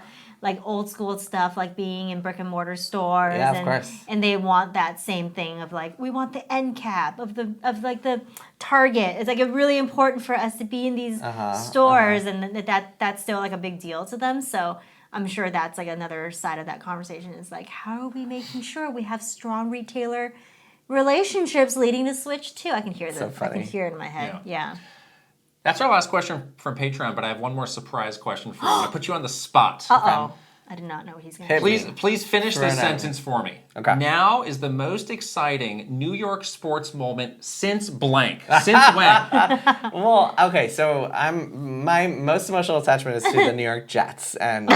old school stuff, being in brick and mortar stores. Yeah, of course. And they want that same thing of we want the end cap of the Target. It's really important for us to be in these stores, and that's still a big deal to them. So I'm sure that's another side of that conversation is how are we making sure we have strong retailer relationships leading to Switch 2? I can hear so funny. I can hear it in my head. Yeah. That's our last question from Patreon, but I have one more surprise question for you. I'm going to put you on the spot. Uh-oh. I did not know what he's going to say. Please finish this sentence for me. Okay. Now is the most exciting New York sports moment since blank. Since when? Well, okay, so my most emotional attachment is to the New York Jets, and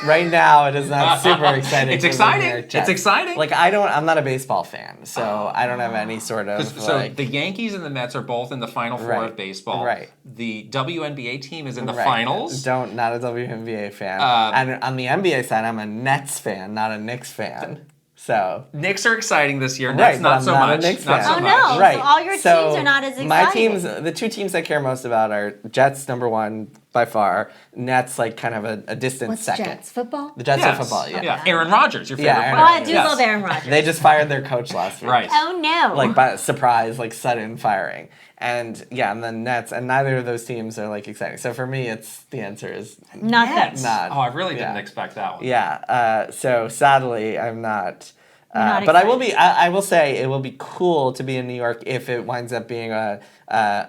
right now it is not super exciting. It's exciting. It's exciting. I'm not a baseball fan, so I don't have any sort of So the Yankees and the Mets are both in the Final Four of baseball. Right. The WNBA team is in the finals. Not a WNBA fan. And on the NBA side, I'm a Nets fan, not a Knicks fan. So Knicks are exciting this year. Nets not so much. Not so much. Right. So all your teams are not as exciting. My teams, the two teams I care most about are Jets #1 by far. Nets kind of a distant second. Jets? Football? The Jets are football. Yeah. Aaron Rodgers, your favorite player. I do love Aaron Rodgers. They just fired their coach last week. Right. Oh no. By surprise, sudden firing. And and the Nets, and neither of those teams are exciting. So for me, the answer is Nets. Not. Oh, I really didn't expect that one. Yeah. So sadly, I'm not. But I will be. I will say it will be cool to be in New York if it winds up being a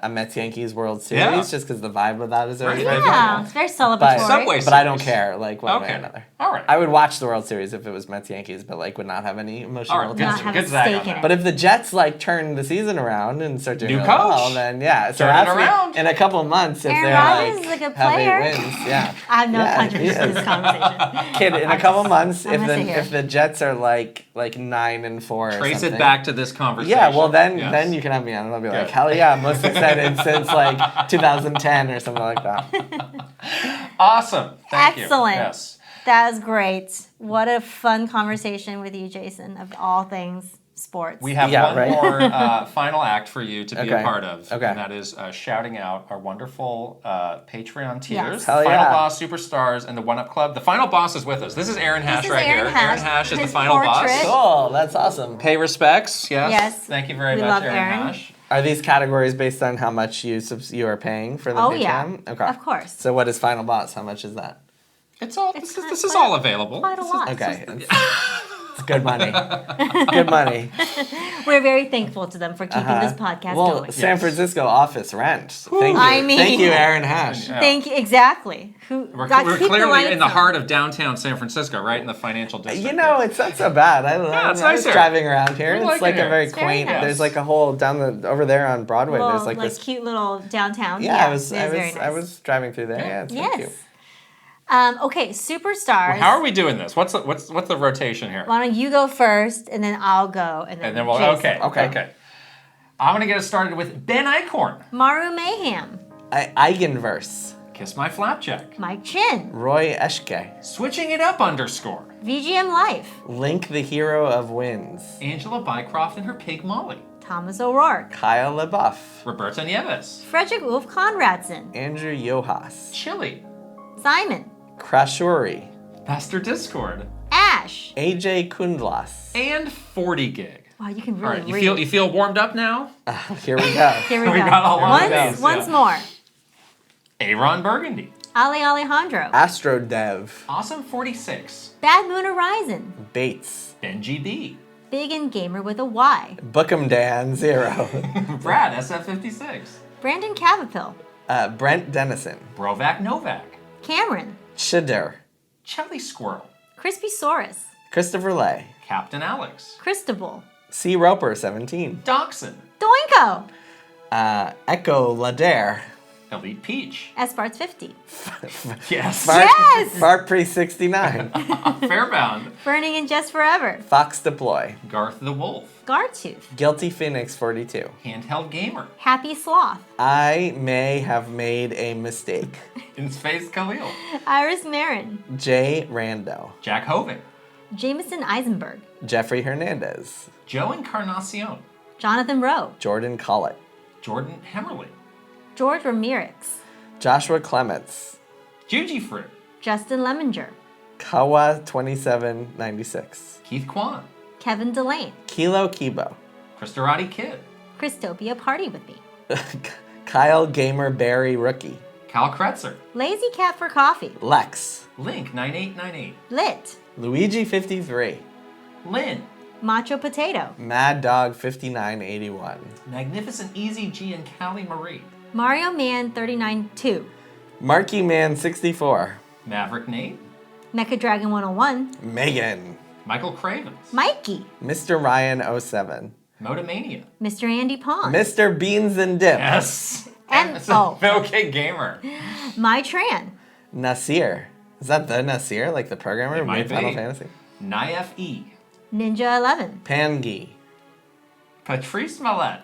Mets Yankees World Series, just because the vibe of that is always very cool. It's very celebratory. But I don't care one way or another. All right. I would watch the World Series if it was Mets Yankees, but would not have any emotional Not have a stake in it. But if the Jets turn the season around and start doing new coach, well, then So in a couple of months, if Aaron they're Rodgers is a good player. have 8 wins, I have no contribution to this conversation. Kid, in a couple months, if the Jets are 9-4, trace it back to this conversation. Yeah, well then you can have me on, and I'll be like, hell yeah, I'm most excited since 2010 or something like that. Awesome. Thank you. Excellent. Yes. That was great. What a fun conversation with you, Jason, of all things sports. We have one more final act for you to be a part of. Okay. And that is shouting out our wonderful Patreon tiers. Yes. Hell Final yeah. Boss, Superstars, and the One Up Club. The Final Boss is with us. This is Aaron Hash here. Aaron Hash is the Final portrait. Boss. Cool, that's awesome. Pay respects. Yes. Yes. Thank you very We much, love Aaron Aaron. Hash. Are these categories based on how much you are paying for the Patreon? Yeah. Okay. Of course. So what is Final Boss? How much is that? This is all available. Quite a lot. Okay. It's good money. It's good money. We're very thankful to them for keeping this podcast going. San Francisco office rent. Thank you. Thank you, Aaron Hash. Yeah. Thank you. Exactly. We're clearly in the heart of downtown San Francisco, right in the financial district. It's not so bad. I was driving around here. It's a very quaint. Nice. There's a whole over there on Broadway. There's this cute little downtown. Yeah, I was driving through there. Yeah, it's very cute. Okay, Superstars. Well, how are we doing this? What's the rotation here? Why don't you go first, and then I'll go, and then we'll Jason. Okay. I'm gonna get us started with Ben Eichhorn. Maru Mayhem. Eigenverse. Kiss My Flapjack. Mike Chin. Roy Eschke. Switching It Up _ VGM Life. Link the Hero of Wins. Angela Bycroft and her pig Molly. Thomas O'Rourke. Kyle LaBeouf. Roberta Nieves. Frederick Ulf Conradson. Andrew Yohas. Chili. Simon. Crashuri. Pastor Discord. Ash. AJ Kundlas. And 40 Gig. Wow, you can All really right, read. you feel warmed up now? Here we go. Here we go. got a lot of these, Once more. Aaron Burgundy. Ali Alejandro. Astro Dev. Awesome 46. Bad Moon Horizon. Bates. Benji B. Big and Gamer with a Y. Bookem Dan 0. Brad SF56. Brandon Cavapill. Brent Dennison. Brovac Novak. Cameron. Chider. Chelly Squirrel. Crispy Saurus. Christopher Lay. Captain Alex. Christabel. C. Roper, 17. Dachshund. Doinko. Echo Ladare. Elite Peach. Espart's 50. Yes. Fart Priest, 69. Fairbound. Burning in Just Forever. Fox Deploy. Garth the Wolf. Gartooth. Guilty Phoenix, 42. Handheld Gamer. Happy Sloth. I may have made a mistake. In Space Khalil. Iris Marin. Jay Rando. Jack Hovick. Jameson Eisenberg. Jeffrey Hernandez. Joe Encarnacion. Jonathan Rowe. Jordan Collett. Jordan Hemmerly. George Ramirez. Joshua Clements. Juji Fruit. Justin Lemminger. Kawa 2796. Keith Kwan. Kevin Delane. Kilo Kibo. Kristarati Kid. Christopia Party With Me. Kyle Gamer Barry Rookie. Cal Kretzer. Lazy Cat for Coffee. Lex. Link 9898. Lit. Luigi 53. Lynn. Macho Potato. Mad Dog 5981. Magnificent Easy G and Callie Marie. Mario Man 39-2. Marky Man 64. Maverick Nate. Mecha Dragon 101. Megan. Michael Cravens. Mikey. Mr. Ryan 07. Motomania. Mr. Andy Pond. Mr. Beans and Dip. Yes. And Okay Gamer. My Tran. Nasir. Is that the Nasir, like the programmer who made Final Fantasy? Naif E. Ninja 11. Pangi. Patrice Mallet.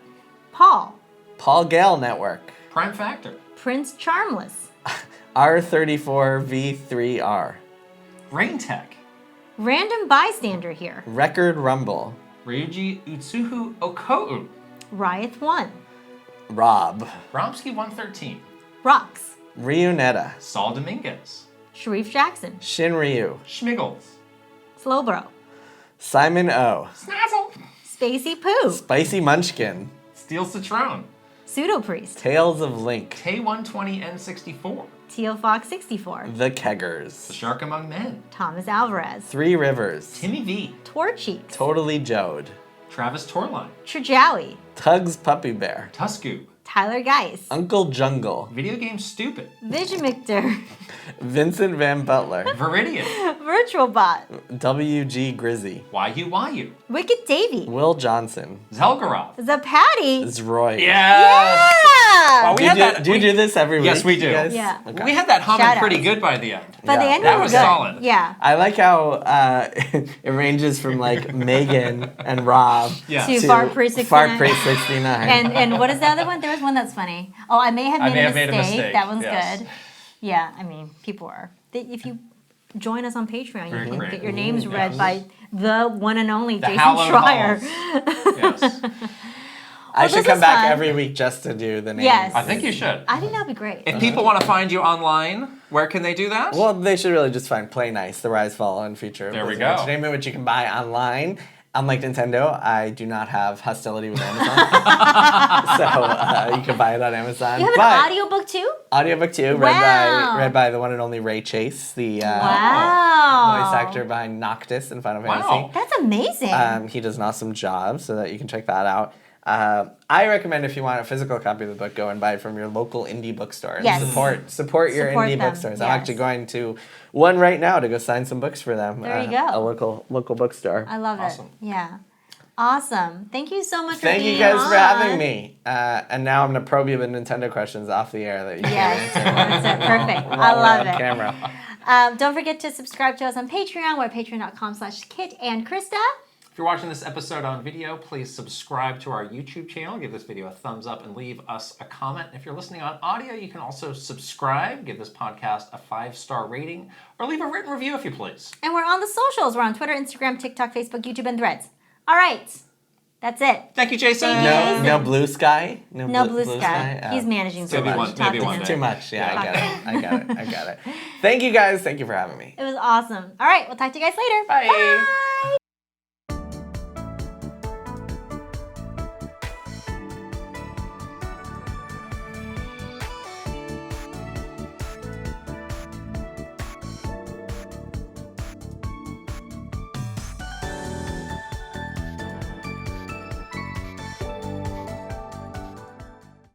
Paul. Paul Gale Network. Prime Factor. Prince Charmless. R34V3R. Rain Tech. Random Bystander here. Record Rumble. Ryuji Utsuhu Okou. Riot 1. Rob. Romsky 113. Rocks. Ryunetta. Saul Dominguez. Sharif Jackson. Shinryu. Schmiggles. Slowbro. Simon O. Snazzle. Spacey Poo. Spicy Munchkin. Steel Citron. Pseudo Priest. Tales of Link. K120N64. Teal Fox 64. The Keggers. The Shark Among Men. Thomas Alvarez. Three Rivers. Timmy V. Torcheeks. Totally Jode. Travis Torline. Trajowie. Tugs Puppy Bear. Tusku. Tyler Geis. Uncle Jungle. Video Game Stupid. Vigimictor. Vincent Van Butler. Viridian. Virtual Bot. WG Grizzy. YU. Wicked Davy. Will Johnson. Zelgarov. Zapatty. Zroy. Yes! Well, Do you do this every week? Yes, we do. you guys? Yeah. Okay. We had that humming Shout pretty outs. good by the end. By the Yeah. end, That we were was good. solid. Yeah. I like how it ranges from like Megan and Rob Yeah. To Fart Priest 69. Fart Priest 69. And what is the other one? There was one that's funny. Oh, I may have made, a, mistake. mistake. That one's Yes. good. Yeah, I mean, people are. If you join us on Patreon, Very you can great. get your names read Yes. by the one and only The Jason hallowed Schreier. halls. Yes. I this should come is back fun. every week just to do the names. Yes. I think you should. I think that'd be great. If people want to find you online, where can they do that? Well, they should really just find Play Nice, the Rise, Fall, and Future of There we Blizzard go. Entertainment, which you can buy online. Unlike Nintendo, I do not have hostility with Amazon. So you can buy it on Amazon. You have an audiobook too? Audiobook too, Wow. read by the one and only Ray Chase, the Wow. voice actor behind Noctis in Final Wow. Fantasy. That's amazing. He does an awesome job, so that you can check that out. I recommend if you want a physical copy of the book, go and buy it from your local indie bookstore. And Yes. support your Support indie them, bookstores. yes. I'm actually going to one right now to go sign some books for them. There you go. A local bookstore. I love Awesome. it. Yeah. Awesome. Thank you so much for Thank being you guys for having on. me. And now I'm gonna probe you with Nintendo questions off the air that you Yes. can answer. That's it. Perfect. I while we're love on it. camera. Don't forget to subscribe to us on Patreon. We're at patreon.com/Kit and Krysta. If you're watching this episode on video, please subscribe to our YouTube channel. Give this video a thumbs up and leave us a comment. If you're listening on audio, you can also subscribe, give this podcast a 5-star rating, or leave a written review if you please. And we're on the socials. We're on Twitter, Instagram, TikTok, Facebook, YouTube, and Threads. All right. That's it. Thank you, Jason. Thank you. No blue sky. No blue sky. He's managing so Maybe much. one- Talk maybe to one him. day. Too much. Yeah, Yeah. I got it. Thank you guys. Thank you for having me. It was awesome. All right. We'll talk to you guys later. Bye. Bye.